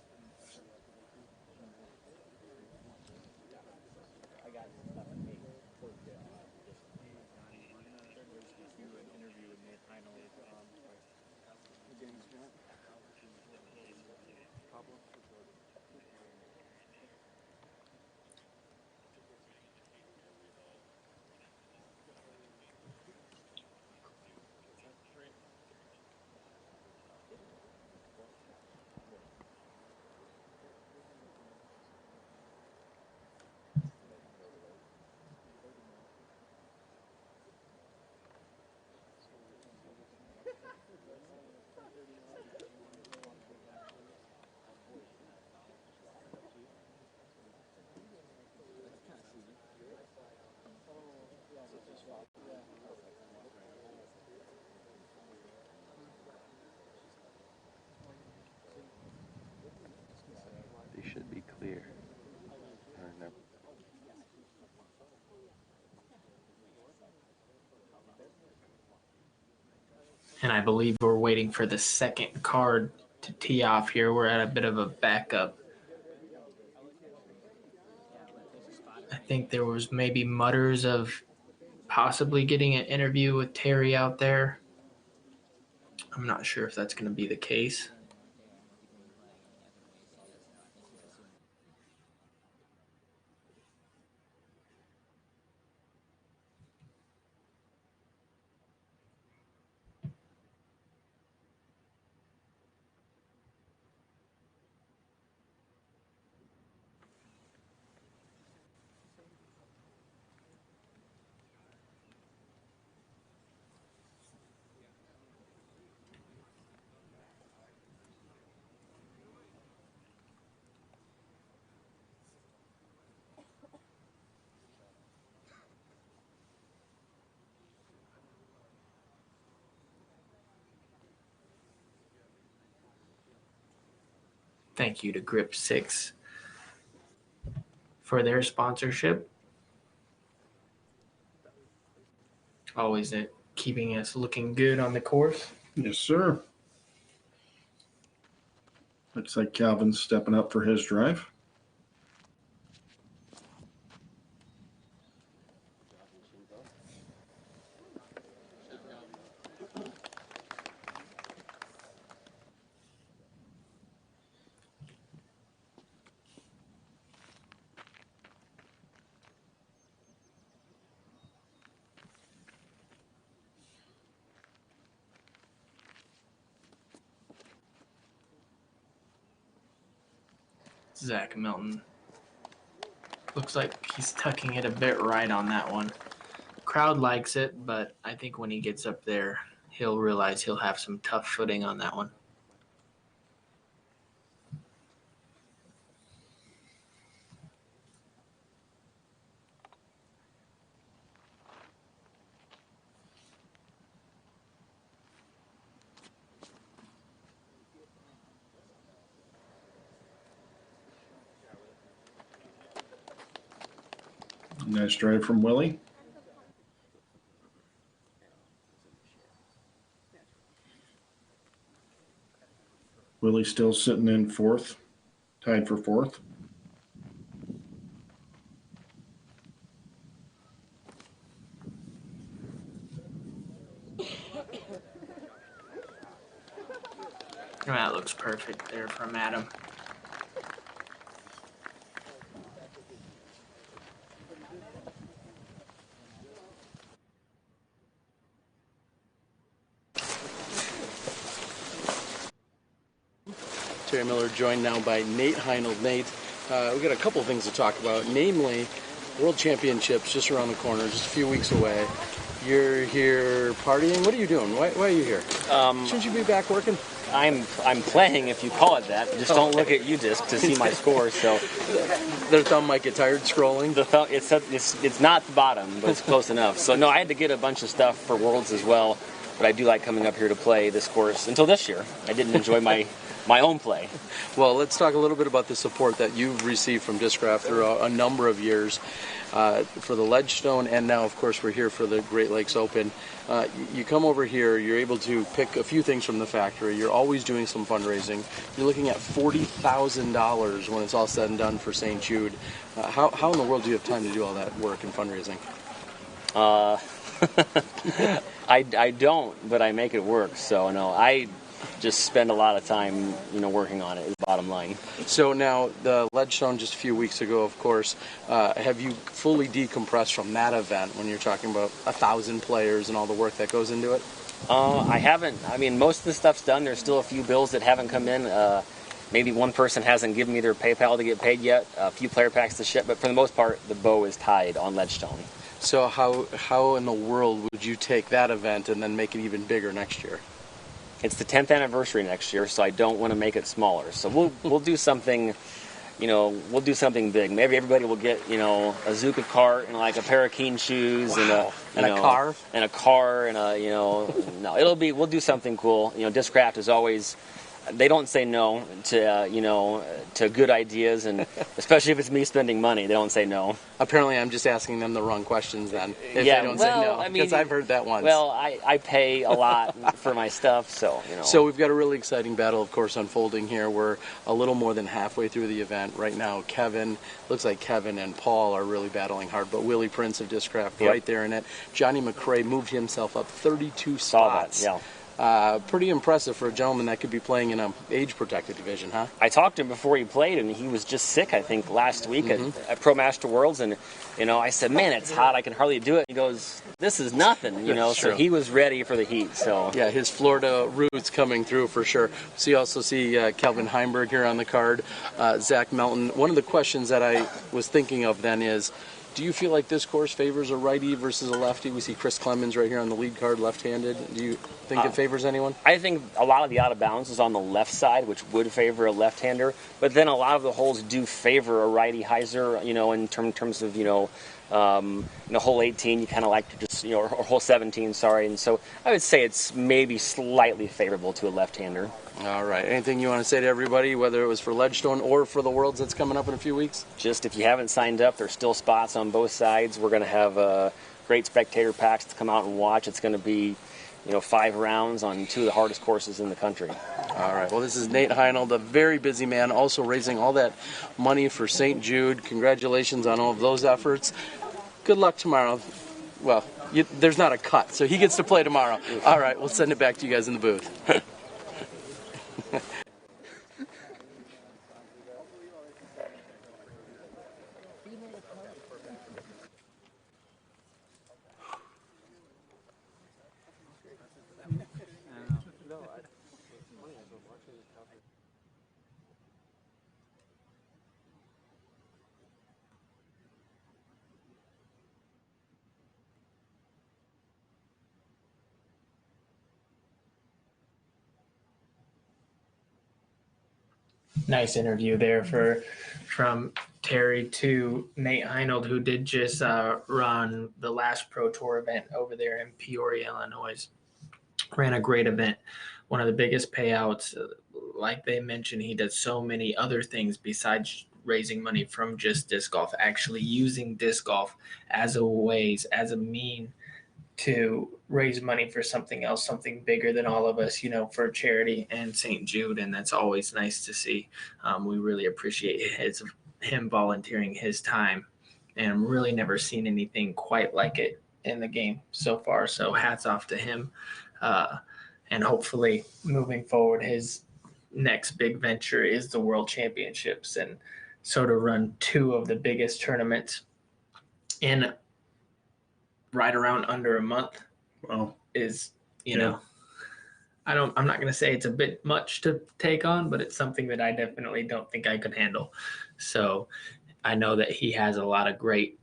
They should be clear. And I believe we're waiting for the second card to tee off here. We're at a bit of a backup. I think there was maybe mutters of possibly getting an interview with Terry out there. I'm not sure if that's going to be the case. Thank you to Grip 6 for their sponsorship. Always keeping us looking good on the course. Yes, sir. Looks like Calvin's stepping up for his drive. Zach Milton. Looks like he's tucking it a bit right on that one. Crowd likes it, but I think when he gets up there, he'll realize he'll have some tough footing on that one. Nice drive from Willie. Willie still sitting in fourth, tied for fourth. That looks perfect there from Adam. Terry Miller joined now by Nate Heinold. Nate, we've got a couple of things to talk about, namely World Championships just around the corner, just a few weeks away. You're here partying? What are you doing? Why are you here? Shouldn't you be back working? I'm playing, if you call it that. Just don't look at UDisc to see my score. So their thumb might get tired scrolling. The thumb, it's not the bottom, but it's close enough. So no, I had to get a bunch of stuff for Worlds as well. But I do like coming up here to play this course. Until this year, I didn't enjoy my own play. Well, let's talk a little bit about the support that you've received from Discraft through a number of years for the Ledgestone, and now, of course, we're here for the Great Lakes Open. You come over here, you're able to pick a few things from the factory. You're always doing some fundraising. You're looking at $40,000 when it's all said and done for St. Jude. How in the world do you have time to do all that work and fundraising? I don't, but I make it work. So no, I just spend a lot of time, working on it. Is the bottom line. So now the Ledgestone just a few weeks ago, of course. Have you fully decompressed from that event when you're talking about 1,000 players and all the work that goes into it? I haven't. I mean, most of the stuff's done. There's still a few bills that haven't come in. Maybe one person hasn't given me their PayPal to get paid yet. A few player packs to ship, but for the most part, the bow is tied on Ledgestone. So how in the world would you take that event and then make it even bigger next year? It's the 10th anniversary next year, so I don't want to make it smaller. So we'll do something, we'll do something big. Maybe everybody will get, a Zuka cart and like a pair of Keen shoes. Wow. and a car and a, we'll do something cool. Discraft is always, they don't say no to, to good ideas, and especially if it's me spending money, they don't say no. Apparently, I'm just asking them the wrong questions then. If yeah, they don't say no, because I've heard that once. Well, I pay a lot for my stuff, so So we've got a really exciting battle, of course, unfolding here. We're a little more than halfway through the event right now. Looks like Kevin and Paul are really battling hard, but Willie Prince of Discraft right there in it. Johnny McCrae moved himself up 32 spots. Saw that, yeah. Pretty impressive for a gentleman that could be playing in an age-protected division, huh? I talked to him before he played, and he was just sick, I think, last week at Pro Master Worlds, and, I said, man, it's hot, I can hardly do it. He goes, this is nothing, so he was ready for the heat, so. Yeah, his Florida roots coming through for sure. So you also see Kelvin Heimberg here on the card, Zach Melton. One of the questions that I was thinking of then is, do you feel like this course favors a righty versus a lefty? We see Chris Clemens right here on the lead card, left-handed. Do you think it favors anyone? I think a lot of the out of bounds is on the left side, which would favor a left-hander. But then a lot of the holes do favor a righty hyzer, in terms of, Hole 18, you kind of like to just, or hole 17, sorry. And so I would say it's maybe slightly favorable to a left-hander. All right. Anything you want to say to everybody, whether it was for Ledgestone or for the Worlds that's coming up in a few weeks? Just if you haven't signed up, there's still spots on both sides. We're going to have great spectator packs to come out and watch. It's going to be 5 rounds on 2 of the hardest courses in the country. All right. Well, this is Nate Heinold, a very busy man, also raising all that money for St. Jude. Congratulations on all of those efforts. Good luck tomorrow. Well, there's not a cut, so he gets to play tomorrow. All right. We'll send it back to you guys in the booth. Nice interview there from Terry to Nate Heinold, who did just run the last Pro Tour event over there in Peoria, Illinois. Ran a great event, one of the biggest payouts. Like they mentioned, he does so many other things besides raising money from just disc golf, actually using disc golf as a mean to raise money for something else, something bigger than all of us, for charity and St. Jude. And that's always nice to see. We really appreciate him volunteering his time, and really never seen anything quite like it in the game so far. So hats off to him. And hopefully moving forward, his next big venture is the World Championships, and so to run 2 of the biggest tournaments in right around under a month is, I'm not going to say it's a bit much to take on, but it's something that I definitely don't think I could handle. So I know that he has a lot of great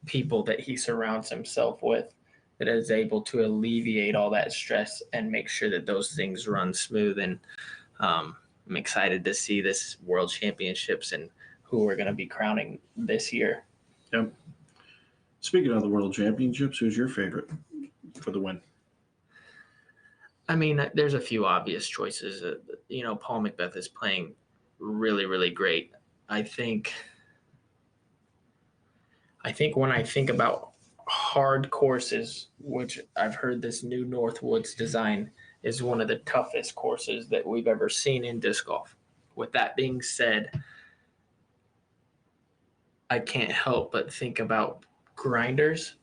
people that he surrounds himself with that is able to alleviate all that stress and make sure that those things run smooth. And I'm excited to see this World Championships and who we're going to be crowning this year. Yep. Speaking of the World Championships, who's your favorite for the win? I mean, there's a few obvious choices. Paul Macbeth is playing really, really great. I think when I think about hard courses, which I've heard this new Northwoods design is one of the toughest courses that we've ever seen in disc golf. With that being said, I can't help but think about grinders.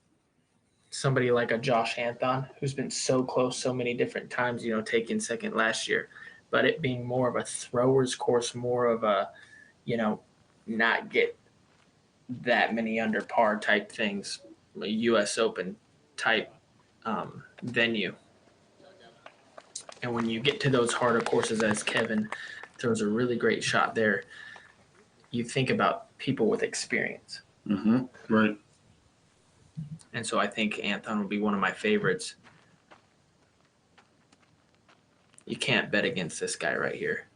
Somebody like a Josh Anthon, who's been so close so many different times, taking second last year, but it being more of a thrower's course, more of a, not get that many under par type things, a U.S. Open type venue. And when you get to those harder courses, as Kevin throws a really great shot there, you think about people with experience. Mm-hmm. Right. And so I think Anthon will be one of my favorites. You can't bet against this guy right here.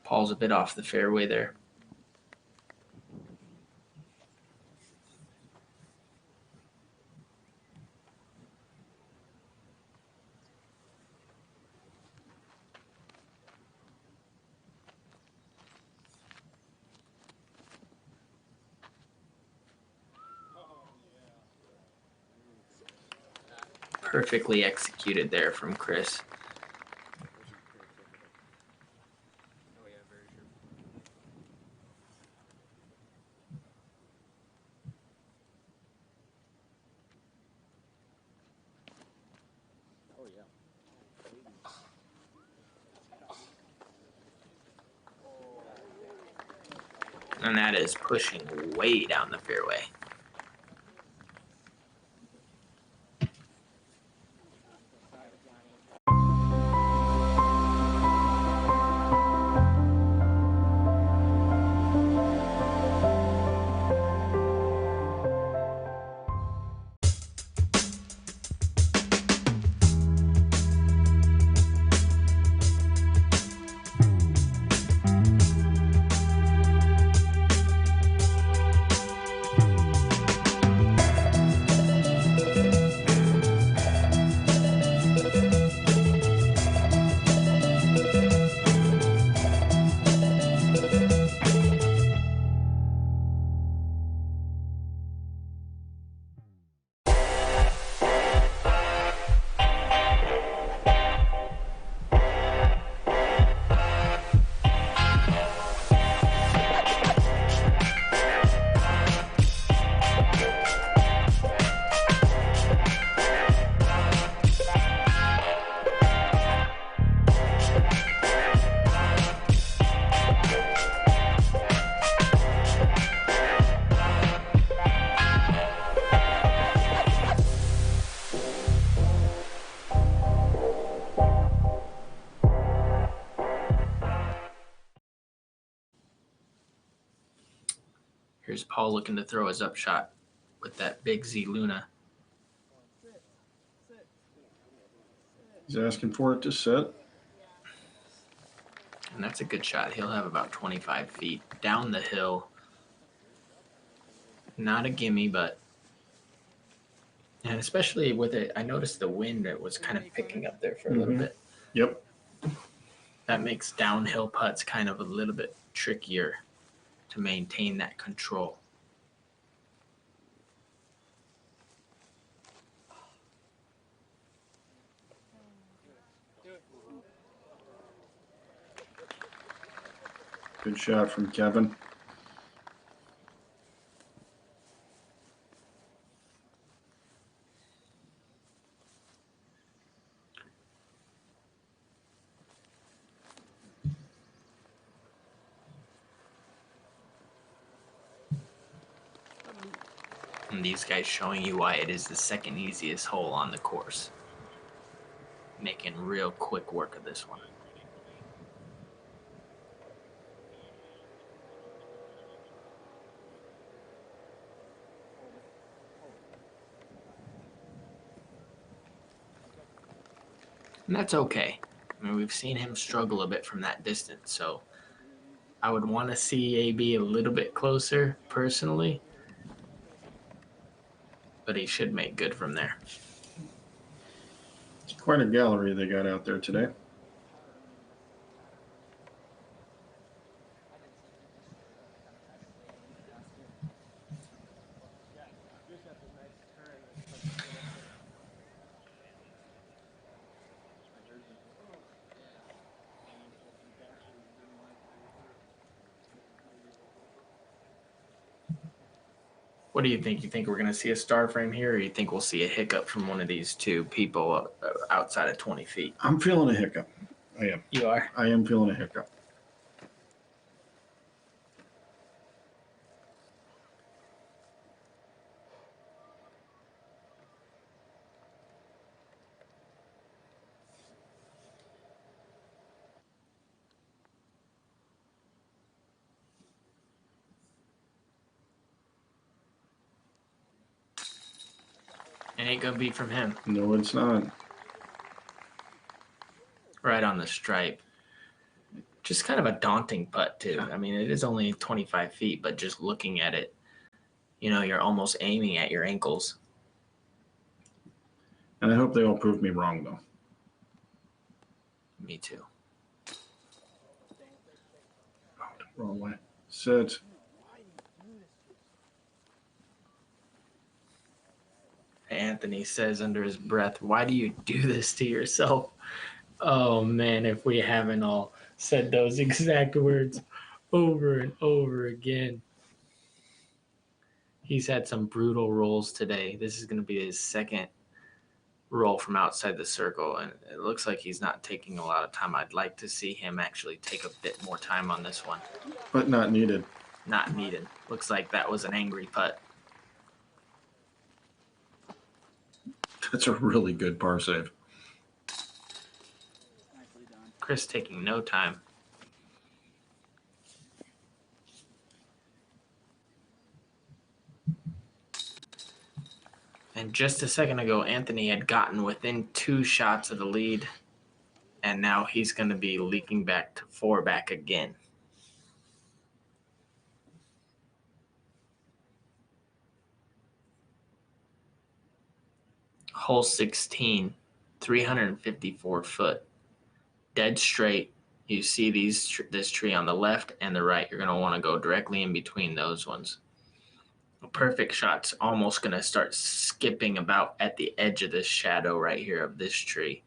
Paul's a bit off the fairway there. Perfectly executed there from Chris. And that is pushing way down the fairway. Here's Paul looking to throw his upshot with that big Z Luna. He's asking for it to sit. And that's a good shot. He'll have about 25 feet down the hill. Not a gimme, but... And especially with it, I noticed the wind, it was kind of picking up there for a little bit. Yep. That makes downhill putts kind of a little bit trickier to maintain that control. Good shot from Kevin. And these guys showing you why it is the second easiest hole on the course. Making real quick work of this one. And that's okay. I mean, we've seen him struggle a bit from that distance, so I would want to see AB a little bit closer, personally. But he should make good from there. It's quite a gallery they got out there today. What do you think? You think we're going to see a star frame here, or you think we'll see a hiccup from one of these two people outside of 20 feet? I'm feeling a hiccup. I am. You are? I am feeling a hiccup. It ain't going to be from him. No, it's not. Right on the stripe. Just kind of a daunting putt, too. I mean, it is only 25 feet, but just looking at it, you know, you're almost aiming at your ankles. And I hope they all prove me wrong, though. Me too. Oh, wrong way. Sit. Anthony says under his breath, "Why do you do this to yourself?" Oh, man, if we haven't all said those exact words over and over again. He's had some brutal rolls today. This is going to be his second roll from outside the circle, and it looks like he's not taking a lot of time. I'd like to see him actually take a bit more time on this one. But not needed. Not needed. Looks like that was an angry putt. That's a really good par save. Chris taking no time. And just a second ago, Anthony had gotten within 2 shots of the lead, and now he's going to be leaking back to 4 back again. Hole 16, 354 foot, dead straight. You see this tree on the left and the right. You're going to want to go directly in between those ones. A perfect shot's almost going to start skipping about at the edge of this shadow right here of this tree.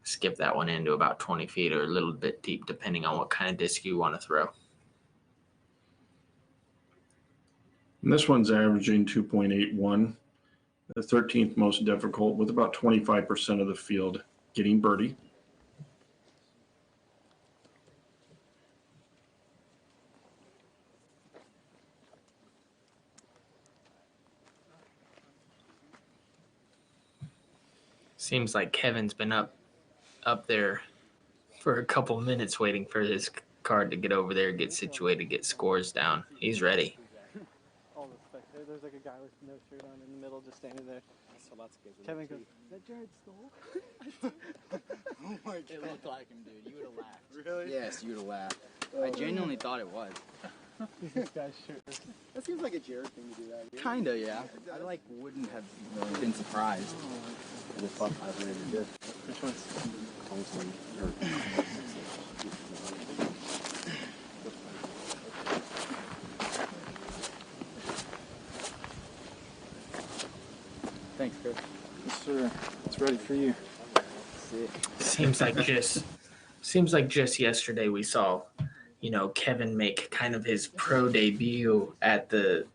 Skip that one into about 20 feet or a little bit deep, depending on what kind of disc you want to throw. And this one's averaging 2.81, the 13th most difficult, with about 25% of the field getting birdie. Seems like Kevin's been up there for a couple minutes waiting for his card to get over there, get situated, get scores down. He's ready. All the spectators. There's like a guy with no shirt on in the middle just standing there. So lots of kids. Kevin goes, "Is that Jared Stoll?" Oh my god. It looked like him, dude. You would have laughed. Really? Yes, you would have laughed. I genuinely thought it was. This guy's shirtless. That seems like a Jared thing to do that. Dude. Kinda, yeah. I like wouldn't have been surprised. Which one's? Thanks, Chris. Yes, sir. It's ready for you. Seems like just yesterday we saw, Kevin make kind of his pro debut at the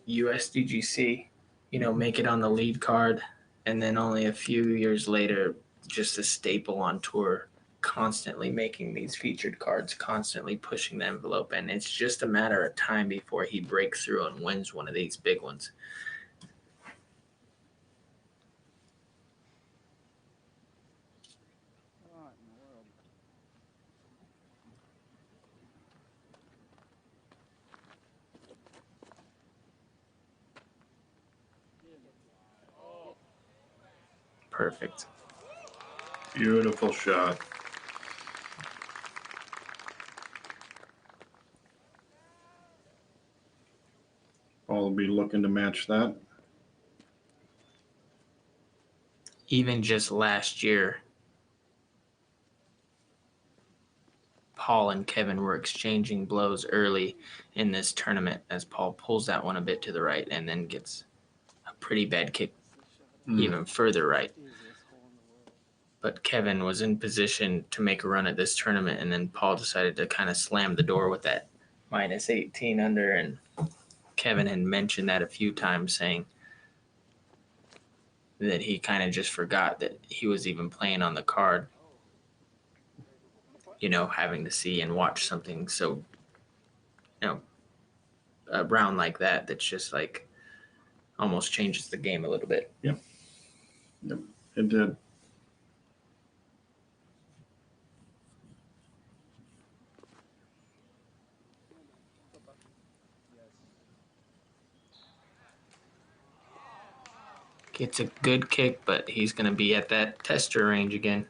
USDGC, make it on the lead card, and then only a few years later, just a staple on tour, constantly making these featured cards, constantly pushing the envelope, and it's just a matter of time before he breaks through and wins one of these big ones. Perfect. Beautiful shot. Paul will be looking to match that. Even just last year, Paul and Kevin were exchanging blows early in this tournament as Paul pulls that one a bit to the right and then gets a pretty bad kick even further right. But Kevin was in position to make a run at this tournament, and then Paul decided to kind of slam the door with that minus 18 under, and Kevin had mentioned that a few times, saying that he kind of just forgot that he was even playing on the card, having to see and watch something so, a round like that that's just like almost changes the game a little bit. Yep, it did. Gets a good kick, but he's going to be at that tester range again.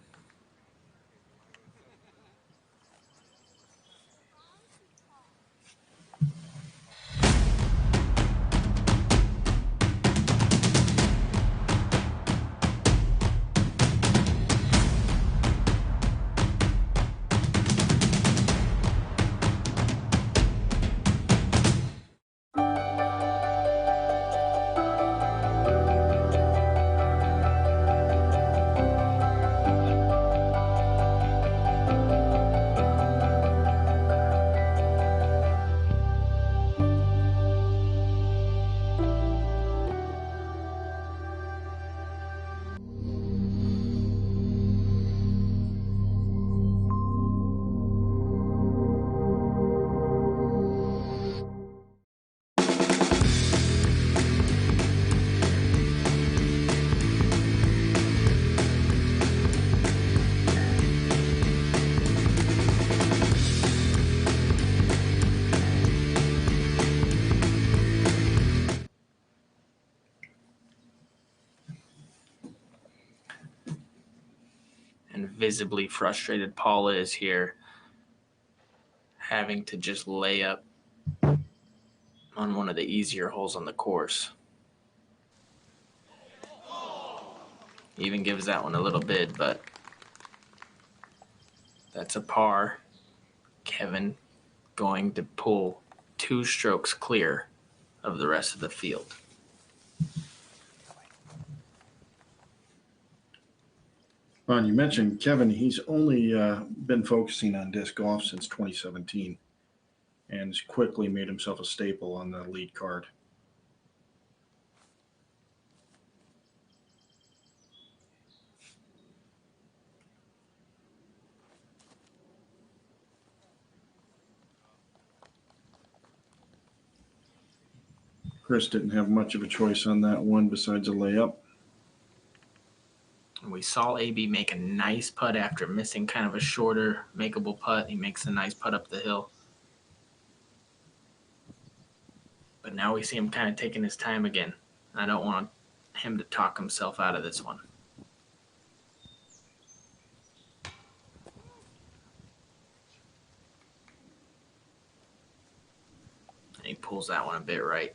Visibly frustrated Paul is here, having to just lay up on one of the easier holes on the course. Even gives that one a little bid, but that's a par. Kevin going to pull 2 strokes clear of the rest of the field. Ron, you mentioned Kevin. He's only been focusing on disc golf since 2017 and has quickly made himself a staple on the lead card. Chris didn't have much of a choice on that one besides a layup. We we saw AB make a nice putt after missing kind of a shorter, makeable putt. He makes a nice putt up the hill. But now we see him kind of taking his time again. I don't want him to talk himself out of this one. And he pulls that one a bit right.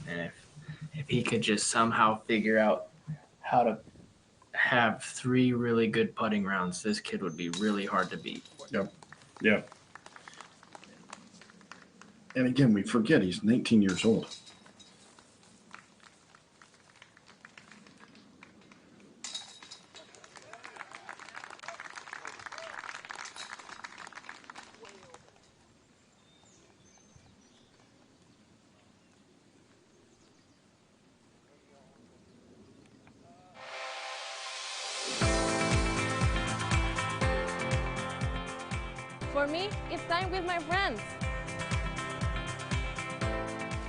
And if he could just somehow figure out how to have 3 really good putting rounds, this kid would be really hard to beat. Yep. Yep. And again, we forget he's 19 years old. For me, it's time with my friends.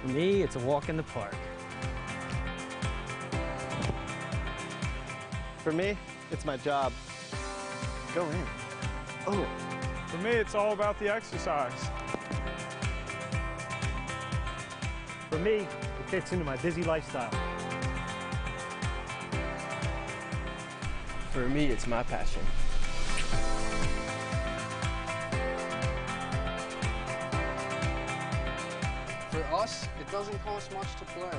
For me, it's a walk in the park. For me, it's my job. Go in. Oh. For me, it's all about the exercise. For me, it fits into my busy lifestyle. For me, it's my passion. For us, it doesn't cost much to play.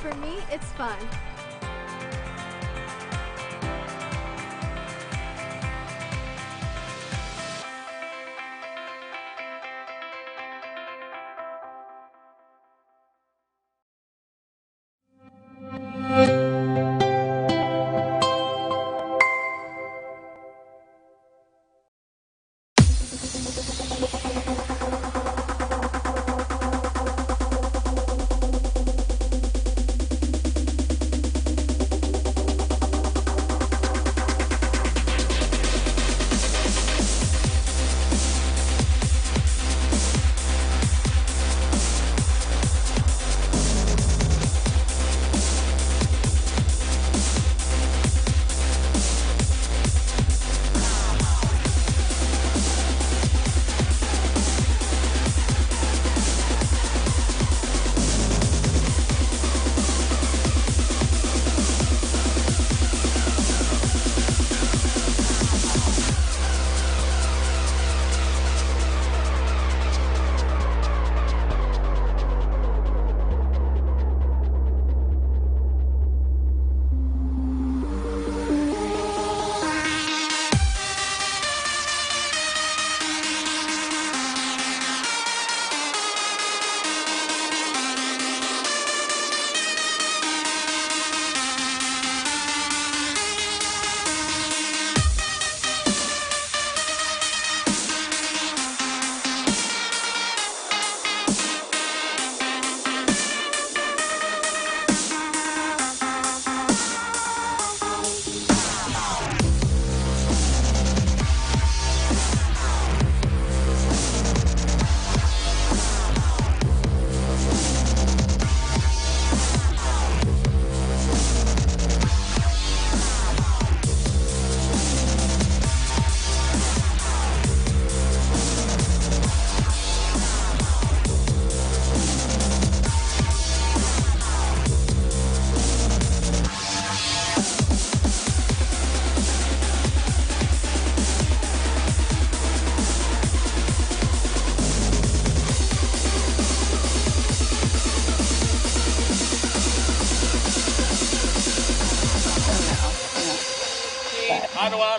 For me, it's fun.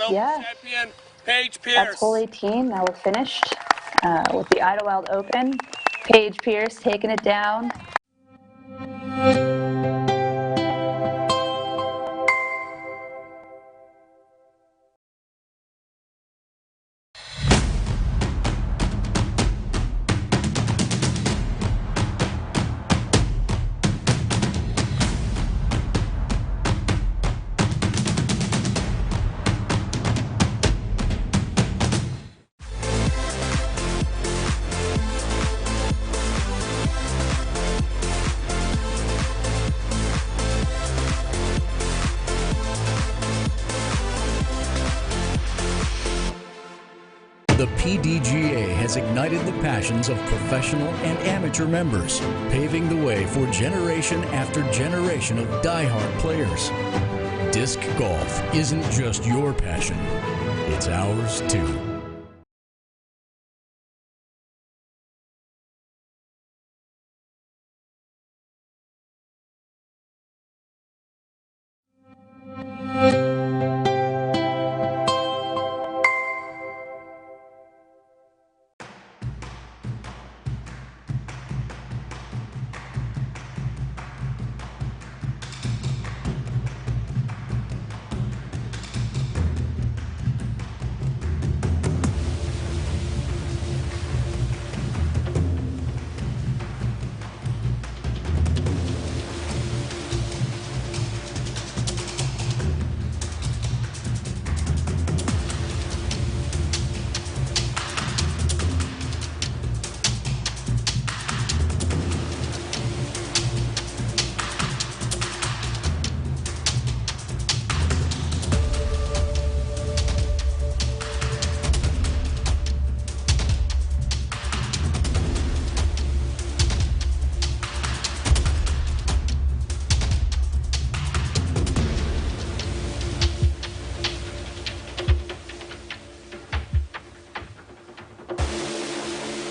Yeah. Champion Paige Pierce. That's hole 18. Now we're finished with the Idlewild Open. Paige Pierce taking it down. The PDGA has ignited the passions of professional and amateur members, paving the way for generation after generation of diehard players. Disc golf isn't just your passion, it's ours too.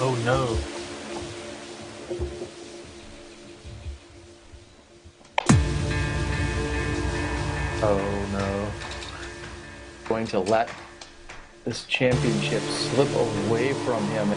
Oh no. Oh no. Going to let this championship slip away from him.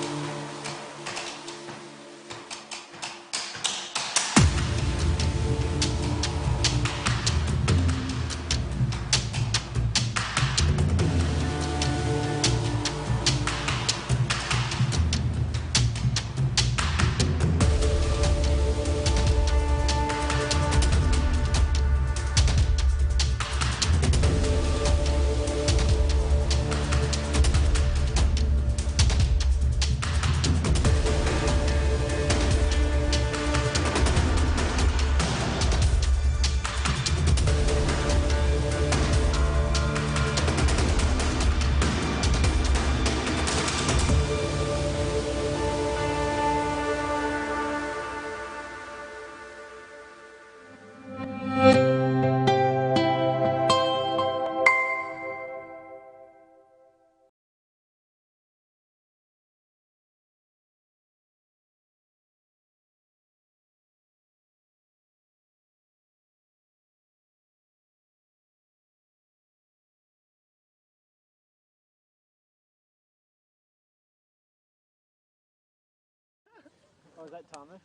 Oh, is that Thomas?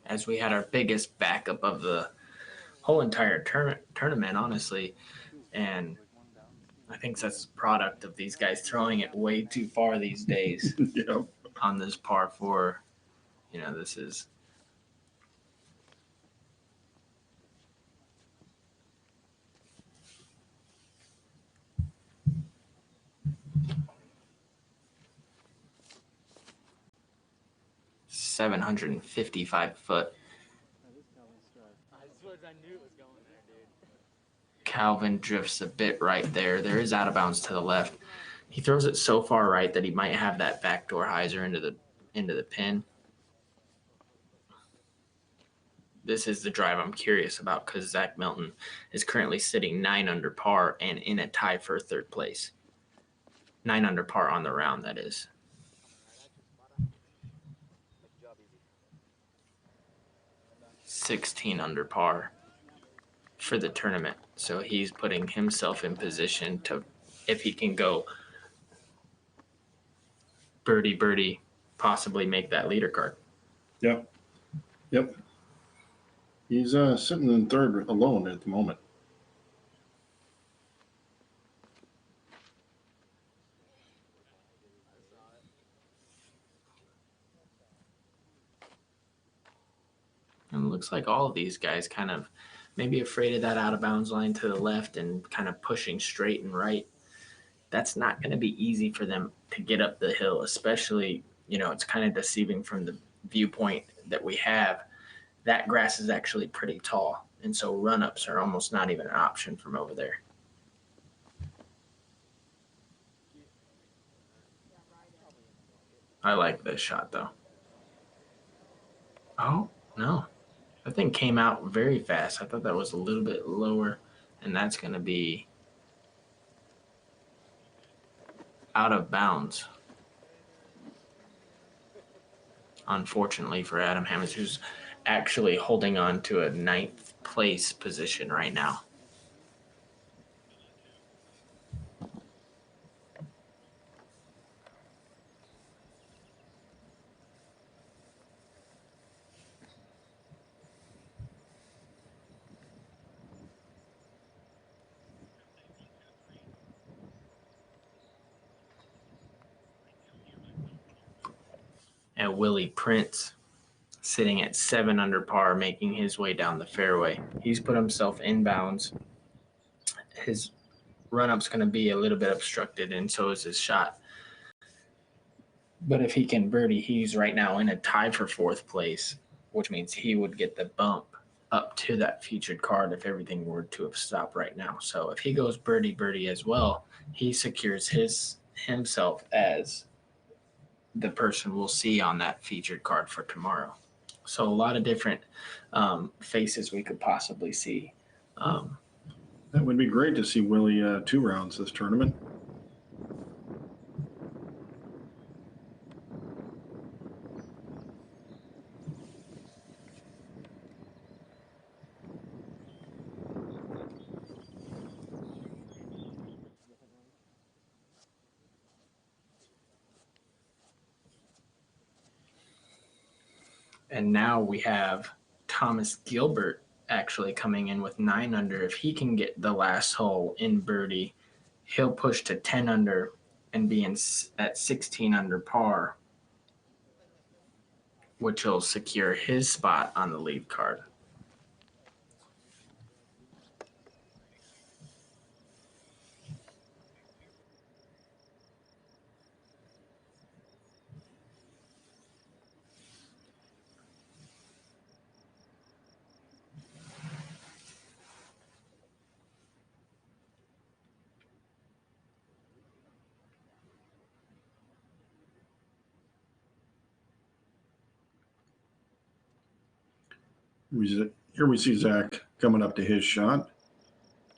As we had our biggest backup of the whole entire tournament, honestly. And I think that's a product of these guys throwing it way too far these days. Yep. On this par four. You know, this is $755 Calvin drifts a bit right there. There is out of bounds to the left. He throws it so far right that he might have that backdoor hyzer into the pin. This is the drive I'm curious about because Zach Milton is currently sitting 9 under par and in a tie for third place. 9 under par on the round, that is. $16 under par for the tournament. So he's putting himself in position to, if he can go birdie, possibly make that leader card. Yep. Yep. He's sitting in third alone at the moment. And it looks like all of these guys kind of maybe afraid of that out of bounds line to the left and kind of pushing straight and right that's not going to be easy for them to get up the hill, especially, it's kind of deceiving from the viewpoint that we have. That grass is actually pretty tall. And so run-ups are almost not even an option from over there. I like this shot though. Oh, no. That thing came out very fast. I thought that was a little bit lower, and that's going to be out of bounds. Unfortunately for Adam Hammonds, who's actually holding on to a 9th place position right now. And Willie Prince sitting at 7 under par, making his way down the fairway. He's put himself in bounds. His run-up's going to be a little bit obstructed, and so is his shot. But if he can birdie, he's right now in a tie for 4th place, which means he would get the bump up to that featured card if everything were to have stopped right now. So if he goes birdie as well, he secures himself as the person we'll see on that featured card for tomorrow. So a lot of different faces we could possibly see. That would be great to see Willie 2 rounds this tournament. And now we have Thomas Gilbert actually coming in with 9 under. If he can get the last hole in birdie, he'll push to 10 under and be at 16 under par, which will secure his spot on the lead card. Here we see Zach coming up to his shot,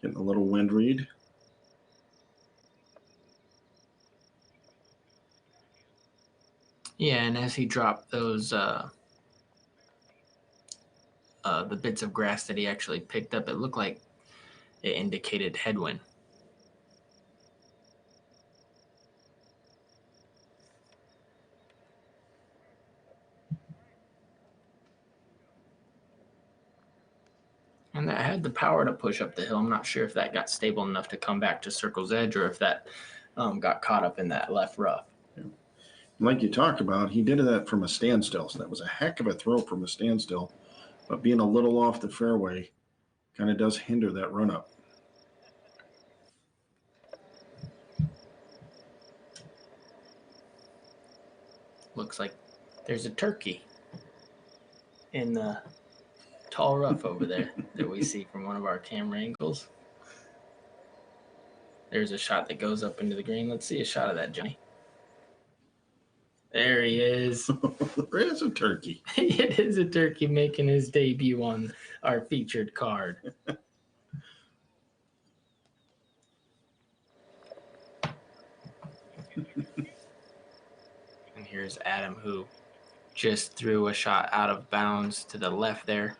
getting a little wind read. Yeah, and as he dropped those the bits of grass that he actually picked up, it looked like it indicated headwind. And that had the power to push up the hill. I'm not sure if that got stable enough to come back to Circle's Edge or if that got caught up in that left rough. Yeah. Like you talked about, he did that from a standstill, so that was a heck of a throw from a standstill. But being a little off the fairway kind of does hinder that run-up. Looks like there's a turkey in the tall rough over there that we see from one of our camera angles. There's a shot that goes up into the green. Let's see a shot of that, Johnny. There he is. There is a turkey. It is a turkey making his debut on our featured card. And here's Adam, who just threw a shot out of bounds to the left there.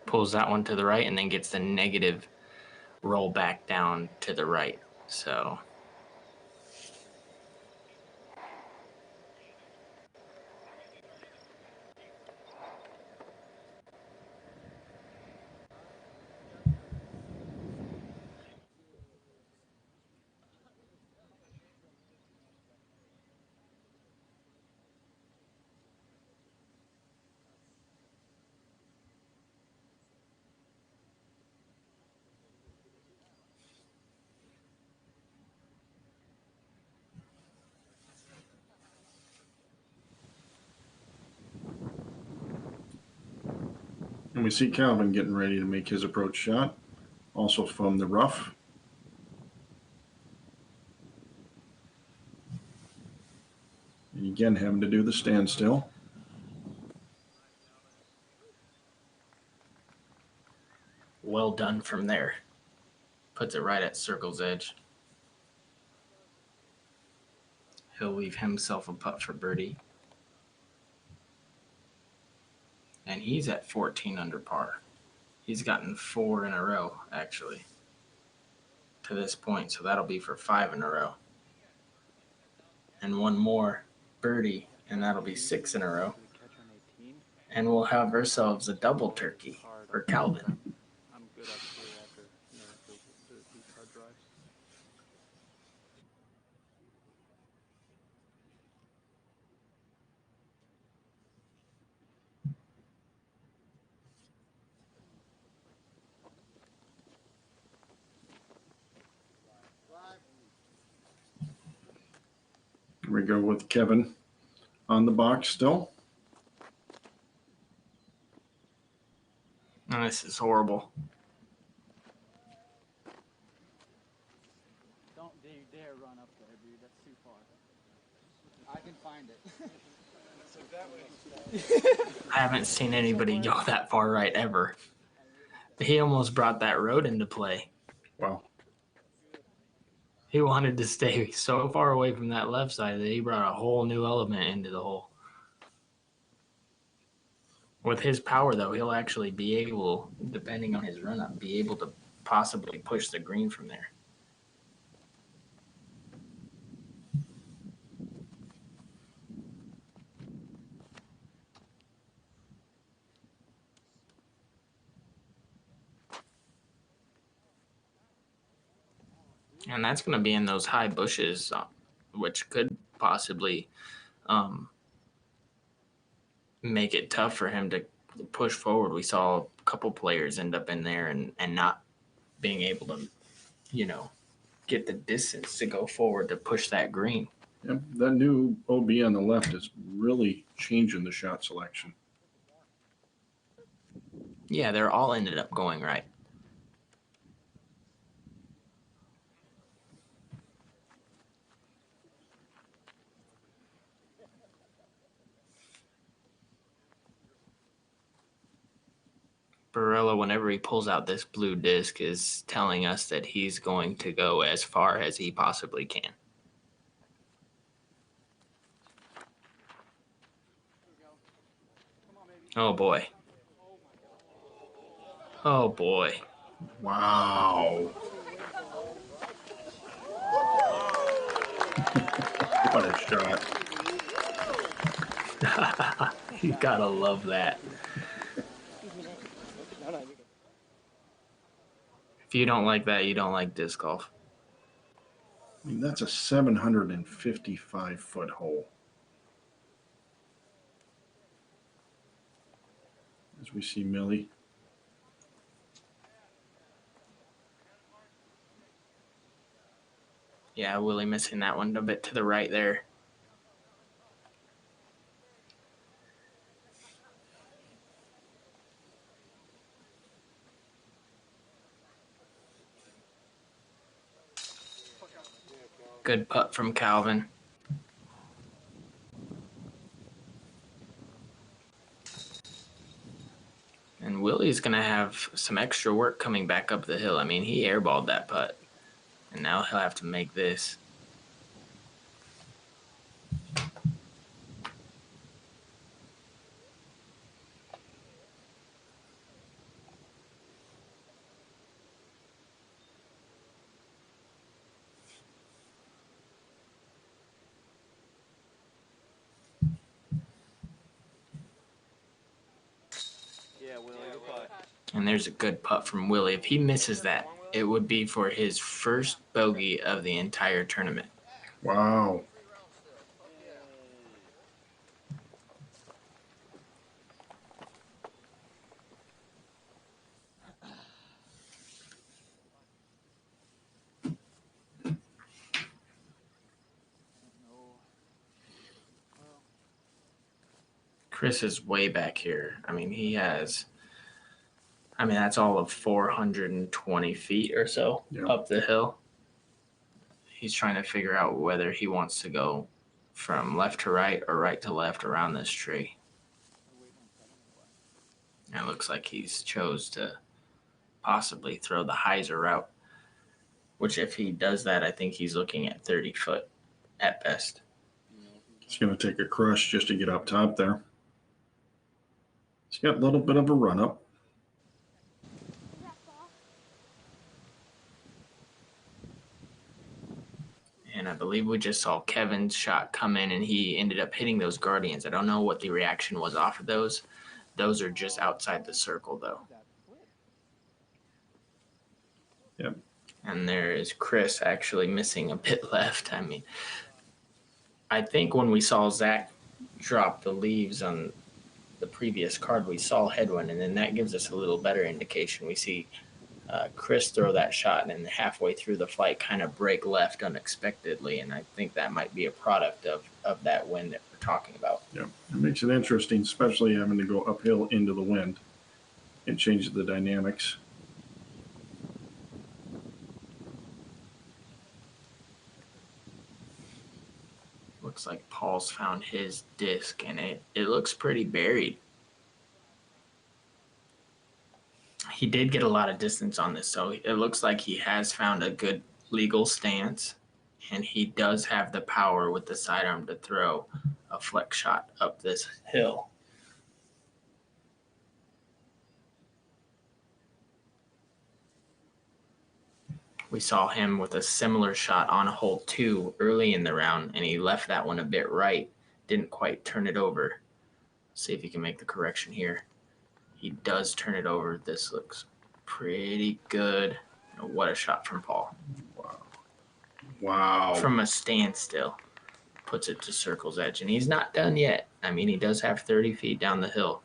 Pulls that one to the right and then gets the negative roll back down to the right. So we see Calvin getting ready to make his approach shot, also from the rough. And again, having to do the standstill. Well done from there. Puts it right at circle's edge. He'll leave himself a putt for birdie. And he's at 14 under par. He's gotten 4 in a row, actually, to this point. So that'll be for 5 in a row. And one more birdie, and that'll be 6 in a row. And we'll have ourselves a double turkey for Calvin. I'm good up here after these hard drives. Here we go with Kevin on the box still. And this is horrible. Don't dare run up there, dude. That's too far. I can find it. I haven't seen anybody go that far right ever. He almost brought that road into play. Wow. He wanted to stay so far away from that left side that he brought a whole new element into the hole. With his power, though, he'll actually be able, depending on his run-up, be able to possibly push the green from there. And that's going to be in those high bushes, which could possibly make it tough for him to push forward. We saw a couple players end up in there and not being able to, get the distance to go forward to push that green. Yep, that new OB on the left is really changing the shot selection. Yeah, they're all ended up going right. Barella, whenever he pulls out this blue disc, is telling us that he's going to go as far as he possibly can. Oh, boy. Oh, boy. Wow. What a shot. You gotta love that. If you don't like that, you don't like disc golf. I mean, that's a 755-foot hole. As we see Millie. Yeah, Willie missing that one a bit to the right there. Good putt from Calvin. And Willie's going to have some extra work coming back up the hill. I mean, he airballed that putt. And now he'll have to make this. And there's a good putt from Willie. If he misses that, it would be for his first bogey of the entire tournament. Wow. Chris is way back here. I mean, he has I mean, that's all of 420 feet or so up the hill. He's trying to figure out whether he wants to go from left to right or right to left around this tree. And it looks like he's chose to possibly throw the hyzer route, which if he does that, I think he's looking at 30 foot at best. It's going to take a crush just to get up top there. He's got a little bit of a run up. And I believe we just saw Kevin's shot come in and he ended up hitting those Guardians. I don't know what the reaction was off of those. Those are just outside the circle though. Yep. And there is Chris actually missing a bit left. I mean, I think when we saw Zach drop the leaves on the previous card, we saw headwind, and then that gives us a little better indication. We see Chris throw that shot, and then halfway through the flight kind of break left unexpectedly, and I think that might be a product of that wind that we're talking about. Yeah, it makes it interesting, especially having to go uphill into the wind and change the dynamics. Looks like Paul's found his disc, and it looks pretty buried. He did get a lot of distance on this, so it looks like he has found a good legal stance, and he does have the power with the sidearm to throw a flex shot up this hill. We saw him with a similar shot on hole 2 early in the round, and he left that one a bit right. Didn't quite turn it over. See if he can make the correction here. He does turn it over. This looks pretty good. What a shot from Paul. Wow. From a standstill. Puts it to circle's edge, and he's not done yet. I mean, he does have 30 feet down the hill.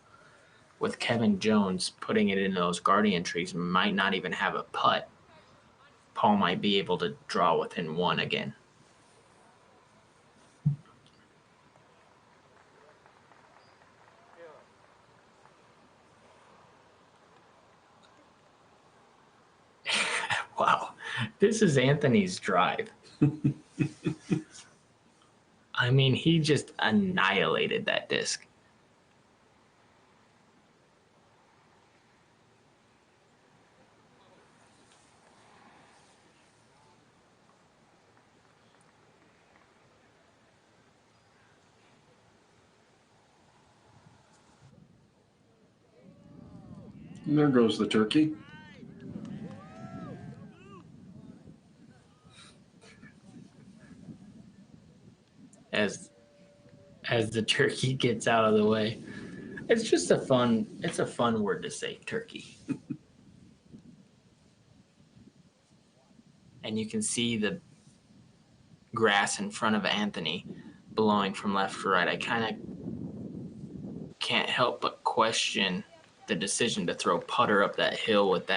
With Kevin Jones putting it in those Guardian trees, might not even have a putt. Paul might be able to draw within 1 again. Wow, this is Anthony's drive. I mean, he just annihilated that disc. And there goes the turkey. As the turkey gets out of the way. It's just a fun word to say, turkey. And you can see the grass in front of Anthony blowing from left to right. I kind of can't help but question the decision to throw putter up that hill with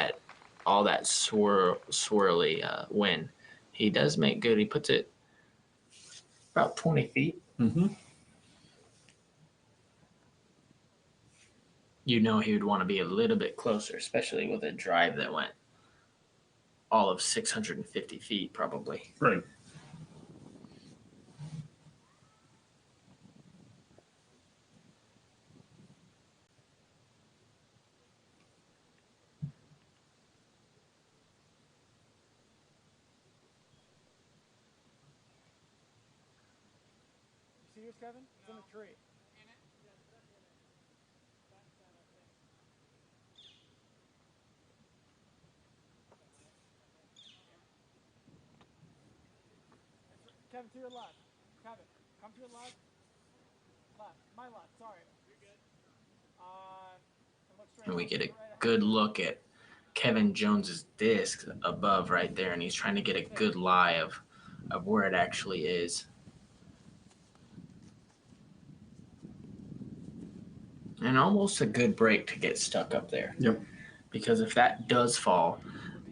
all that swirly wind. He does make good. He puts it about 20 feet. Mm-hmm. You know he would want to be a little bit closer, especially with a drive that went all of 650 feet probably. Right. You see yours, Kevin? It's in a tree. Kevin, to your left. Kevin, come to your left. Left. My left, sorry. You're good. Look straight And we up. get a good look at Kevin Jones's disc above right there, and he's trying to get a good lie of where it actually is. And almost a good break to get stuck up there. Yep. Because if that does fall,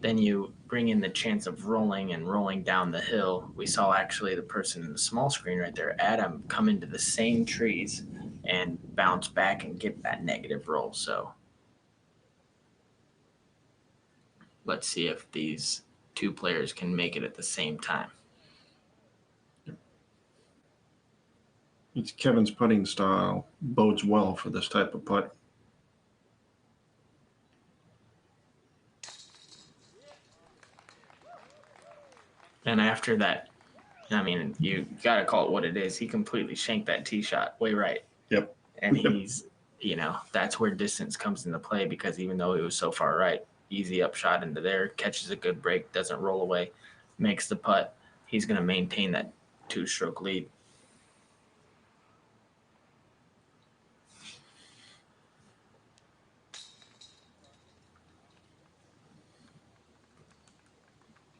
then you bring in the chance of rolling down the hill. We saw actually the person in the small screen right there, Adam, come into the same trees and bounce back and get that negative roll. So Let's see if these two players can make it at the same time. It's Kevin's putting style bodes well for this type of putt. And after that, I mean, you got to call it what it is. He completely shanked that tee shot way right. Yep. And he's, you know, that's where distance comes into play, because even though he was so far right, easy up shot into there, catches a good break, doesn't roll away, makes the putt. He's going to maintain that 2-stroke lead.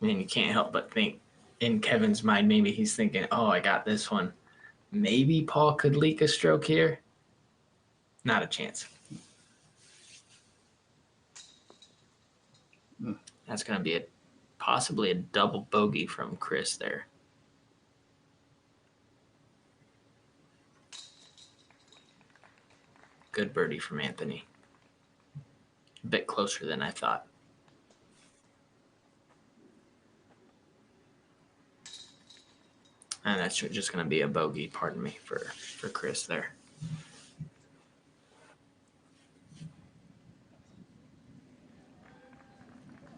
I mean, you can't help but think in Kevin's mind, maybe he's thinking, oh, I got this one. Maybe Paul could leak a stroke here. Not a chance. That's going to be possibly a double bogey from Chris there. Good birdie from Anthony. A bit closer than I thought. And that's just going to be a bogey, pardon me, for Chris there.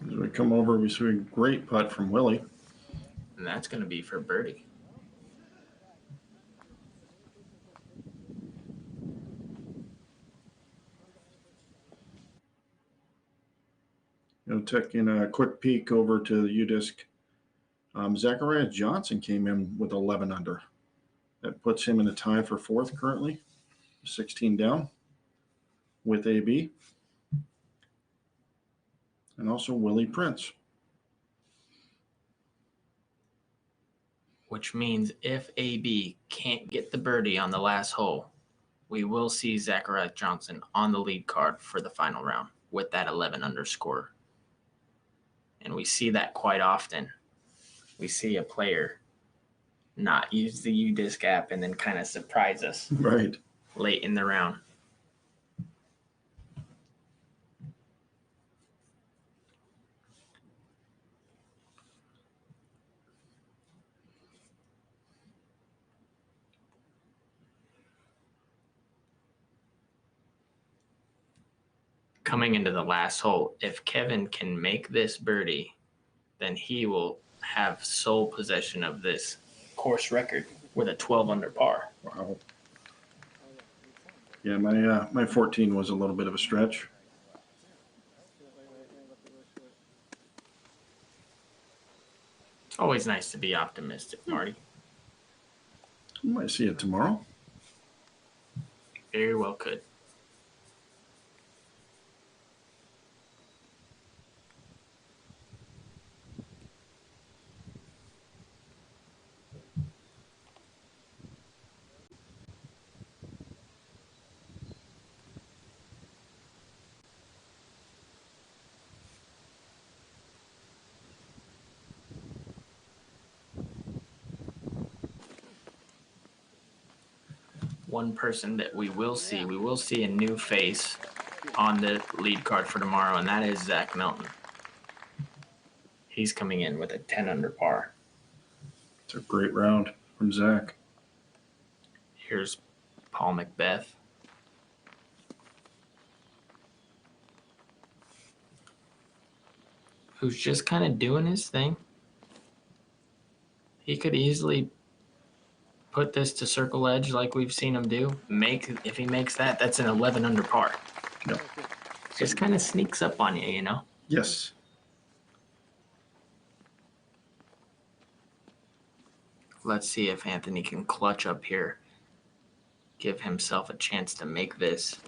As we come over, we see a great putt from Willie. And that's going to be for birdie. Taking a quick peek over to the U-Disc. Zachariah Johnson came in with 11 under. That puts him in a tie for fourth currently, 16 down with AB. And also Willie Prince. Which means if AB can't get the birdie on the last hole, we will see Zachariah Johnson on the lead card for the final round with that 11 under score. And we see that quite often. We see a player not use the U-Disc app and then kind of surprise us right late in the round. Coming into the last hole, if Kevin can make this birdie, then he will have sole possession of this course record with a 12 under par. Wow. Yeah, my 14 was a little bit of a stretch. It's always nice to be optimistic, Marty. You might see it tomorrow. Very well could. One person that we will see a new face on the lead card for tomorrow, and that is Zach Melton. He's coming in with a 10 under par. It's a great round from Zach. Here's Paul Macbeth. Who's just kind of doing his thing. He could easily put this to circle edge like we've seen him do. If he makes that, that's an 11 under par. Yep. Just kind of sneaks up on you, you know? Yes. Let's see if Anthony can clutch up here. Give himself a chance to make this,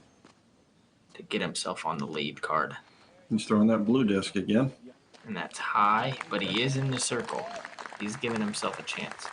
to get himself on the lead card. He's throwing that blue disc again. And that's high, but he is in the circle. He's giving himself a chance.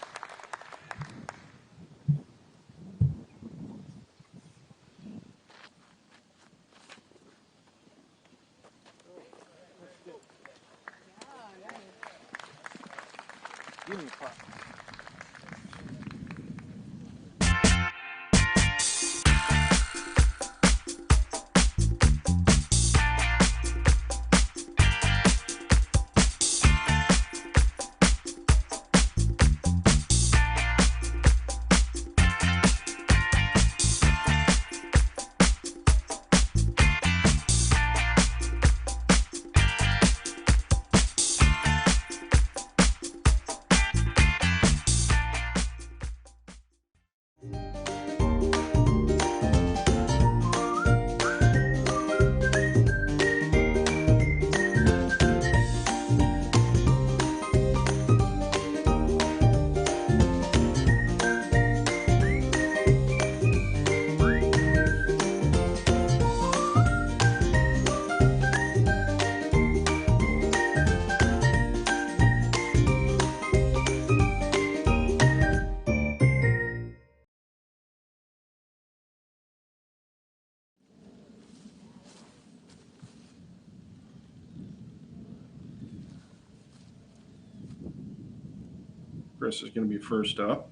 Chris is going to be first up.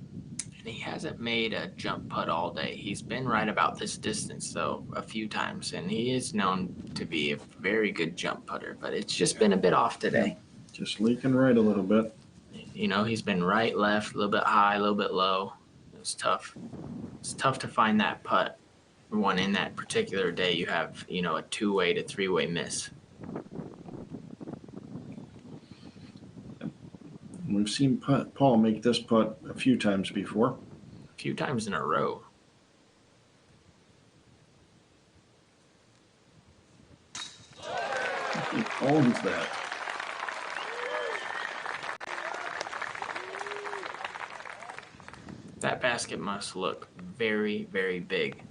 And he hasn't made a jump putt all day. He's been right about this distance, though, a few times. And he is known to be a very good jump putter, but it's just been a bit off today. Just leaking right a little bit. You know, he's been right, left, a little bit high, a little bit low. It's tough. It's tough to find that putt. One in that particular day, you have, you know, a 2-way to 3-way miss. We've seen Paul make this putt a few times before. A few times in a row. He owns that. That basket must look very, very big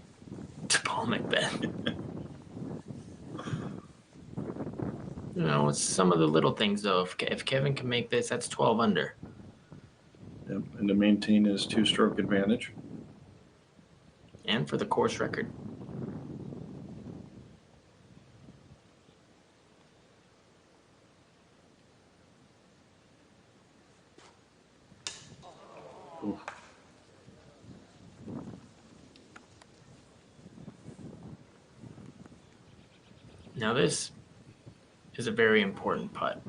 to Paul Macbeth. You know, it's some of the little things, though. If Kevin can make this, that's 12 under. Yep. And to maintain his 2-stroke advantage. And for the course record. Ooh. Now this is a very important putt.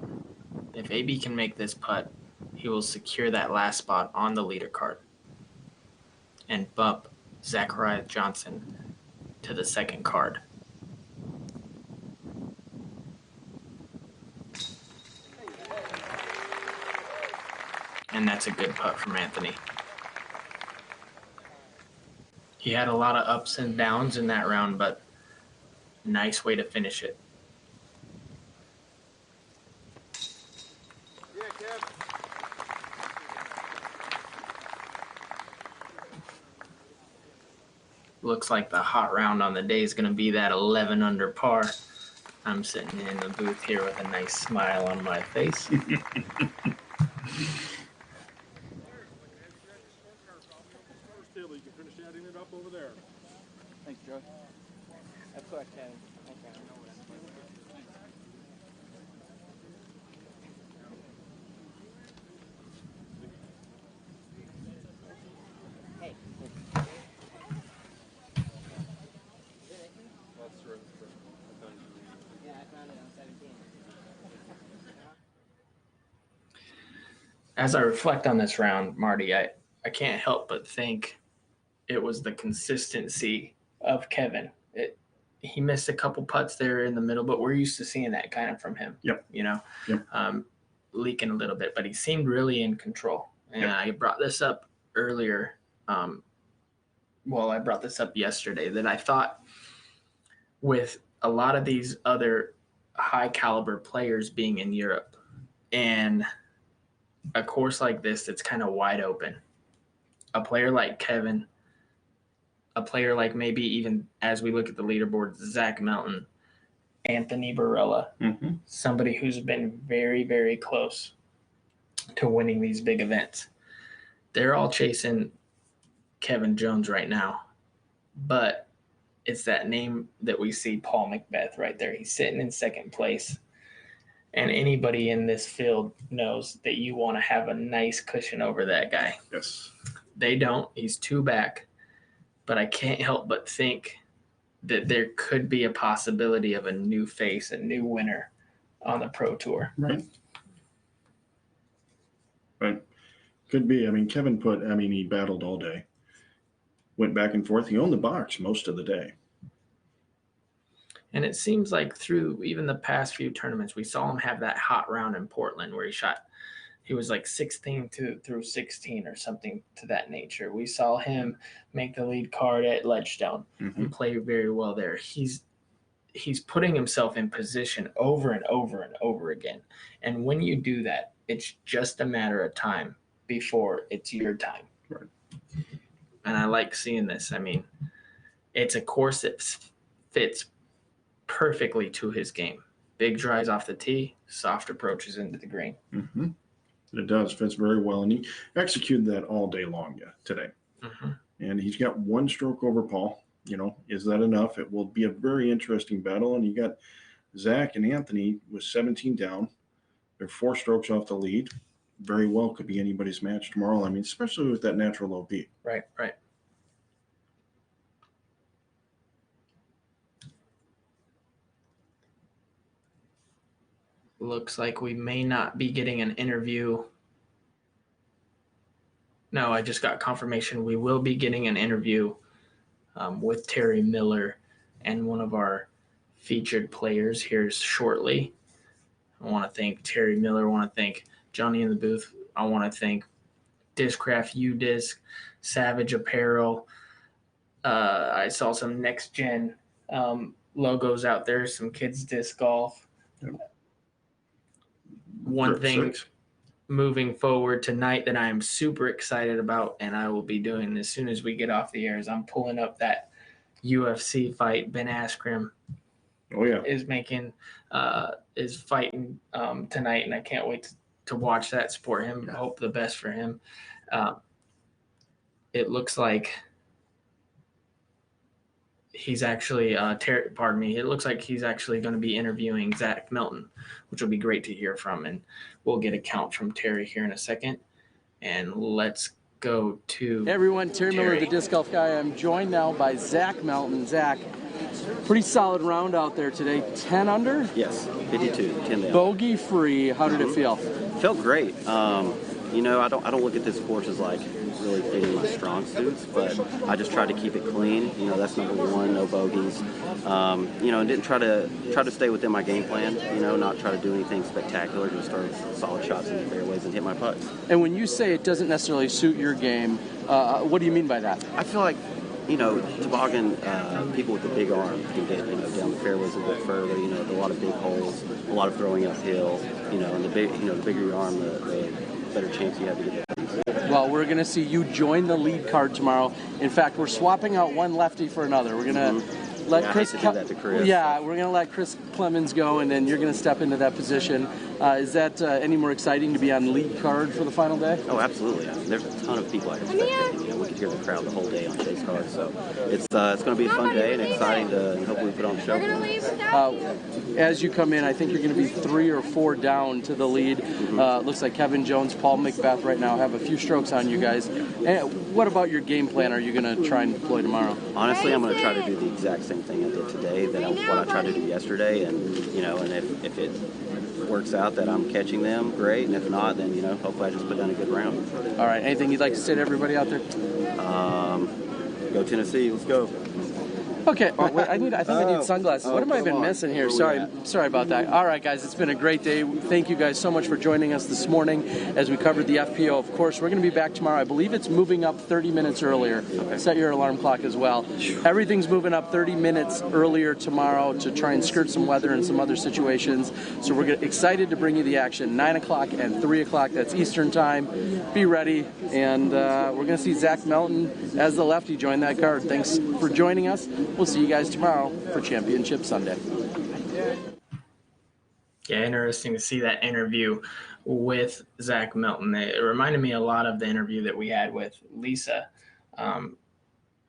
If AB can make this putt, he will secure that last spot on the leader card and bump Zachariah Johnson to the second card. And that's a good putt from Anthony. He had a lot of ups and downs in that round, but nice way to finish it. Looks like the hot round on the day is going to be that 11 under par. I'm sitting in the booth here with a nice smile on my face. Thanks, Joe. That's what I can. Okay. Hey. Yeah, I found it on 17. As I reflect on this round, Marty, I can't help but think it was the consistency of Kevin. He missed a couple putts there in the middle, but we're used to seeing that kind of from him. Yep. You know, Yep. Leaking a little bit, but he seemed really in control. And Yep. I brought this up earlier. I brought this up yesterday that I thought with a lot of these other high caliber players being in Europe and a course like this that's kind of wide open, a player like Kevin, a player like maybe even as we look at the leaderboard, Zach Melton, Anthony Barella, somebody who's been very, very close to winning these big events. They're all chasing Kevin Jones right now, but it's that name that we see, Paul Macbeth, right there. He's sitting in second place. And anybody in this field knows that you want to have a nice cushion over that guy. Yes. They don't. He's 2 back. But I can't help but think that there could be a possibility of a new face, a new winner on the Pro Tour. Right. Right. Could be. I mean, he battled all day. Went back and forth. He owned the box most of the day. And it seems like through even the past few tournaments, we saw him have that hot round in Portland where he was like 16 through 16 or something to that nature. We saw him make the lead card at Ledgestone and play very well there. He's putting himself in position over and over and over again. And when you do that, it's just a matter of time before it's your time. Right. And I like seeing this. I mean, it's a course that fits perfectly to his game. Big drives off the tee, soft approaches into the green. Mm-hmm. It does. Fits very well. And he executed that all day long today. And he's got 1 stroke over Paul. You know, is that enough? It will be a very interesting battle. And you got Zach and Anthony with 17 down. They're 4 strokes off the lead. very well could be anybody's match tomorrow. I mean, especially with that natural low beat. Right. Looks like we may not be getting an interview. No, I just got confirmation we will be getting an interview with Terry Miller and one of our featured players here shortly. I want to thank Terry Miller. I want to thank Johnny in the booth. I want to thank Discraft UDisc, Savage Apparel. I saw some next gen logos out there, some kids disc golf. Yep. One thing moving forward tonight that I am super excited about, and I will be doing as soon as we get off the air, is I'm pulling up that UFC fight. Ben Askren is fighting tonight, and I can't wait to watch that, support him, hope the best for him. It looks like he's actually it looks like he's actually going to be interviewing Zach Melton, which will be great to hear from, and we'll get a count from Terry here in a second. And let's go to everyone. Terry Miller, the disc golf guy. I'm joined now by Zach Melton. Zach, pretty solid round out there today. 10 under? Yes, 52, 10 down. Bogey free. How did it feel? Felt great. You know, I don't look at this course as like really being my strong suits, but I just try to keep it clean. You know, that's number one, no bogeys. You know, and didn't try to stay within my game plan. You know, not try to do anything spectacular. Just throw solid shots in the fairways and hit my putts. And when you say it doesn't necessarily suit your game, what do you mean by that? I feel like, you know, toboggan, people with the big arm can get, you know, down the fairways a little bit further. You know, a lot of big holes, a lot of throwing uphill. You know, and the bigger your arm, the better chance you have to get that. Well, we're going to see you join the lead card tomorrow. In fact, we're swapping out one lefty for another. We're going to let Chris. I hate to do that to Chris. Yeah, we're going to let Chris Clemens go, and then you're going to step into that position. Is that any more exciting to be on lead card for the final day? Oh, absolutely. I mean, there's a ton of people I expect. You know, we could hear the crowd the whole day on chase card, so it's going to be a fun day and exciting to and hopefully put on a show. As you come in, I think you're going to be 3 or 4 down to the lead. Looks like Kevin Jones, Paul Macbeth right now have a few strokes on you guys. And what about your game plan are you going to try and deploy tomorrow? Honestly, I'm going to try to do the exact same thing I did today that what I tried to do yesterday, and you know, and if it works out that I'm catching them, great, and if not, then you know, hopefully I just put down a good round. All right. Anything you'd like to say to everybody out there? Go Tennessee. Let's go. Okay, wait, I think I need sunglasses. What have I been missing here? Sorry about that. All right, guys, it's been a great day. Thank you guys so much for joining us this morning as we covered the FPO. Of course, we're going to be back tomorrow. I believe it's moving up 30 minutes earlier. Okay. Set your alarm clock as well. Everything's moving up 30 minutes earlier tomorrow to try and skirt some weather and some other situations. So we're excited to bring you the action, 9 o'clock and 3 o'clock. That's Eastern time. Be ready. And we're going to see Zach Melton as the lefty join that card. Thanks for joining us. We'll see you guys tomorrow for Championship Sunday. Yeah, interesting to see that interview with Zach Melton. It reminded me a lot of the interview that we had with Lisa.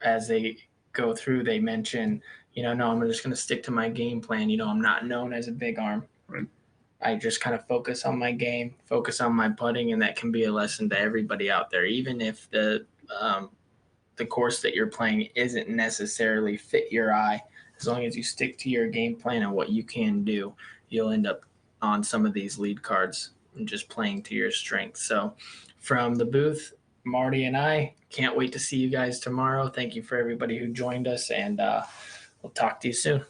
As they go through, they mention, you know, no, I'm just going to stick to my game plan. You know, I'm not known as a big arm. Right. I just kind of focus on my game, focus on my putting, and that can be a lesson to everybody out there, even if the course that you're playing isn't necessarily fit your eye. As long as you stick to your game plan and what you can do, you'll end up on some of these lead cards and just playing to your strengths. So from the booth, Marty and I can't wait to see you guys tomorrow. Thank you for everybody who joined us, and we'll talk to you soon.